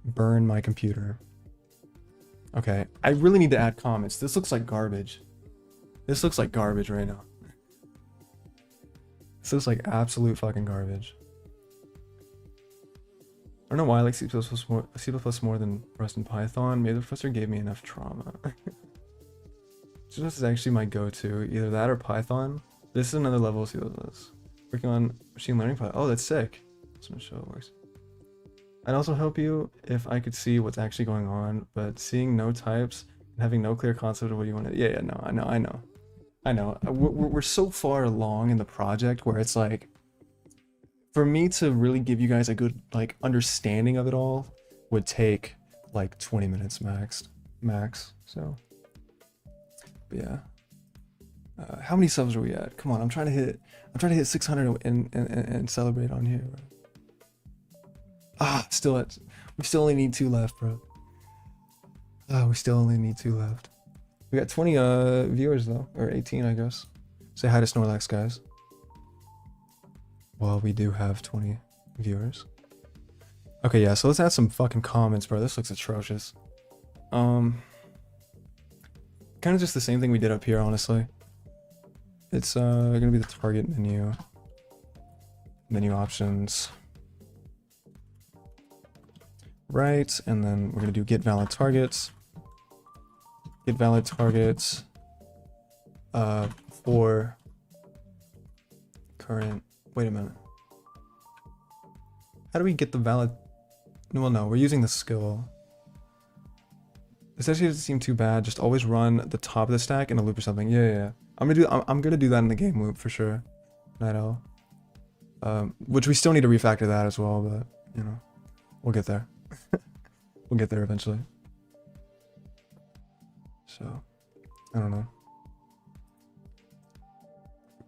burn my computer. Okay. I really need to add comments. This looks like garbage. This looks like garbage right now. This looks like absolute fucking garbage. I don't know why I like C++ more than Rust and Python. Maybe the professor gave me enough trauma. C++ is actually my go-to. Either that or Python. This is another level of C++. Working on machine learning Python. Oh, that's sick. Just want to show it works. I'd also help you if I could see what's actually going on, but seeing no types and having no clear concept of what you want to... Yeah, no, I know. We're so far along in the project where it's like... For me to really give you guys a good like understanding of it all would take like 20 minutes max. So yeah. How many subs are we at? Come on, I'm trying to hit 600 and celebrate on here. We still only need 2 left, bro. We still only need 2 left. We got 20 viewers though, or 18 I guess. Say hi to Snorlax, guys. Well, we do have 20. viewers. Okay, yeah, so let's add some fucking comments, bro. This looks atrocious. Kind of just the same thing we did up here, honestly. It's gonna be the target menu. Menu options. Right, and then we're gonna do get valid targets. Get valid targets for current. Wait a minute. How do we get the valid? Well, no, we're using the skill. This actually doesn't seem too bad. Just always run the top of the stack in a loop or something. Yeah. I'm gonna do that in the game loop for sure. Night Owl. Which we still need to refactor that as well, but you know, we'll get there. We'll get there eventually. So, I don't know.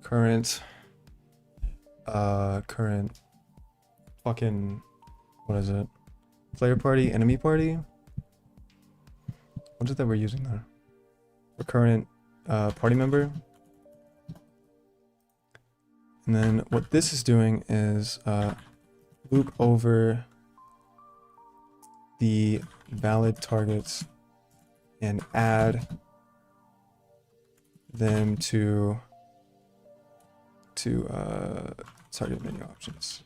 Current fucking, what is it? Player party, enemy party? What is it that we're using there? For current party member. And then what this is doing is loop over the valid targets and add them to target menu options.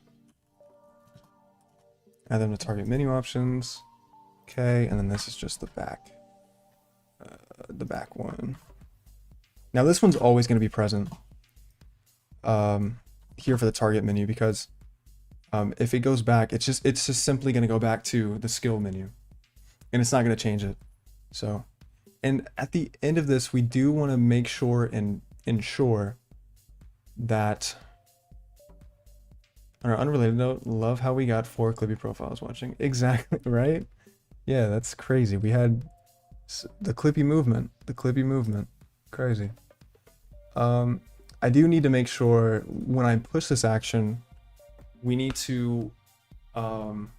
Add them to target menu options. Okay, and then this is just the back one. Now this one's always going to be present here for the target menu, because if it goes back, it's just simply going to go back to the skill menu, and it's not going to change it. So, and at the end of this, we do want to make sure and ensure that. On an unrelated note, love how we got 4 Clippy profiles watching. Exactly, right? Yeah, that's crazy. We had the Clippy movement. Crazy. I do need to make sure when I push this action, we need to, well,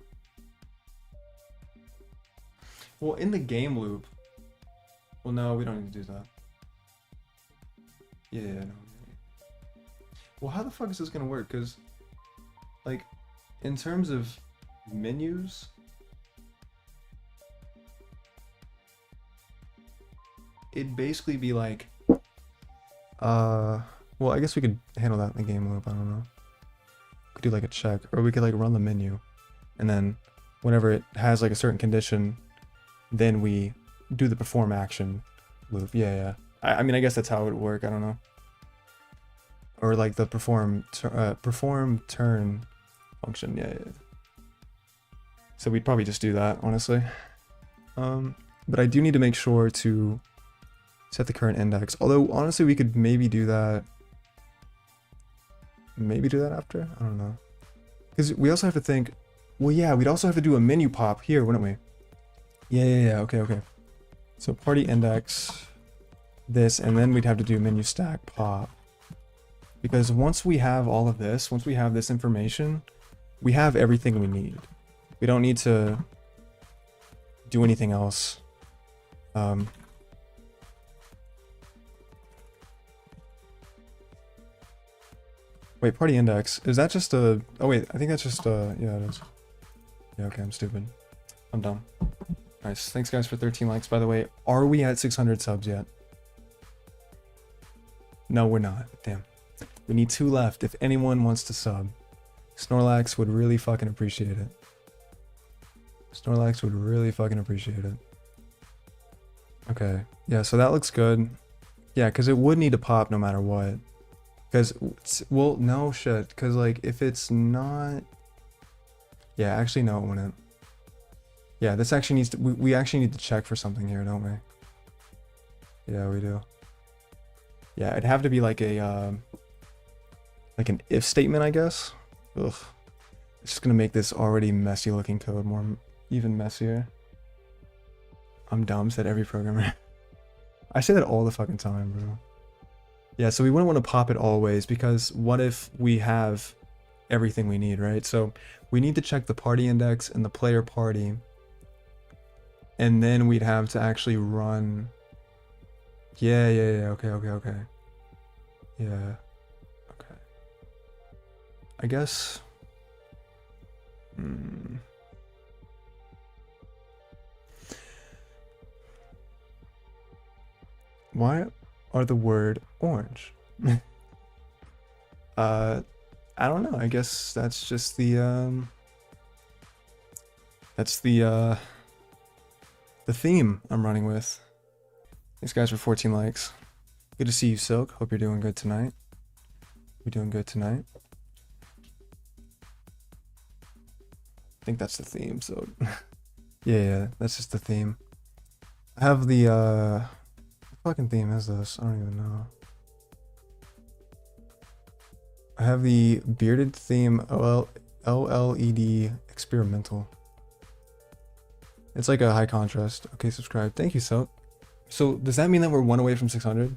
in the game loop, well, no, we don't need to do that. Yeah, no. Well, how the fuck is this gonna work? Because, like, in terms of menus, it'd basically be like, well, I guess we could handle that in the game loop. I don't know. We could do like a check, or we could like run the menu, and then whenever it has like a certain condition, then we do the perform action loop. Yeah. I mean, I guess that's how it would work. I don't know. Or like the perform turn function. Yeah. So we'd probably just do that, honestly. But I do need to make sure to set the current index. Although honestly, we could maybe do that. Maybe do that after? I don't know. Because we also have to think, well, yeah, we'd also have to do a menu pop here, wouldn't we? Yeah. Okay. So party index, this, and then we'd have to do menu stack pop. Because once we have all of this, once we have this information, we have everything we need. We don't need to do anything else. Wait, party index. Is that just a... Oh wait, I think that's just a... Yeah, it is. Yeah, okay, I'm stupid. I'm dumb. Nice. Thanks guys for 13 likes, by the way. Are we at 600 subs yet? No, we're not. Damn. We need 2 left if anyone wants to sub. Snorlax would really fucking appreciate it. Snorlax would really fucking appreciate it. Okay. Yeah, so that looks good. Yeah, because it would need to pop no matter what. Because, well, no shit. Because, like, if it's not... Yeah, actually, no, it wouldn't. Yeah, this actually needs to... We actually need to check for something here, don't we? Yeah, we do. Yeah, it'd have to be like a... like an if statement, I guess. Ugh. It's just gonna make this already messy looking code more... even messier. I'm dumb, said every programmer. I say that all the fucking time, bro. Yeah, so we wouldn't want to pop it always, because what if we have everything we need, right? So we need to check the party index and the player party, and then we'd have to actually run... Yeah, okay. Yeah, okay. I guess... Hmm. Why are the word orange? I don't know. I guess that's just that's the theme I'm running with. Thanks guys for 14 likes. Good to see you, Silk. Hope you're doing good tonight. You're doing good tonight. I think that's the theme, so yeah, that's just the theme. I have the what fucking theme is this? I don't even know. I have the bearded theme OLED experimental. It's like a high contrast. Okay, subscribe. Thank you, Silk. So does that mean that we're one away from 600?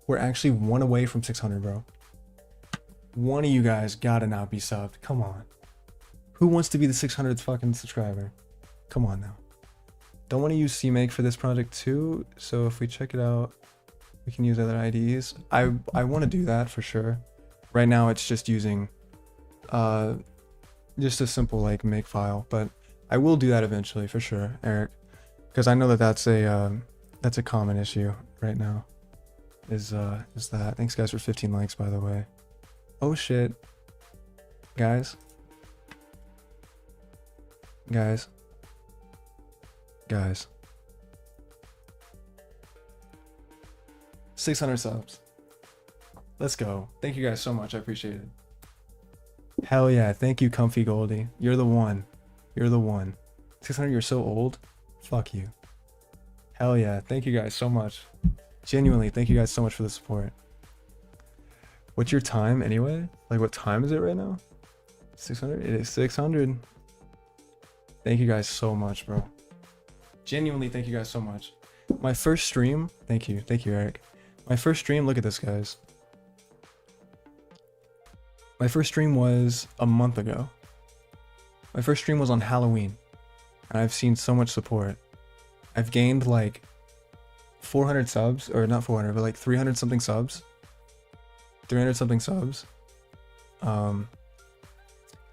We're actually one away from 600, bro. One of you guys gotta not be subbed. Come on. Who wants to be the 600th fucking subscriber? Come on now. Don't want to use CMake for this project too. So if we check it out, we can use other IDs. I want to do that for sure. Right now it's just using just a simple like make file, but I will do that eventually for sure, Eric, because I know that that's a common issue right now. Is that. Thanks guys for 15 likes, by the way. Oh shit. Guys. 600 subs. Let's go. Thank you guys so much. I appreciate it. Hell yeah. Thank you, Comfy Goldie. You're the one. You're the one. 600, you're so old. Fuck you. Hell yeah. Thank you guys so much. Genuinely, thank you guys so much for the support. What's your time anyway? Like, what time is it right now? 600? It is 600. Thank you guys so much, bro. Genuinely, thank you guys so much. My first stream, thank you, Eric. My first stream, look at this, guys. My first stream was a month ago. My first stream was on Halloween, and I've seen so much support. I've gained like 400 subs, or not 400, but like 300 something subs. 300 something subs.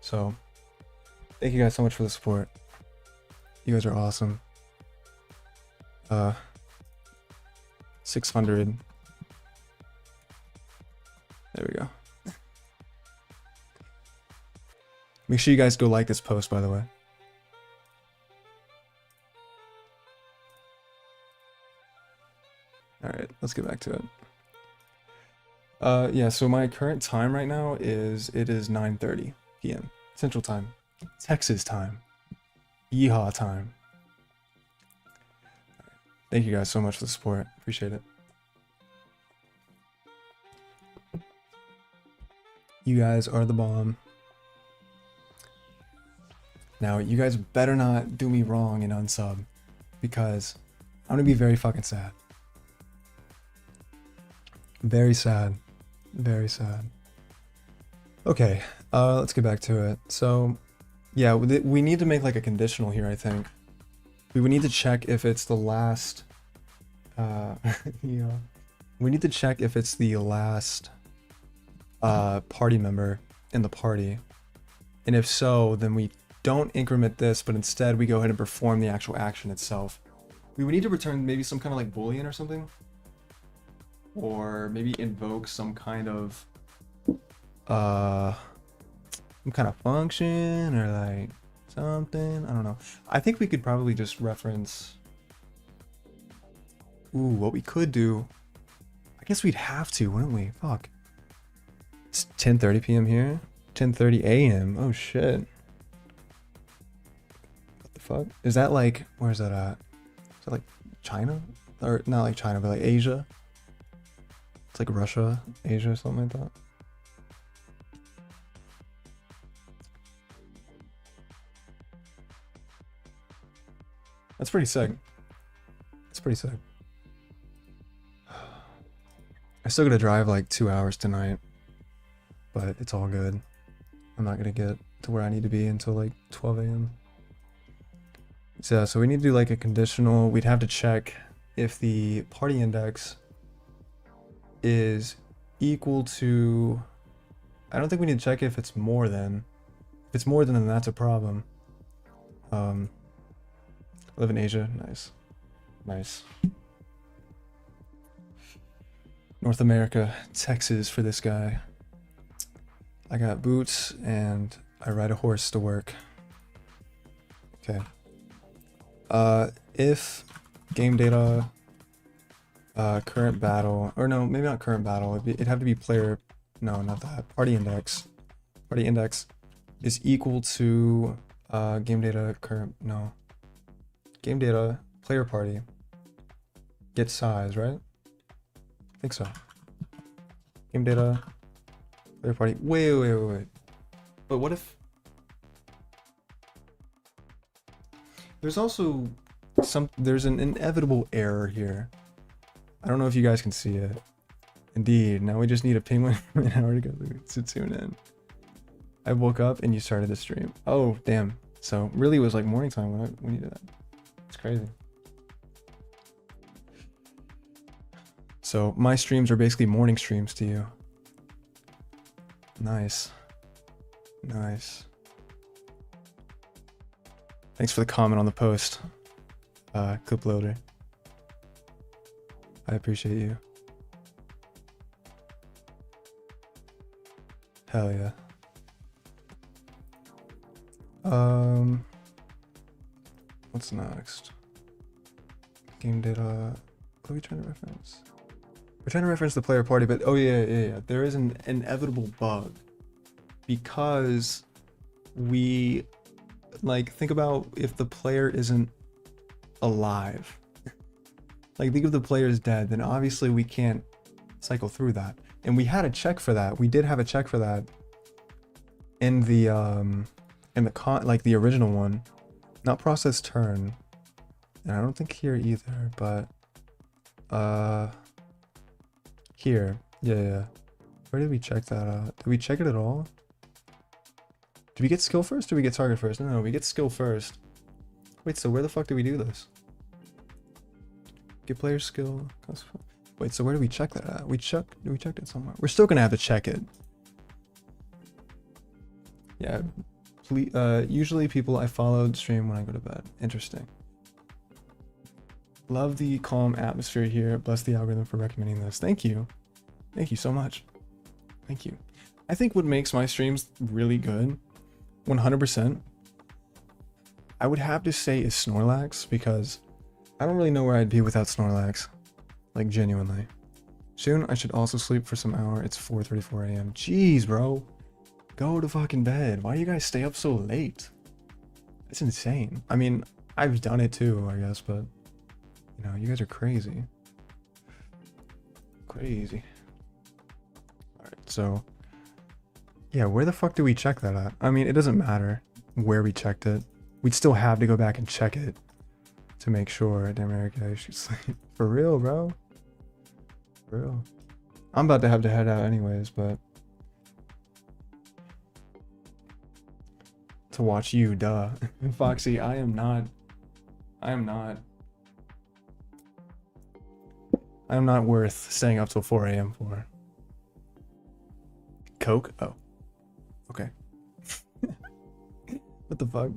So thank you guys so much for the support. You guys are awesome. 600. There we go. Make sure you guys go like this post, by the way. All right, let's get back to it. Yeah, so my current time right now is 9:30 p.m. Central Time, Texas time, yeehaw time. Thank you guys so much for the support. Appreciate it. You guys are the bomb. Now, you guys better not do me wrong and unsub, because I'm gonna be very fucking sad. Very sad. Very sad. Okay, let's get back to it. So, yeah, we need to make like a conditional here, I think. We would need to check if it's the last, yeah. We need to check if it's the last party member in the party. And if so, then we don't increment this, but instead we go ahead and perform the actual action itself. We would need to return maybe some kind of like boolean or something. Or maybe invoke some kind of function or like something. I don't know. I think we could probably just reference. Ooh, what we could do. I guess we'd have to, wouldn't we? Fuck. It's 10:30 p.m. here. 10:30 a.m. Oh shit. What the fuck? Is that like, where's that at? Is that like China? Or not like China, but like Asia? It's like Russia, Asia, or something like that. That's pretty sick. It's pretty sick. I still gotta drive like 2 hours tonight, but it's all good. I'm not gonna get to where I need to be until like 12 a.m. So yeah, so we need to do like a conditional. We'd have to check if the party index is equal to, I don't think we need to check if it's more than, If it's more than that, that's a problem. I live in Asia. Nice. Nice. North America, Texas for this guy. I got boots and I ride a horse to work. Okay. If game data, current battle, or no, maybe not current battle. It'd have to be player. No, not that. Party index. Party index is equal to game data current. No. Game data player party. Get size, right? I think so. Game data player party. Wait. But what if there's also there's an inevitable error here. I don't know if you guys can see it. Indeed, now we just need a penguin an hour to tune in. I woke up and you started the stream. Oh, damn. So really it was like morning time when you did that. It's crazy. So my streams are basically morning streams to you. Nice. Nice. Thanks for the comment on the post, clip loader. I appreciate you. Hell yeah. What's next? Game data. What are we trying to reference? We're trying to reference the player party, but oh yeah. There is an inevitable bug because we think about if the player isn't alive. Like think if the player is dead, then obviously we can't cycle through that. And we had a check for that. We did have a check for that in the the original one, not process turn, and I don't think here either. But here, yeah. Where did we check that out? Did we check it at all? Did we get skill first? Or did we get target first? No, we get skill first. Wait, so where the fuck did we do this? Get player skill. Wait, so where do we check that at? We checked it somewhere. We're still gonna have to check it. Yeah. Usually people I followed stream when I go to bed. Interesting. Love the calm atmosphere here. Bless the algorithm for recommending this. Thank you. Thank you so much. Thank you. I think what makes my streams really good, 100%, I would have to say is Snorlax, because I don't really know where I'd be without Snorlax. Like, genuinely. Soon, I should also sleep for some hour. It's 4:34 a.m. Jeez, bro. Go to fucking bed. Why do you guys stay up so late? That's insane. I mean, I've done it too, I guess, but you know, you guys are crazy. Crazy. Alright, so yeah, where the fuck do we check that at? I mean, it doesn't matter where we checked it. We'd still have to go back and check it to make sure. Damn, Eric, I should sleep. For real, bro. For real. I'm about to have to head out anyways, but to watch you, duh. Foxy, I am not worth staying up till 4 a.m. for. Coke? Oh. Okay. What the fuck?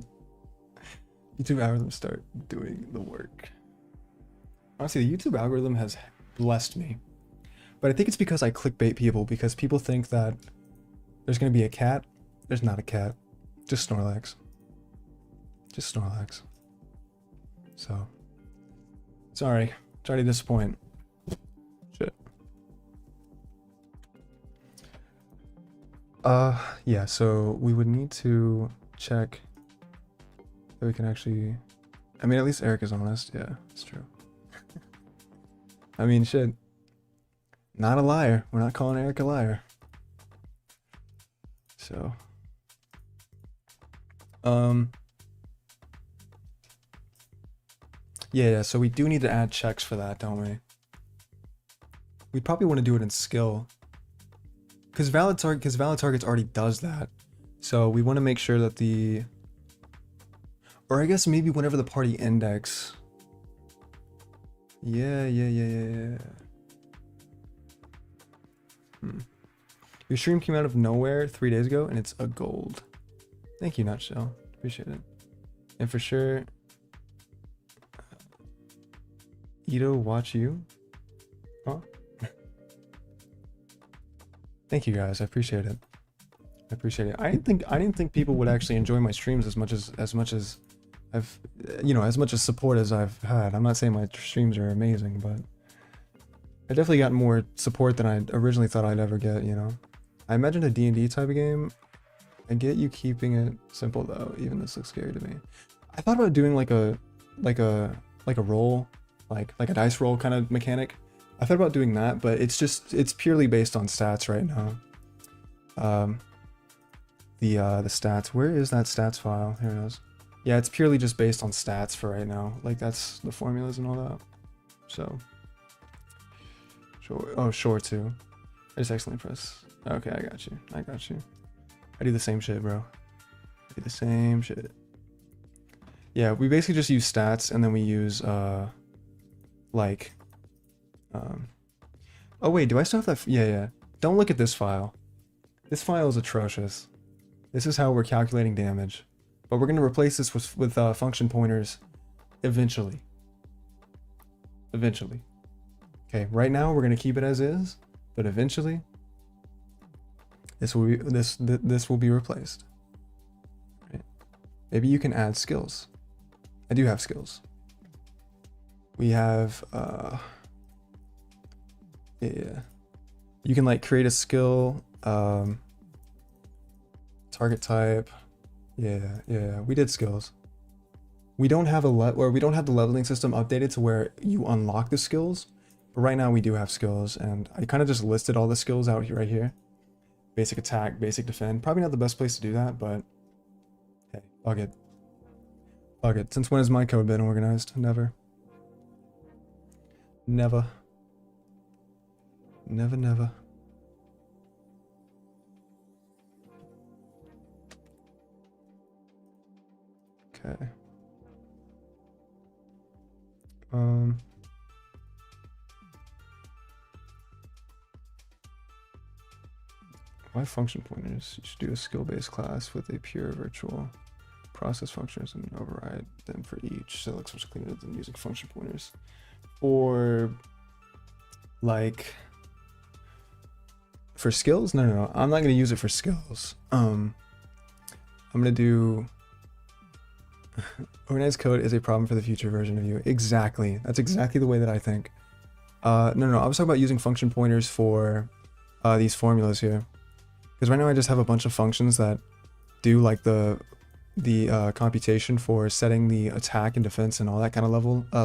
YouTube algorithm start doing the work. Honestly, the YouTube algorithm has blessed me. But I think it's because I clickbait people, because people think that there's gonna be a cat. There's not a cat. Just Snorlax. Just Snorlax. So. Sorry to disappoint. Shit. Yeah, so we would need to check that we can actually, I mean, at least Eric is honest. Yeah, it's true. I mean, shit. Not a liar. We're not calling Eric a liar. So. Yeah, so we do need to add checks for that, don't we? We'd probably want to do it in skill. Because valid targets already does that. So we want to make sure that the, or I guess maybe whenever the party index. Yeah. Your stream came out of nowhere 3 days ago and it's a gold. Thank you, Nutshell. Appreciate it. And for sure, Ito, watch you. Huh? Thank you guys. I appreciate it. I appreciate it. I didn't think people would actually enjoy my streams as much as I've, you know, as much as support as I've had. I'm not saying my streams are amazing, but I definitely got more support than I originally thought I'd ever get, you know. I imagined a D&D type of game. I get you keeping it simple though. Even this looks scary to me. I thought about doing like a roll, like a dice roll kind of mechanic. I thought about doing that, but it's purely based on stats right now. The stats, where is that stats file? Here it is. Yeah, it's purely just based on stats for right now. Like that's the formulas and all that. So sure. Oh, sure too. I just excellent press. Okay, I got you. I do the same shit, bro. I do the same shit. Yeah, we basically just use stats and then we use oh wait, do I still have that? Yeah. Don't look at this file. This file is atrocious. This is how we're calculating damage. But we're going to replace this with function pointers eventually. Eventually. Okay, right now we're going to keep it as is, but eventually this will be replaced. Right. Maybe you can add skills. I do have skills. We have yeah. You can like create a skill, target type. Yeah, we did skills. We don't have the leveling system updated to where you unlock the skills, but right now we do have skills, and I kind of just listed all the skills out here right here. Basic attack, basic defend. Probably not the best place to do that, but hey, fuck it. Fuck it. Since when has my code been organized? Never. Never. Never. Okay. Why function pointers? You should do a skill-based class with a pure virtual process functions and override them for each, so it looks much cleaner than using function pointers. Or like for skills? No. I'm not gonna use it for skills. I'm gonna do organized code is a problem for the future version of you. Exactly. That's exactly the way that I think. No. I was talking about using function pointers for these formulas here. Because right now I just have a bunch of functions that do like the computation for setting the attack and defense and all that kind of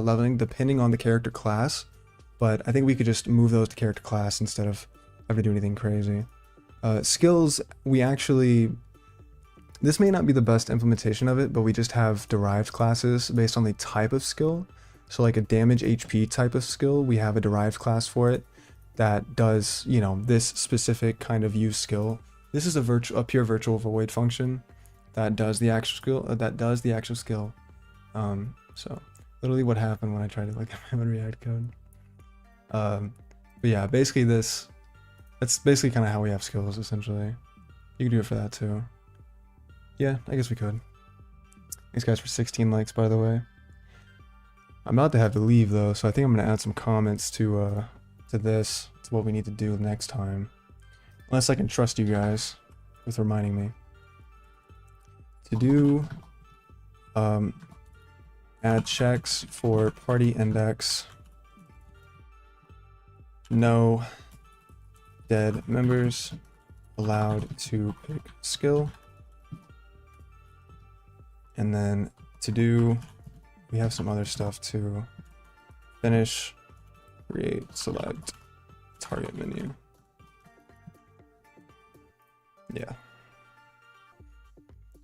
leveling depending on the character class. But I think we could just move those to character class instead of having to do anything crazy. Skills, we actually... This may not be the best implementation of it, but we just have derived classes based on the type of skill. So like a damage HP type of skill, we have a derived class for it that does, you know, this specific kind of use skill. This is a pure virtual void function that does the actual skill. So literally what happened when I tried to look at my React code. But yeah, basically that's basically kind of how we have skills essentially. You can do it for that too. Yeah, I guess we could. Thanks guys for 16 likes, by the way. I'm about to have to leave though, so I think I'm gonna add some comments to this. It's what we need to do next time. Unless I can trust you guys with reminding me. To do add checks for party index. No dead members allowed to pick skill. And then to do, we have some other stuff to finish, create, select, target menu. Yeah.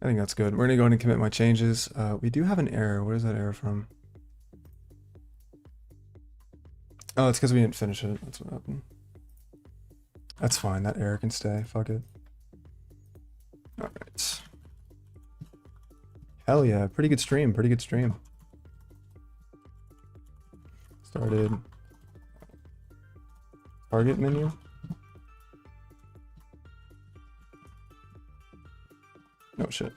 I think that's good. We're gonna go ahead and commit my changes. We do have an error. Where is that error from? Oh, it's because we didn't finish it. That's what happened. That's fine. That error can stay. Fuck it. All right. Hell yeah. Pretty good stream. Pretty good stream. Started. Target menu. No shit.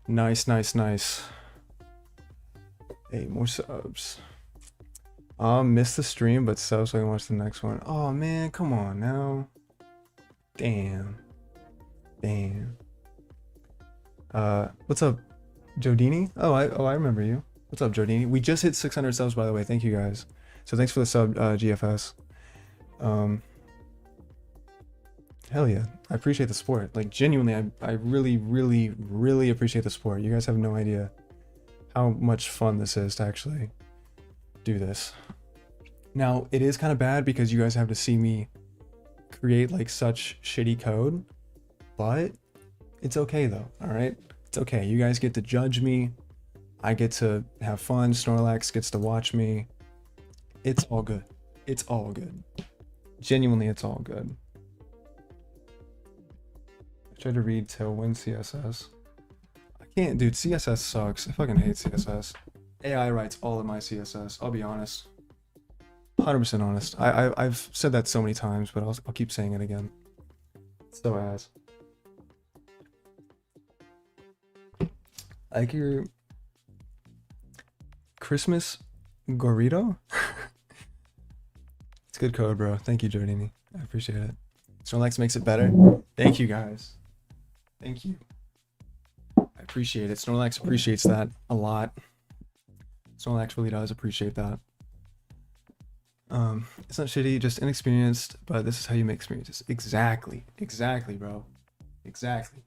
Nice, nice, nice. 8 more subs. Missed the stream, but sub so I can watch the next one. Oh man, come on now. Damn. Damn. What's up, Jodini? Oh, I remember you. What's up, Jodini? We just hit 600 subs, by the way. Thank you guys. So thanks for the sub, GFS. Hell yeah. I appreciate the support. Like, genuinely, I really, really, really appreciate the support. You guys have no idea how much fun this is to actually do this. Now, it is kind of bad because you guys have to see me create like such shitty code, but it's okay though, all right? It's okay. You guys get to judge me. I get to have fun. Snorlax gets to watch me. It's all good. It's all good. Genuinely, it's all good. I tried to read Tailwind CSS. I can't, dude. CSS sucks. I fucking hate CSS. AI writes all of my CSS. I'll be honest. 100% honest. I've said that so many times, but I'll keep saying it again. So ass. I like your Christmas Gorito. It's good code, bro. Thank you, Jordini. I appreciate it. Snorlax makes it better. Thank you, guys. Thank you. I appreciate it. Snorlax appreciates that a lot. Snorlax really does appreciate that. It's not shitty, just inexperienced, but this is how you make experiences. Exactly. Exactly, bro. Exactly.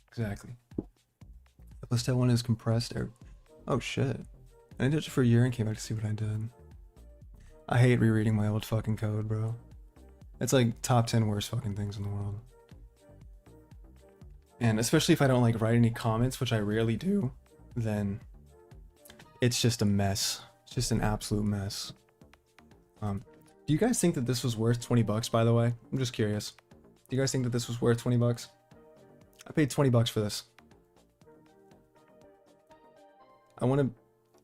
Exactly. The plus that one is compressed air. Oh shit. I did it for a year and came back to see what I did. I hate rereading my old fucking code, bro. It's like top 10 worst fucking things in the world. And especially if I don't like write any comments, which I rarely do, then it's just a mess. It's just an absolute mess. Do you guys think that this was worth 20 bucks, by the way? I'm just curious. Do you guys think that this was worth 20 bucks? I paid 20 bucks for this. I want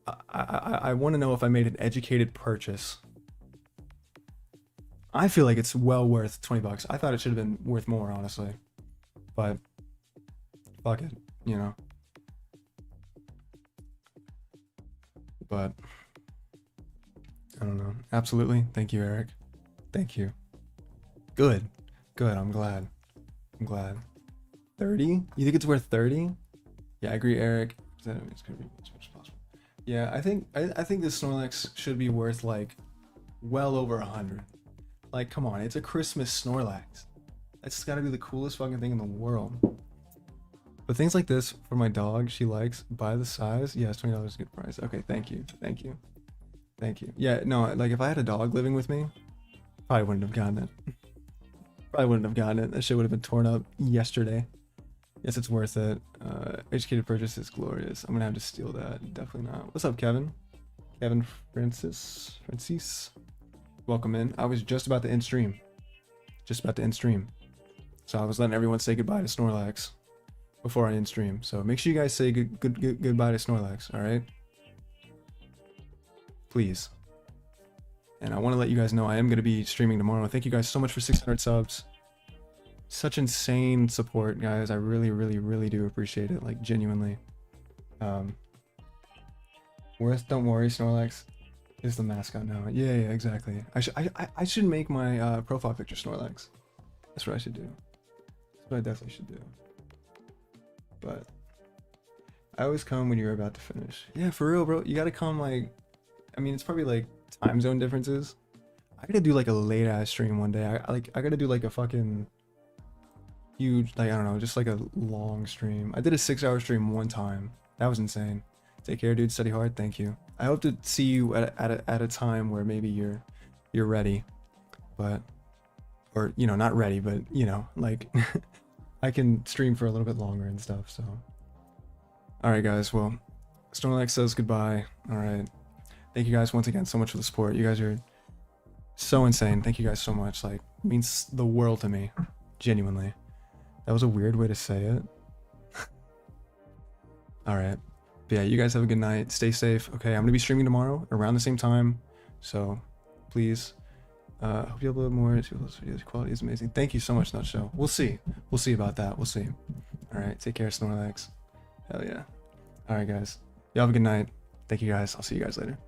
to know if I made an educated purchase. I feel like it's well worth 20 bucks. I thought it should have been worth more, honestly. But fuck it, you know. But I don't know. Absolutely. Thank you, Eric. Thank you. Good. Good. I'm glad. I'm glad. 30? You think it's worth 30? Yeah, I agree, Eric. It's gonna be as much as possible. Yeah, I think this Snorlax should be worth like well over 100. Like, come on, it's a Christmas Snorlax. That's gotta be the coolest fucking thing in the world. But things like this for my dog, she likes by the size. Yes, $20 is a good price. Okay, thank you. Thank you. Thank you. Yeah, no, like if I had a dog living with me, probably wouldn't have gotten it. Probably wouldn't have gotten it. That shit would have been torn up yesterday. Yes, it's worth it. Educated purchase is glorious. I'm gonna have to steal that. Definitely not. What's up, Kevin? Kevin Francis. Welcome in. I was just about to end stream. Just about to end stream. So I was letting everyone say goodbye to Snorlax before I end stream. So make sure you guys say goodbye to Snorlax, alright? Please. And I want to let you guys know I am going to be streaming tomorrow. Thank you guys so much for 600 subs. Such insane support, guys. I really, really, really do appreciate it. Like, genuinely. Worth, don't worry, Snorlax is the mascot now. Yeah, exactly. I should make my profile picture Snorlax. That's what I should do. That's what I definitely should do. But I always come when you're about to finish. Yeah, for real, bro. You gotta come, like, I mean, it's probably like time zone differences. I gotta do like a late ass stream one day. I gotta do like a fucking huge, like, I don't know, just like a long stream. I did a 6-hour stream one time. That was insane. Take care, dude. Study hard. Thank you. I hope to see you at a time where maybe you're ready, but, or, you know, not ready, but, you know, like I can stream for a little bit longer and stuff. So, all right, guys. Well, Snorlax says goodbye. All right. Thank you guys once again so much for the support. You guys are so insane. Thank you guys so much. Like, it means the world to me. Genuinely. That was a weird way to say it. Alright. But yeah, you guys have a good night. Stay safe. Okay, I'm going to be streaming tomorrow around the same time. So, please. Hope you upload more. Videos quality is amazing. Thank you so much, Nutshow. We'll see. We'll see about that. We'll see. Alright, take care, Snorlax. Hell yeah. All right, guys. You have a good night. Thank you guys. I'll see you guys later.